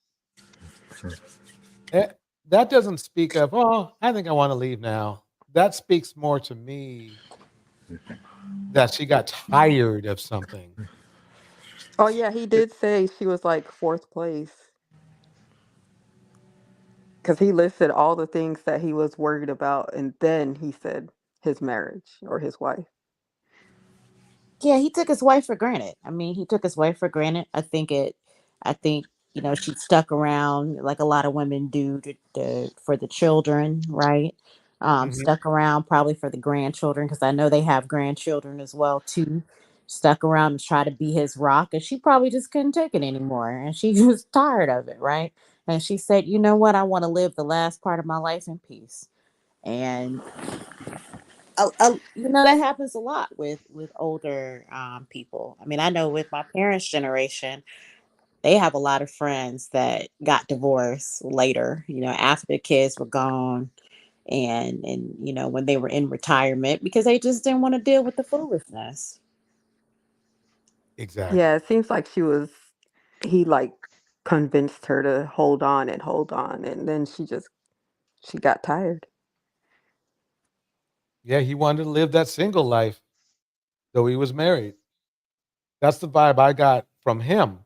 That doesn't speak of, oh, I think I want to leave now. That speaks more to me that she got tired of something. Oh yeah, he did say she was like fourth place because he listed all the things that he was worried about, and then he said his marriage or his wife. Yeah, he took his wife for granted. I mean, he took his wife for granted. I think, she stuck around like a lot of women do for the children, right? Mhm. Stuck around probably for the grandchildren because I know they have grandchildren as well too. Stuck around and try to be his rock, and she probably just couldn't take it anymore, and she was tired of it, right? And she said, "You know what? I want to live the last part of my life in peace." And that happens a lot with older people. I mean, I know with my parents' generation, they have a lot of friends that got divorced later. After the kids were gone, and when they were in retirement because they just didn't want to deal with the foolishness. Exactly. Yeah, it seems like he like convinced her to hold on and hold on, and then she got tired. Yeah, he wanted to live that single life, though he was married. That's the vibe I got from him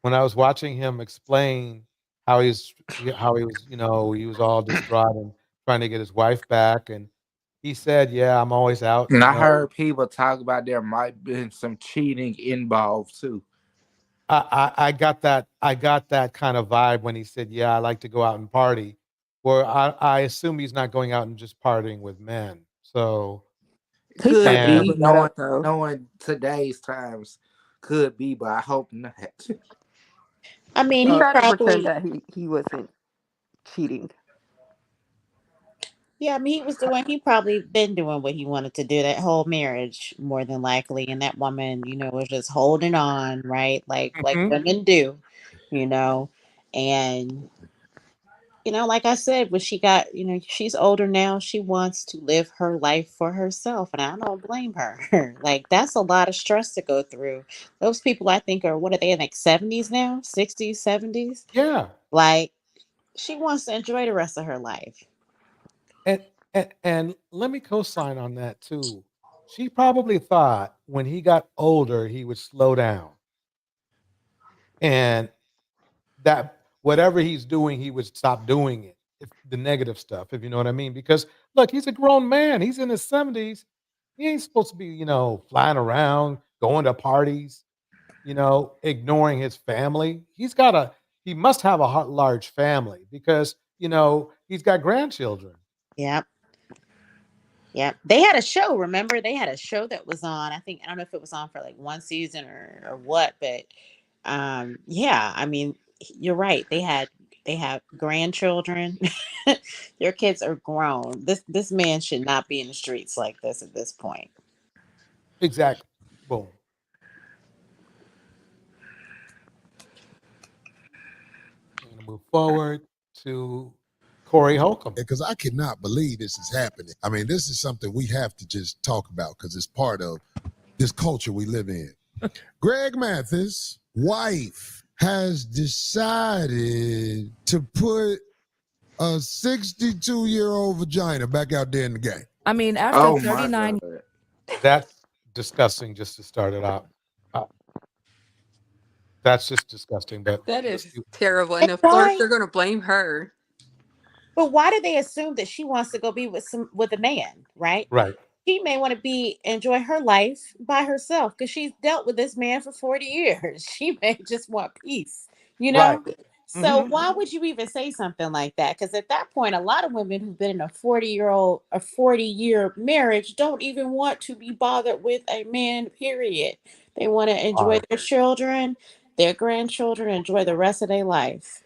when I was watching him explain how he was, he was all distraught and trying to get his wife back, and he said, "Yeah, I'm always out." And I heard people talk about there might been some cheating involved too. I got that kind of vibe when he said, "Yeah, I like to go out and party." Or I assume he's not going out and just partying with men. So He Could be never knowing know though. today's times. Could be, but I hope not. I mean, He he tried to pretend probably, that he wasn't cheating. yeah, I mean, he probably been doing what he wanted to do that whole marriage, more than likely. And that woman, was just holding on, right? Like Mhm. women do, you know. And, like I said, when she got, she's older now, she wants to live her life for herself. And I don't blame her. Like, that's a lot of stress to go through. Those people, I think, what are they in, like 70s now? 60s, 70s? Yeah. Like, she wants to enjoy the rest of her life. And let me co-sign on that too. She probably thought when he got older he would slow down and that whatever he's doing he would stop doing it. If the negative stuff, if you know what I mean, because look, he's a grown man. He's in his 70s. He ain't supposed to be, flying around, going to parties, ignoring his family. He must have a large family because, he's got grandchildren. Yep. Yep. They had a show, remember? They had a show that was on. I don't know if it was on for like one season or what, but yeah, I mean, you're right. They have grandchildren. Your kids are grown. This man should not be in the streets like this at this point. Exactly. Boom. We're going to move forward to Corey Holcomb. Because I cannot believe this is happening. I mean, this is something we have to just talk about because it's part of this culture we live in. Greg Mathis' wife has decided to put a 62-year-old vagina back out there in the game. I mean, after Oh my 39 God. That's disgusting just to start it out. That's just disgusting. But That is terrible. And And of course why? they're gonna blame her. But why do they assume that she wants to go be with a man, right? right. She may want to enjoy her life by herself because she's dealt with this man for 40 years. She may just want peace, you Right. know? So why would you even say something like that? Because at that point, a lot of women who've been in a 40-year marriage don't even want to be bothered with a man, period. They want to enjoy their children, their grandchildren, enjoy the rest of their life.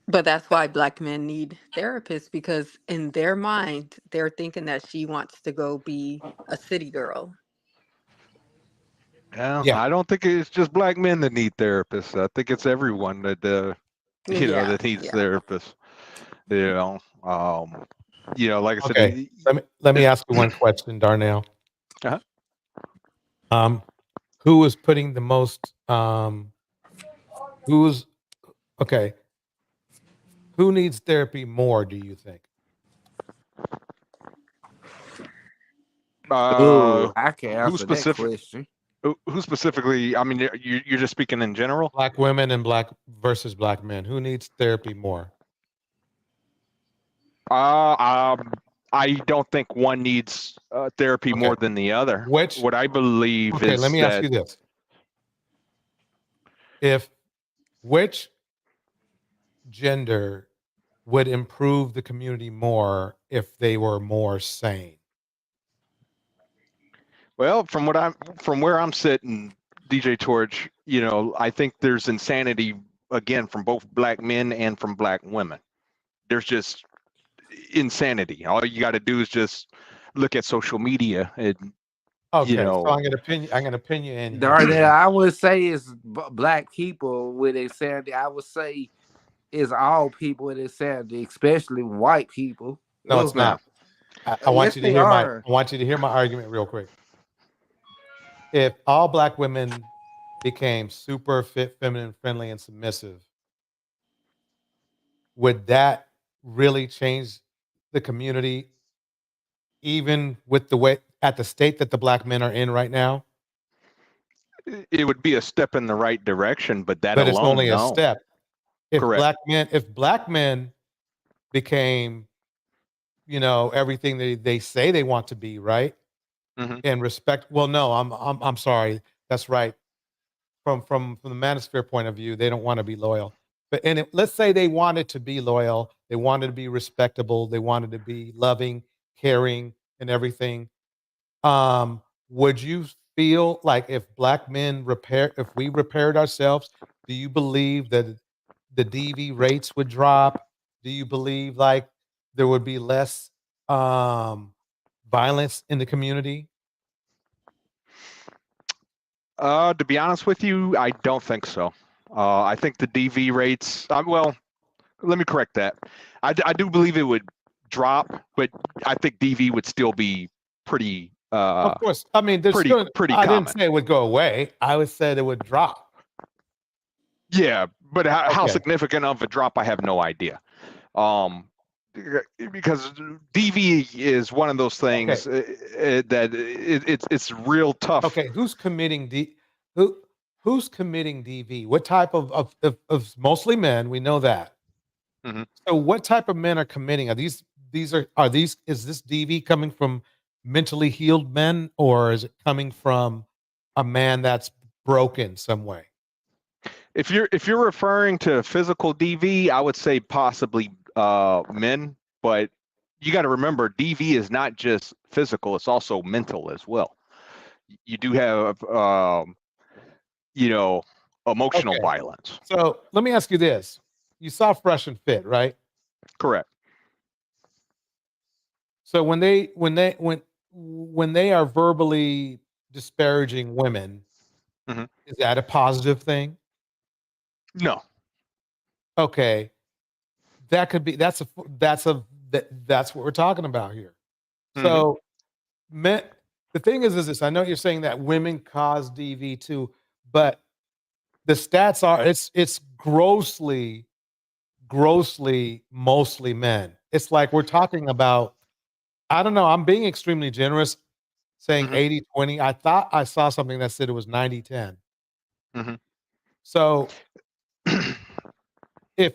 But that's why black men need therapists, because in their mind, they're thinking that she wants to go be a city girl. Yeah, Yeah. I don't think it's just black men that need therapists. I think it's everyone that that needs therapists. Like I said. Okay. Let me ask you one question, Darnell. Who is putting the most? Who's okay? Who needs therapy more? Do you think? I can Who answer that question. Who specifically? I mean, you're just speaking in general. Black women and black versus black men. Who needs therapy more? I don't think one needs therapy more than the other. What I believe is let me ask you this: which gender would improve the community more if they were more sane? Well, from where I'm sitting, DJ Torch, I think there's insanity again from both black men and from black women. There's just insanity. All you got to do is just look at social media and so I'm gonna pin you in. Darnell, I would say it's black people with insanity. I would say it's all people with insanity, especially white people. No, it's not. I want you to hear I want you to hear my argument real quick. If all black women became super fit, feminine, friendly, and submissive, would that really change the community, even with the way at the state that the black men are in right now? It would be a step in the right direction, but that But alone, it's only a no. step. If Correct. black men became, everything they say they want to be, right? And respect. Well, no, I'm sorry. That's right. From the manosphere point of view, they don't want to be loyal. But let's say they wanted to be loyal, they wanted to be respectable, they wanted to be loving, caring, and everything. Would you feel like if we repaired ourselves, do you believe that the DV rates would drop? Do you believe like there would be less violence in the community? To be honest with you, I don't think so. I think the DV rates. Well, let me correct that. I do believe it would drop, but I think DV would still be pretty. Of course, I mean, pretty I common. didn't say it would go away. I would say it would drop. Yeah, but how significant of a drop, I have no idea. Because DV is one of those things that it's real tough. Okay, who's committing who's committing DV? What type of mostly men? We know that. So, what type of men are committing? Are these is this DV coming from mentally healed men, or is it coming from a man that's broken some way? If you're referring to physical DV, I would say possibly men, but you got to remember DV is not just physical; it's also mental as well. You do have emotional violence. So let me ask you this: you saw Fresh and Fit, right? Correct. So when they are verbally disparaging women, is that a positive thing? No. Okay. That could be that's what we're talking about here. So the thing is this, I know you're saying that women cause DV too, but the stats are it's grossly mostly men. It's like we're talking about, I don't know, I'm being extremely generous saying 80-20. I thought I saw something that said it was 90-10. So if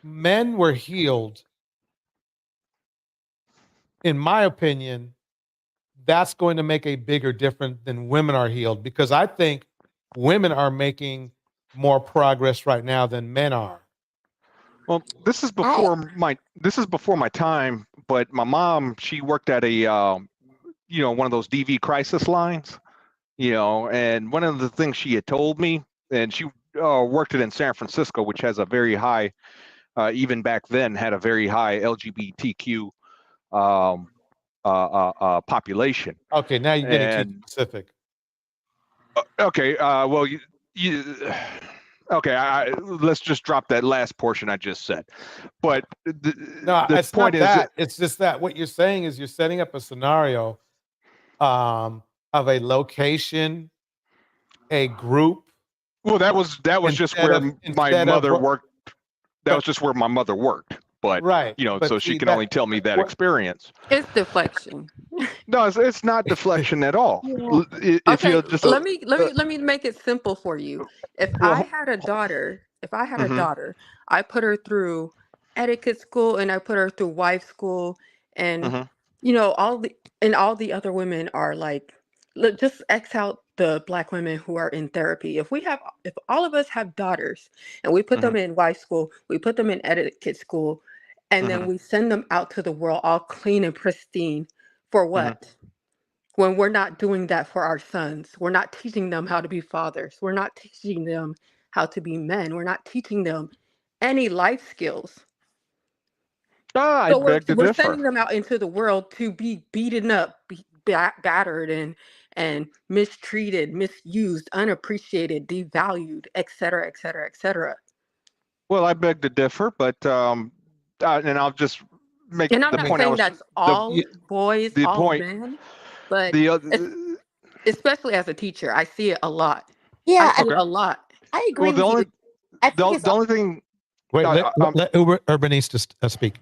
men were healed, in my opinion, that's going to make a bigger difference than women are healed, because I think women are making more progress right now than men are. Well, this is before my time, but my mom, she worked at a one of those DV crisis lines, and one of the things she had told me, and she worked it in San Francisco, which has a very high, even back then, had a very high LGBTQ population. Okay, now you're getting too And specific. okay, well, okay, let's just drop that last portion I just said. But No, the it's point not is, that. It's just that what you're saying is you're setting up a scenario of a location, a group. well, that was just where my mother worked. That was just where my mother worked. But right, so she can only tell me that experience. It's deflection. No, it's not deflection at all. If Okay, you just let me make it simple for you. If I had a daughter, I put her through etiquette school and I put her through wife school, and all the other women are like, look, just X out the Black women who are in therapy. If all of us have daughters and we put them in wife school, we put them in etiquette school, and then we send them out to the world all clean and pristine, for what? When we're not doing that for our sons. We're not teaching them how to be fathers. We're not teaching them how to be men. We're not teaching them any life skills. I So beg to we're differ. sending them out into the world to be beaten up, battered, and mistreated, misused, unappreciated, devalued, et cetera, et cetera, et cetera. Well, I beg to differ, but and I'll just make And I'm the not point. saying that's all boys, the all point. men, but The especially as a teacher, I see it a lot. Yeah, I see it a lot. I agree well, the with only you. I think it's the only thing. Wait, let Urbanista speak.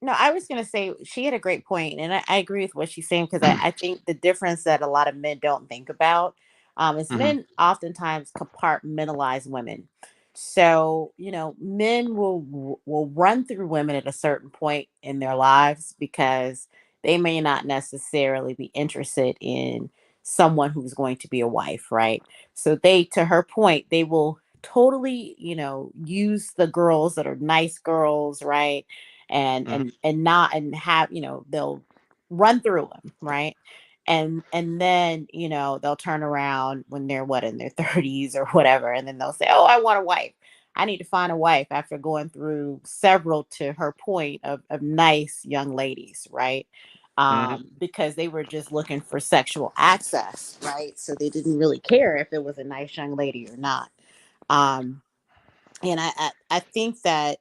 No, I was going to say she had a great point, and I agree with what she's saying, because I think the difference that a lot of men don't think about is men oftentimes compartmentalize women. So, men will run through women at a certain point in their lives because they may not necessarily be interested in someone who's going to be a wife, right? So to her point, they will totally, use the girls that are nice girls, right? And not and have they'll run through them, right? And then they'll turn around when they're in their 30s or whatever, and then they'll say, oh, I want a wife. I need to find a wife, after going through several, to her point, of nice young ladies, right? Because they were just looking for sexual access, right? So they didn't really care if it was a nice young lady or not. And I think that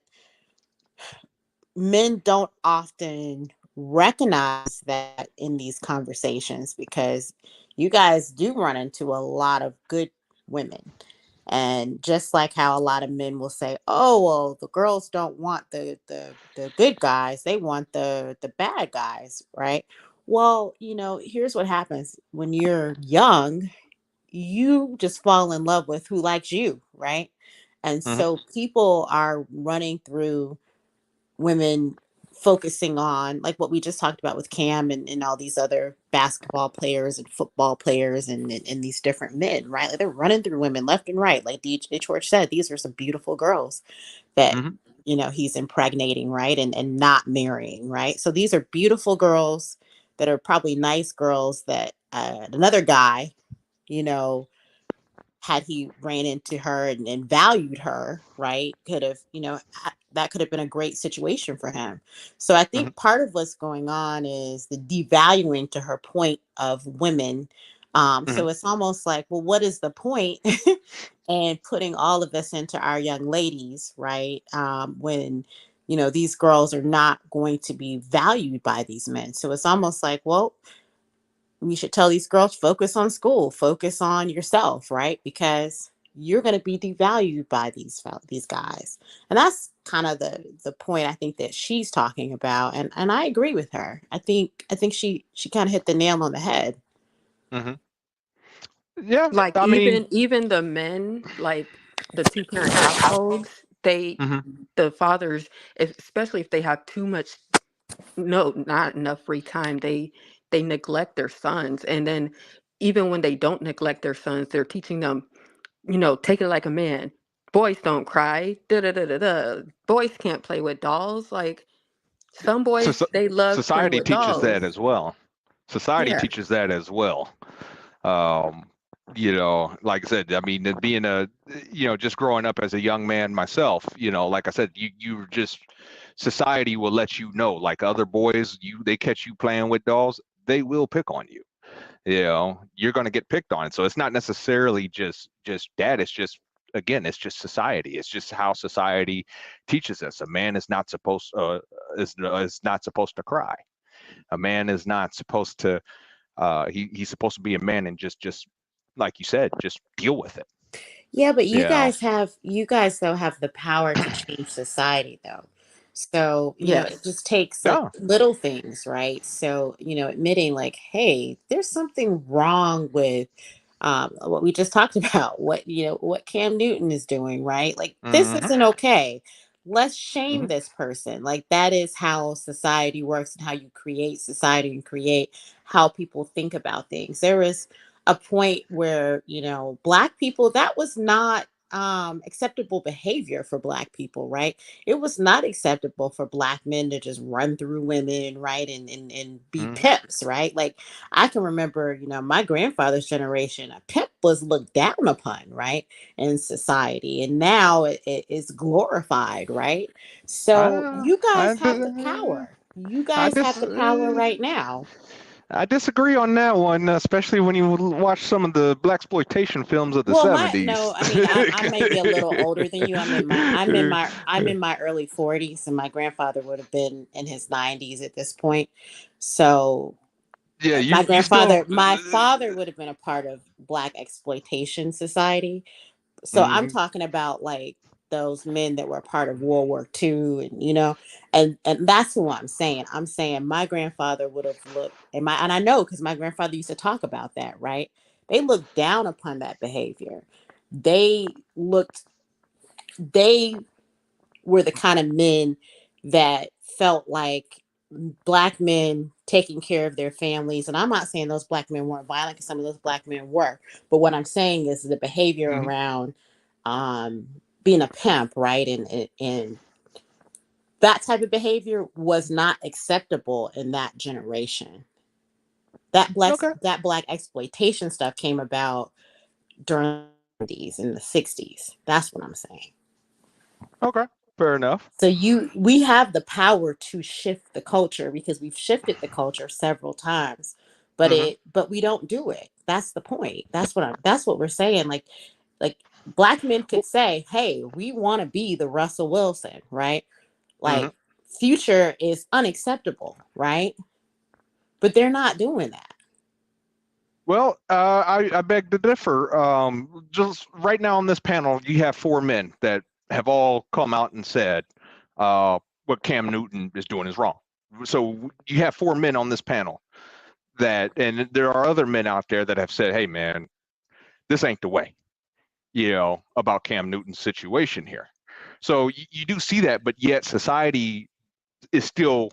men don't often recognize that in these conversations, because you guys do run into a lot of good women. And just like how a lot of men will say, oh, well, the girls don't want the good guys, they want the bad guys, right? Well, here's what happens when you're young. You just fall in love with who likes you, right? And so people are running through women, focusing on, like what we just talked about with Cam and all these other basketball players and football players and these different men, right? Like, they're running through women left and right. Like DJ George said, these are some beautiful girls that he's impregnating, right? And not marrying, right? So these are beautiful girls that are probably nice girls that another guy, had he ran into her and valued her, right, could have, that could have been a great situation for him. So I think part of what's going on is the devaluing, to her point, of women. So it's almost like, well, what is the point? And putting all of this into our young ladies, right? When, these girls are not going to be valued by these men. So it's almost like, well, we should tell these girls, focus on school, focus on yourself, right? Because you're going to be devalued by these guys. And that's kind of the point, I think, that she's talking about. And I agree with her. I think she kind of hit the nail on the head. Yeah. Like, I mean, even the men, like the two parent households, the fathers, especially if they have too much, not enough free time, they neglect their sons. And then even when they don't neglect their sons, they're teaching them take it like a man. Boys don't cry. Da da da da da. Boys can't play with dolls. Like some boys, they love playing Society with teaches dolls. that as well. Society Yeah. teaches that as well. Like I said, I mean, being just growing up as a young man myself, like I said, you just, society will let you know, like other boys, they catch you playing with dolls, they will pick on you. You're going to get picked on. So it's not necessarily just that. It's just, again, it's just society. It's just how society teaches us. A man is not supposed is not supposed to cry. A man is not supposed to. He's supposed to be a man and just like you said, just deal with it. Yeah, but you guys though have the power to change society though. So, it just takes like little things, right? So, admitting like, hey, there's something wrong with what we just talked about, what Cam Newton is doing, right? Like this isn't okay. Let's shame this person. Like that is how society works and how you create society and create how people think about things. There was a point where Black people, that was not acceptable behavior for Black people, right? It was not acceptable for Black men to just run through women, right, and be pimps, right? Like I can remember my grandfather's generation, a pimp was looked down upon, right, in society, and now it is glorified, right? So you guys have the power. You guys have the power right now. I disagree on that one, especially when you watch some of the blaxploitation films of the Well, 70s. I may be a little older than you. I'm in my early 40s, and my grandfather would have been in his 90s at this point. So, yeah, my father would have been a part of Black exploitation society. So I'm talking about like those men that were part of World War II, and and that's who I'm saying. I'm saying my grandfather would have looked, and I know because my grandfather used to talk about that, right? They looked down upon that behavior. They were the kind of men that felt like Black men taking care of their families. And I'm not saying those Black men weren't violent, because some of those Black men were. But what I'm saying is the behavior around being a pimp, right? And that type of behavior was not acceptable in that generation. That Black exploitation stuff came about during the 70s and the 60s. That's what I'm saying. Okay, fair enough. So we have the power to shift the culture, because we've shifted the culture several times, but we don't do it. That's the point. That's what we're saying. Like Black men could say, hey, we want to be the Russell Wilson, right? Like Future is unacceptable, right? But they're not doing that. Well, I beg to differ. Just right now on this panel, you have 4 men that have all come out and said what Cam Newton is doing is wrong. So you have 4 men on this panel and there are other men out there that have said, hey, man, this ain't the way, about Cam Newton's situation here. So you do see that, but yet society is still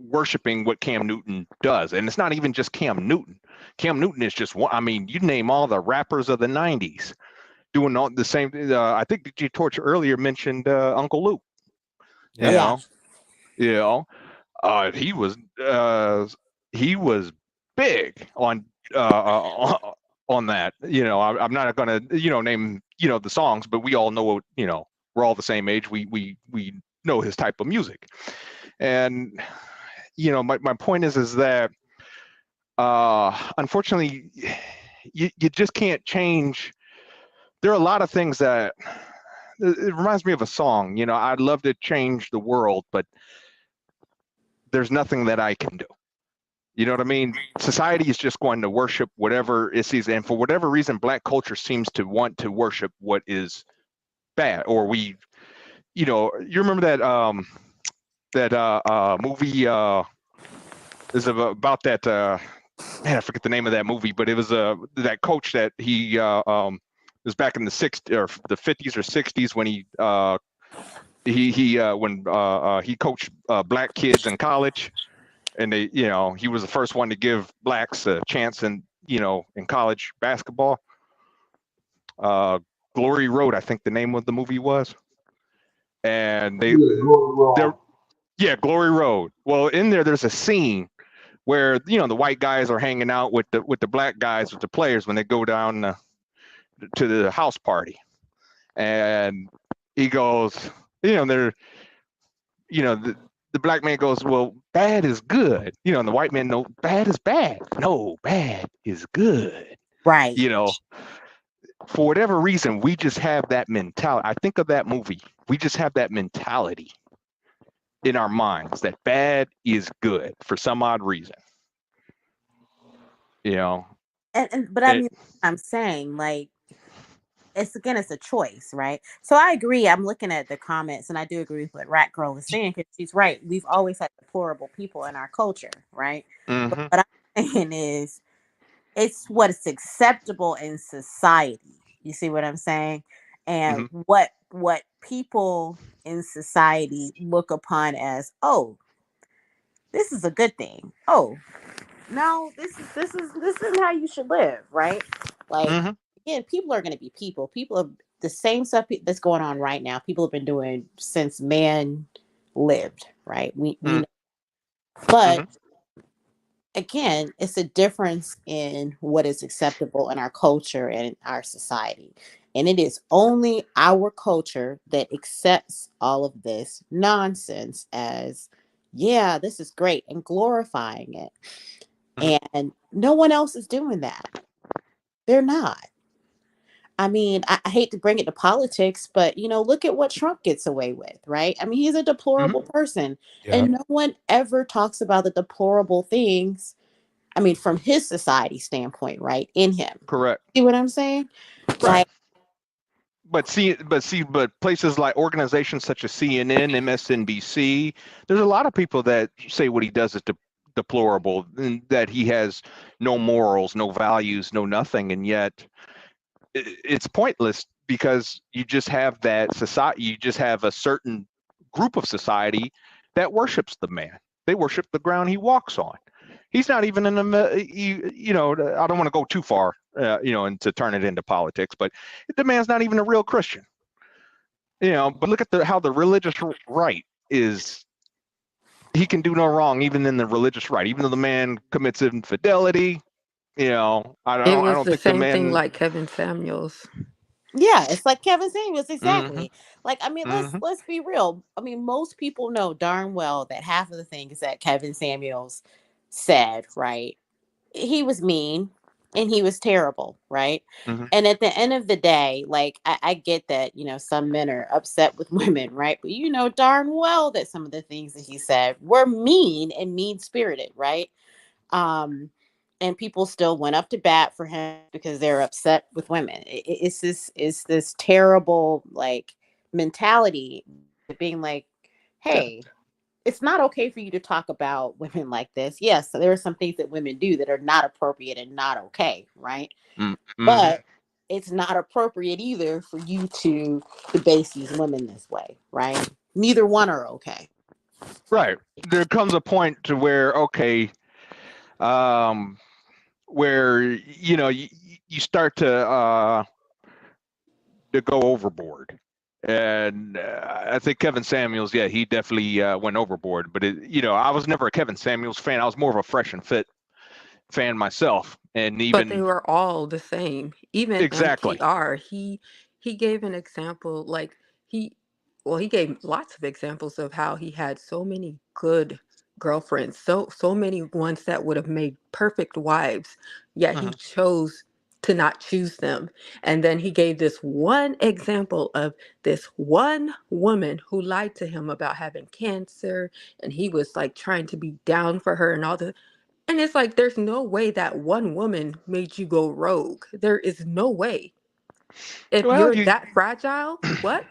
worshiping what Cam Newton does. And it's not even just Cam Newton. Cam Newton is just one. I mean, you name all the rappers of the 90s doing all the same. I think DJ Torch earlier mentioned Uncle Luke. Yeah. He was big on that. I'm not going to name the songs, but we all know we're all the same age. We know his type of music. And my point is that unfortunately you just can't change. There are a lot of things that it reminds me of a song. I'd love to change the world, but there's nothing that I can do. You know what I mean? Society is just going to worship whatever it sees, and for whatever reason, Black culture seems to want to worship what is bad. Or you remember that movie is about that man, I forget the name of that movie, but it was that coach that he was back in the 60s or the 50s or 60s when he coached Black kids in college, and he was the first one to give Blacks a chance in college basketball. Glory Road, I think the name of the movie was. And Yeah, they're yeah, Glory Road. Well, in there's a scene where the white guys are hanging out with the black guys, with the players, when they go down to the house party, and he goes, they're the black man goes, well, bad is good, and the white man, no, bad is bad, no, bad is good, Right. For whatever reason, we just have that mentality. I think of that movie, we just have that mentality in our minds that bad is good for some odd reason. But I mean, I'm saying, like, it's a choice, right? So I agree. I'm looking at the comments, and I do agree with what Rat Girl is saying, because she's right. We've always had deplorable people in our culture, right? But what I'm saying is, it's what's acceptable in society. You see what I'm saying? And what people in society look upon as, oh, this is a good thing. Oh, no, this is how you should live, right? Like, again, people are going to be people. People are the same stuff that's going on right now. People have been doing since man lived, right? We know. But again, it's a difference in what is acceptable in our culture and in our society. And it is only our culture that accepts all of this nonsense as, yeah, this is great, and glorifying it. And no one else is doing that. They're not. I mean, I hate to bring it to politics, but look at what Trump gets away with, right? I mean, he's a deplorable person, and no one ever talks about the deplorable things. I mean, from his society standpoint, right? In him. Correct. See what I'm saying? Right. But places like organizations such as CNN, MSNBC, there's a lot of people that say what he does is deplorable, and that he has no morals, no values, no nothing, and yet it's pointless, because you just have that society. You just have a certain group of society that worships the man. They worship the ground he walks on. He's not even in the, I don't want to go too far, and to turn it into politics, but the man's not even a real Christian. But look at how the religious right is. He can do no wrong, even in the religious right, even though the man commits infidelity. I don't think the man. Thing like Kevin Samuels. Yeah, it's like Kevin Samuels, exactly. Like, I mean, let's be real. I mean, most people know darn well that half of the things that Kevin Samuels said, right? He was mean and he was terrible, right? And at the end of the day, like, I get that, some men are upset with women, right? But you know darn well that some of the things that he said were mean and mean-spirited, right? And people still went up to bat for him because they're upset with women. It's this terrible, like, mentality, being like, hey, it's not okay for you to talk about women like this. Yes, there are some things that women do that are not appropriate and not okay, right? But it's not appropriate either for you to debase these women this way, right? Neither one are okay. Right. There comes a point to where, okay, where you start to go overboard, and I think Kevin Samuels, yeah, he definitely went overboard. But I was never a Kevin Samuels fan. I was more of a Fresh and Fit fan myself, and even. But they were all the same. Even Exactly. NPR, he gave an example, like he gave lots of examples of how he had so many good girlfriends, so many ones that would have made perfect wives, yet he chose to not choose them. And then he gave this one example of this one woman who lied to him about having cancer, and he was like trying to be down for her and all the. And it's like, there's no way that one woman made you go rogue. There is no way. If you're that fragile, what?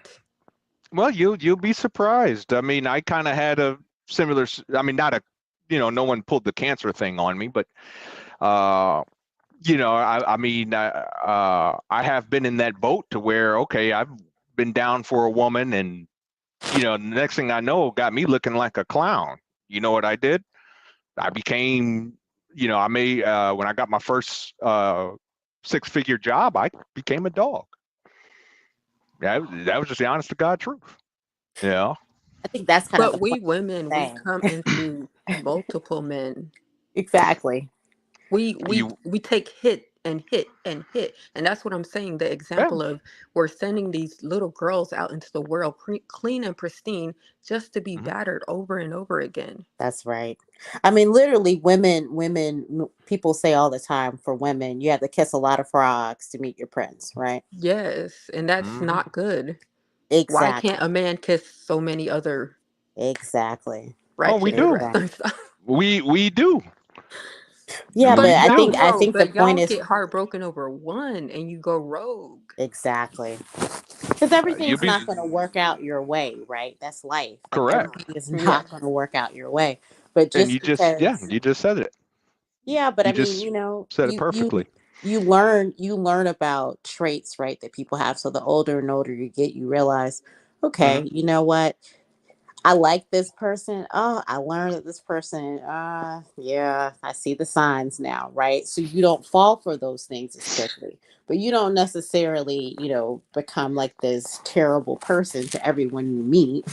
Well, you'll be surprised. I mean, I kind of had a similar. I mean, not a, no one pulled the cancer thing on me, but, I mean, I have been in that boat to where, okay, I've been down for a woman, and the next thing I know, got me looking like a clown. You know what I did? I became, when I got my first 6-figure job, I became a dog. That was just the honest to God truth. Yeah. I think that's kind of the But we point women, we saying. come into multiple men. Exactly. We take hit and hit and hit, and that's what I'm saying. The example of we're sending these little girls out into the world clean and pristine just to be battered over and over again. That's right. I mean, literally, people say all the time for women, you have to kiss a lot of frogs to meet your prince, right? Yes, and that's not good. Why Exactly. can't a man kiss so many other Exactly. Oh, we do. We do. Yeah, but I y'all think the point y'all is get heartbroken over one and you go rogue. exactly. Because everything's not going to work out your way, right? That's life. Like, Correct. everything is not going to work out your way. But And just you just said it. yeah, but You I mean, just said it perfectly. you learn about traits, right, that people have. So the older and older you get, you realize, okay, you know what? I like this person. Oh, I learned that this person, yeah, I see the signs now, right? So you don't fall for those things as quickly, but you don't necessarily, become like this terrible person to everyone you meet,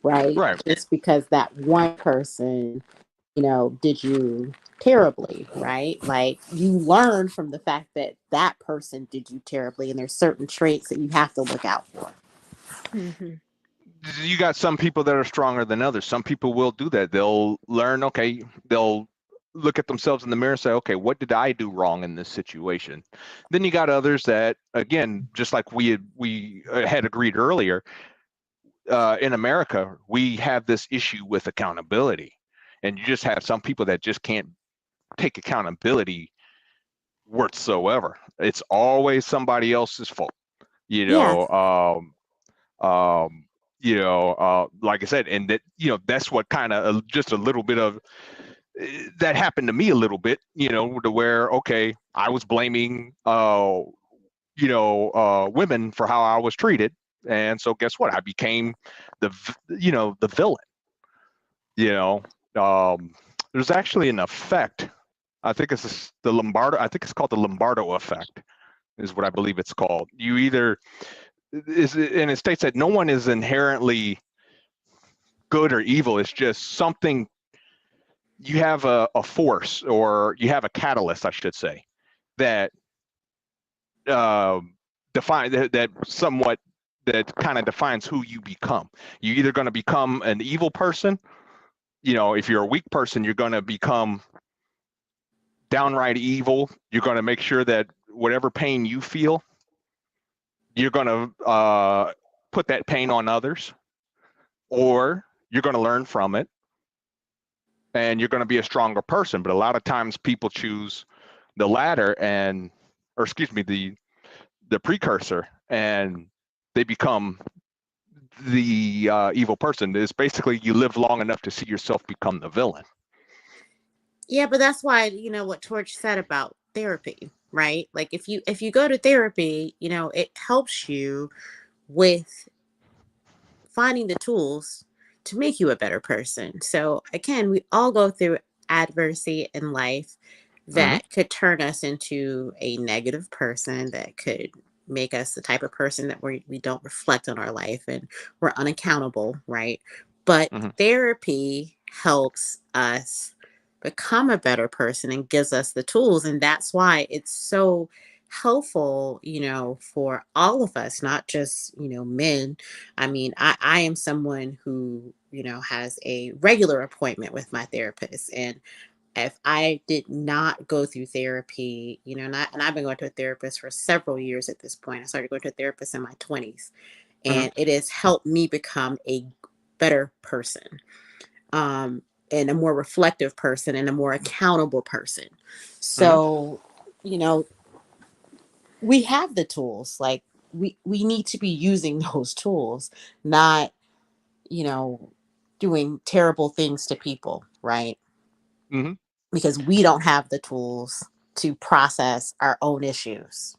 right? Right. Just because that one person, did you terribly, right? Like you learn from the fact that that person did you terribly, and there's certain traits that you have to look out for. You got some people that are stronger than others. Some people will do that. They'll learn, okay, they'll look at themselves in the mirror and say, okay, what did I do wrong in this situation? Then you got others that, again, just like we had agreed earlier, in America, we have this issue with accountability. And you just have some people that just can't take accountability whatsoever. It's always somebody else's fault. Like I said, and that, that's what kind of just a little bit of that happened to me a little bit, to where, okay, I was blaming, women for how I was treated. And so guess what? I became the villain, there's actually an effect. I think it's called the Lombardo effect is what I believe it's called. You either, and it states that no one is inherently good or evil. It's just something, you have a force, or you have a catalyst, I should say, that define that somewhat, that kind of defines who you become. You're either going to become an evil person. If you're a weak person, you're going to become downright evil. You're going to make sure that whatever pain you feel, you're going to put that pain on others, or you're going to learn from it and you're going to be a stronger person. But a lot of times people choose the latter, the precursor, and they become the evil person. It's basically, you live long enough to see yourself become the villain. Yeah, but that's why, what Torch said about therapy, right? Like if you go to therapy, it helps you with finding the tools to make you a better person. So again, we all go through adversity in life that could turn us into a negative person, that could make us the type of person that we don't reflect on our life and we're unaccountable, right? But therapy helps us become a better person and gives us the tools. And that's why it's so helpful, for all of us, not just, men. I mean, I am someone who, has a regular appointment with my therapist. And if I did not go through therapy, and I've been going to a therapist for several years at this point. I started going to a therapist in my 20s, and it has helped me become a better person. And a more reflective person and a more accountable person. So, we have the tools. Like we need to be using those tools, not, doing terrible things to people, right? Because we don't have the tools to process our own issues.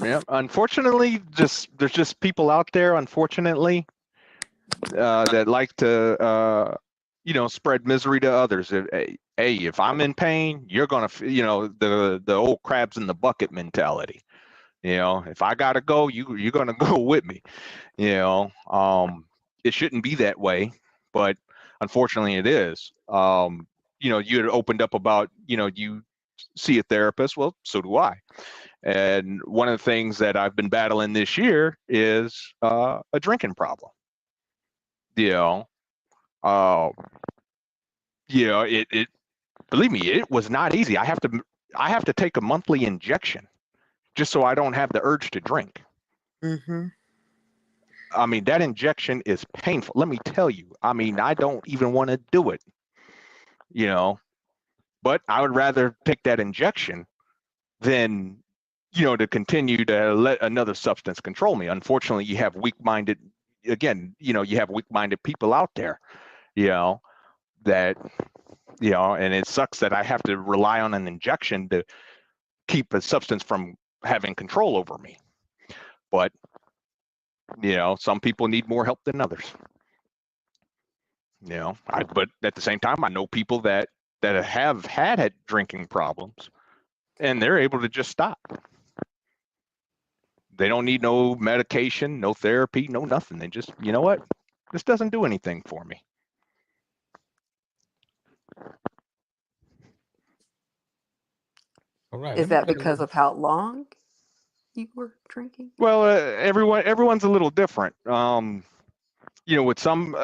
Yeah, unfortunately, there's just people out there, unfortunately, that like to spread misery to others. Hey, if I'm in pain, you're gonna, the old crabs in the bucket mentality. You know, if I gotta go, you're gonna go with me. You know, it shouldn't be that way, but unfortunately it is. You know, you had opened up about, you know, you see a therapist. Well, so do I. And one of the things that I've been battling this year is a drinking problem. You know, it believe me, it was not easy. I have to take a monthly injection just so I don't have the urge to drink. Mm-hmm. I mean, that injection is painful. Let me tell you. I mean, I don't even want to do it, you know, but I would rather take that injection than, you know, to continue to let another substance control me. Unfortunately, you have weak-minded, again, you know, you have weak-minded people out there, you know, that, you know, and it sucks that I have to rely on an injection to keep a substance from having control over me. But, you know, some people need more help than others. You know, but at the same time, I know people that have had drinking problems and they're able to just stop. They don't need no medication, no therapy, no nothing. They just, you know what? This doesn't do anything for me. All right. Is that because of how long you were drinking? Well, everyone's a little different. You know, with some,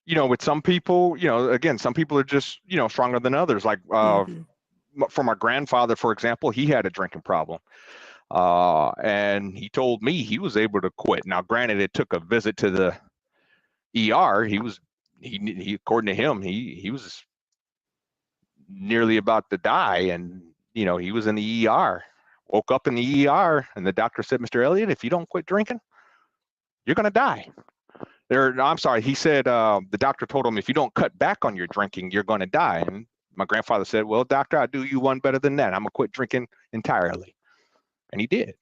you know, with some people, you know, again, some people are just, you know, stronger than others. Like for my grandfather, for example, he had a drinking problem. And he told me he was able to quit. Now, granted, it took a visit to the ER. He according to him, he was nearly about to die, and you know, he was in the ER. Woke up in the ER, and the doctor said, "Mr. Elliott, if you don't quit drinking, you're gonna die." I'm sorry. He said the doctor told him, if you don't cut back on your drinking, you're going to die. And my grandfather said, "Well, doctor, I'll do you one better than that. I'm gonna quit drinking entirely," and he did.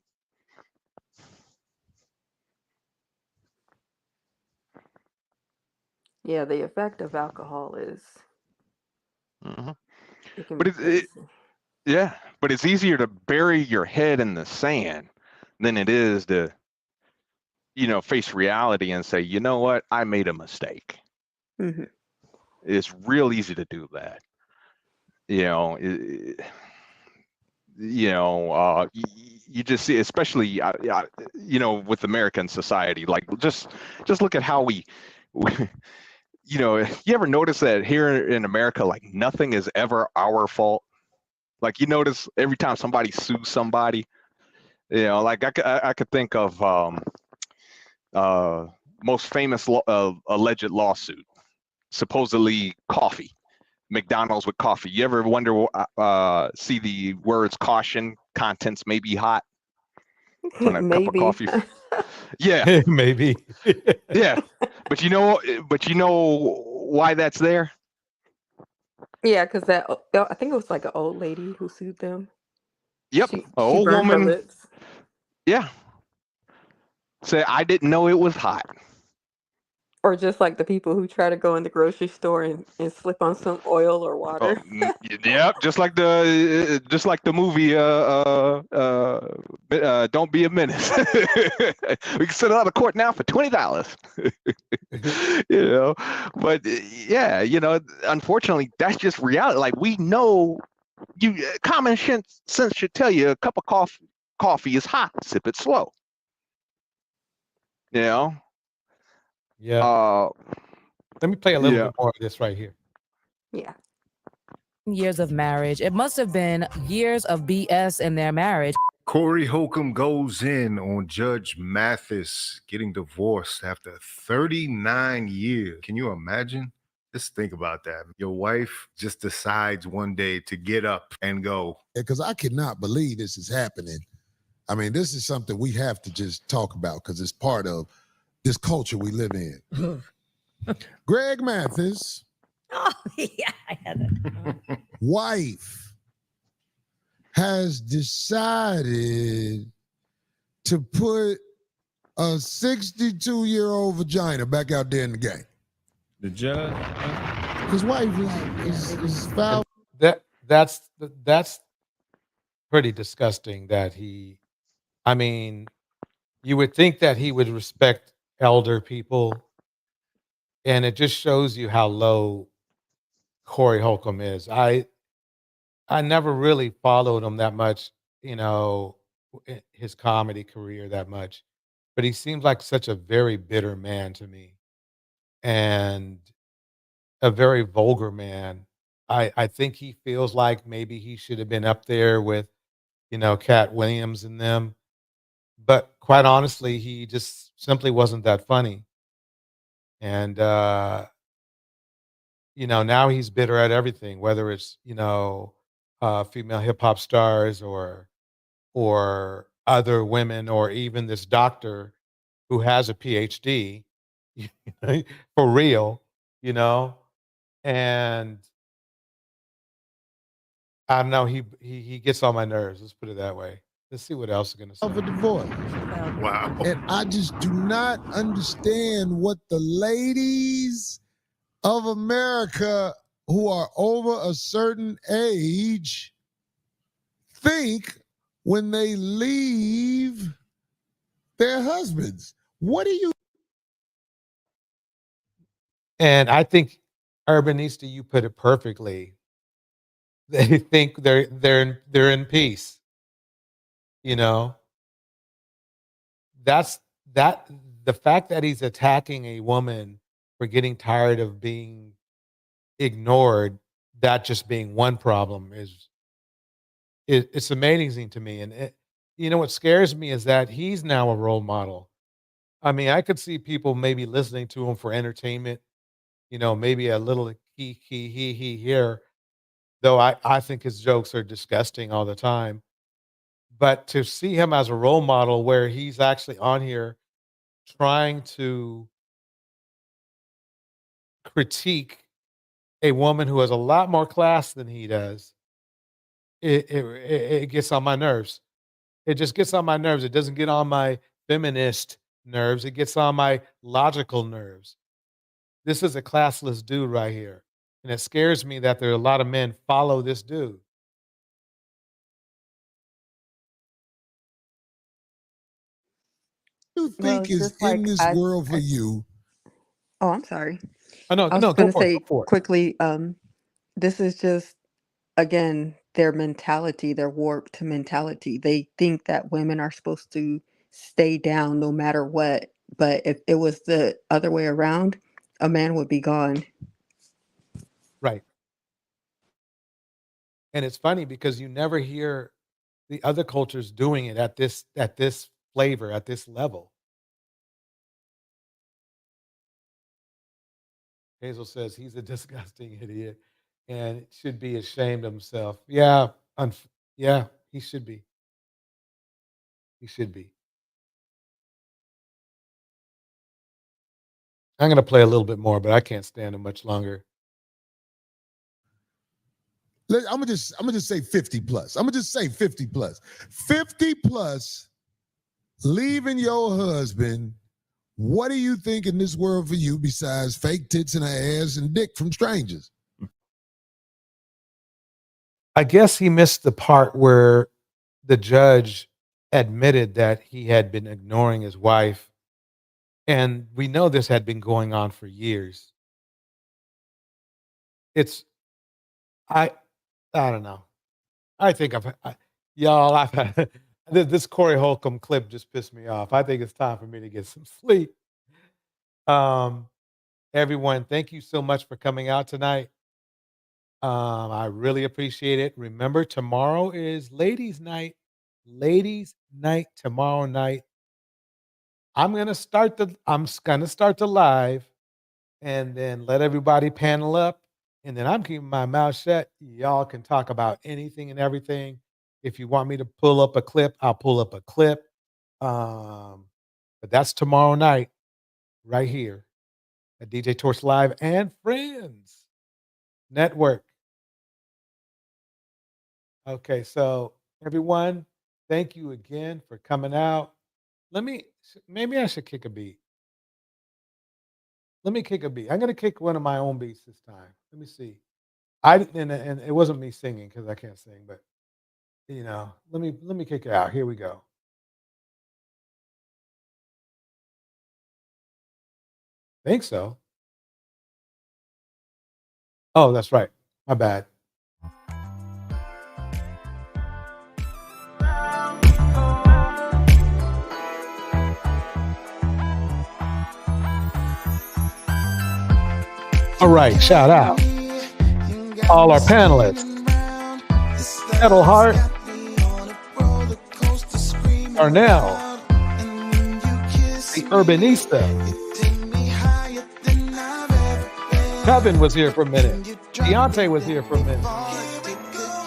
Yeah, the effect of alcohol is. Mm-hmm. It can But be crazy. yeah, but it's easier to bury your head in the sand than it is to, you know, face reality and say, you know what, I made a mistake. Mm-hmm. It's real easy to do that. You know, you just see, especially, you know, with American society, like just look at how we you know, you ever notice that here in America, like nothing is ever our fault? Like you notice every time somebody sues somebody, you know, like I could think of most famous alleged lawsuit, supposedly coffee, McDonald's with coffee. You ever wonder, see the words caution, contents may be hot on a cup of coffee? Yeah, Maybe. yeah, but you know why that's there? Yeah, because I think it was like an old lady who sued them. Yep, She an old burned her woman. lips. Yeah, say I didn't know it was hot. Or just like the people who try to go in the grocery store and slip on some oil or water. Yep, just like the movie Don't Be a Menace. We can sit out of court now for $20. You know, but yeah, you know, unfortunately that's just reality. Like we know, common sense should tell you a cup of coffee is hot, sip it slow. You know? Yeah. Let me play a little yeah. bit more of this right here. Yeah. Years of marriage. It must have been years of BS in their marriage. Corey Holcomb goes in on Judge Mathis getting divorced after 39 years. Can you imagine? Just think about that. Your wife just decides one day to get up and go. Because I cannot believe this is happening. I mean, this is something we have to just talk about because it's part of this culture we live in. Greg Mathis. Oh, yeah, I had that. Wife has decided to put a 62-year-old vagina back out there in the game. The judge? His wife is foul. That's pretty disgusting that I mean, you would think that he would respect elder people, and it just shows you how low Corey Holcomb is. I never really followed him that much, his comedy career that much, but he seems like such a very bitter man to me, and a very vulgar man. I think he feels like maybe he should have been up there with, Cat Williams and them, but quite honestly, he just simply wasn't that funny. And now he's bitter at everything, whether it's, female hip hop stars or other women or even this doctor who has a PhD for real, you know? And I don't know, he gets on my nerves, let's put it that way. Let's see what else is gonna say. Of a divorce. Wow. And I just do not understand what the ladies of America who are over a certain age think when they leave their husbands. What do you And I think Urbanista, you put it perfectly. They think they're in peace, you know? That's that the fact that he's attacking a woman for getting tired of being ignored, that just being one problem it's amazing to me. And what scares me is that he's now a role model. I mean, I could see people maybe listening to him for entertainment, maybe a little he here, though I think his jokes are disgusting all the time. But to see him as a role model where he's actually on here trying to critique a woman who has a lot more class than he does, it gets on my nerves. It just gets on my nerves. It doesn't get on my feminist nerves. It gets on my logical nerves. This is a classless dude right here. And it scares me that there are a lot of men follow this dude. you Well, think it's is just in like this world for you? oh, I'm sorry. Oh, no, I was no, just go going to for it. say Go for it. quickly, this is just again their mentality, their warped mentality. They think that women are supposed to stay down no matter what. But if it was the other way around, a man would be gone. Right. And it's funny because you never hear the other cultures doing it at this flavor, at this level. Hazel says he's a disgusting idiot and should be ashamed of himself. Yeah, yeah, he should be. He should be. I'm gonna play a little bit more, but I can't stand him much longer. I'm gonna just say 50 plus. I'm gonna just say 50 plus. 50 plus leaving your husband. What do you think in this world for you besides fake tits and ass and dick from strangers? I guess he missed the part where the judge admitted that he had been ignoring his wife, and we know this had been going on for years. It's I I don't know. I think I've had this Corey Holcomb clip just pissed me off. I think it's time for me to get some sleep. Um, everyone, thank you so much for coming out tonight. I really appreciate it. Remember, tomorrow is ladies' night. Ladies' night tomorrow night. I'm gonna start the live and then let everybody panel up. And then I'm keeping my mouth shut. Y'all can talk about anything and everything. If you want me to pull up a clip, I'll pull up a clip. Um, but that's tomorrow night, right here at DJ Torch Live and Friends Network. Okay, so everyone, thank you again for coming out. Maybe I should kick a beat. Let me kick a beat. I'm gonna kick one of my own beats this time. Let me see. I didn't, and it wasn't me singing because I can't sing, but You know, let me kick it out. Here we go. Think so. Oh, that's right. My bad. All right, shout out all our panelists. Kettle Hart, Arnell, the Urbanista. Kevin was here for a minute. Deontay was here for a minute.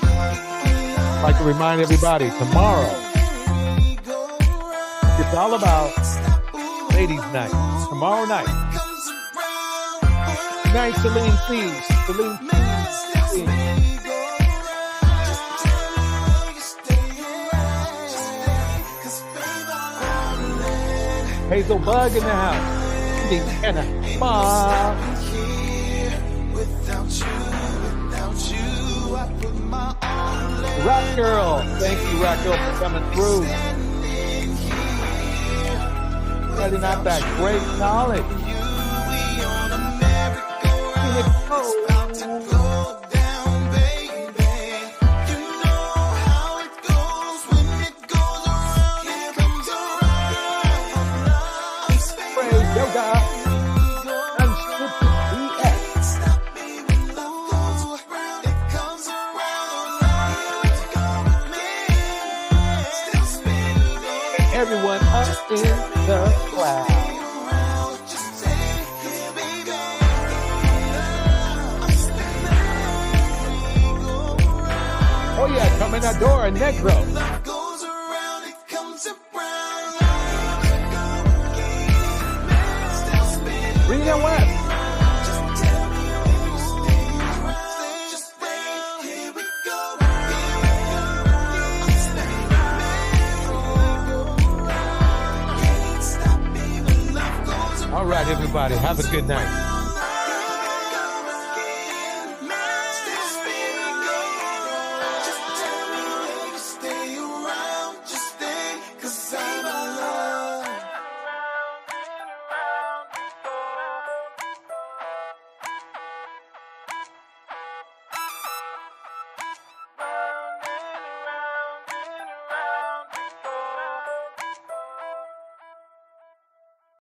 I'd like to remind everybody, tomorrow, it's all about ladies' night. Tomorrow night. Night, Celine Seas. Celine Seas. Hazel Bug in the house. Indiana. Bob. Rock Girl. Thank you, Rock Girl, for coming through. Setting out that great knowledge. Everyone up in the cloud. Oh yeah, come in that door, a Negro. Rita West. All right, everybody, have a good night.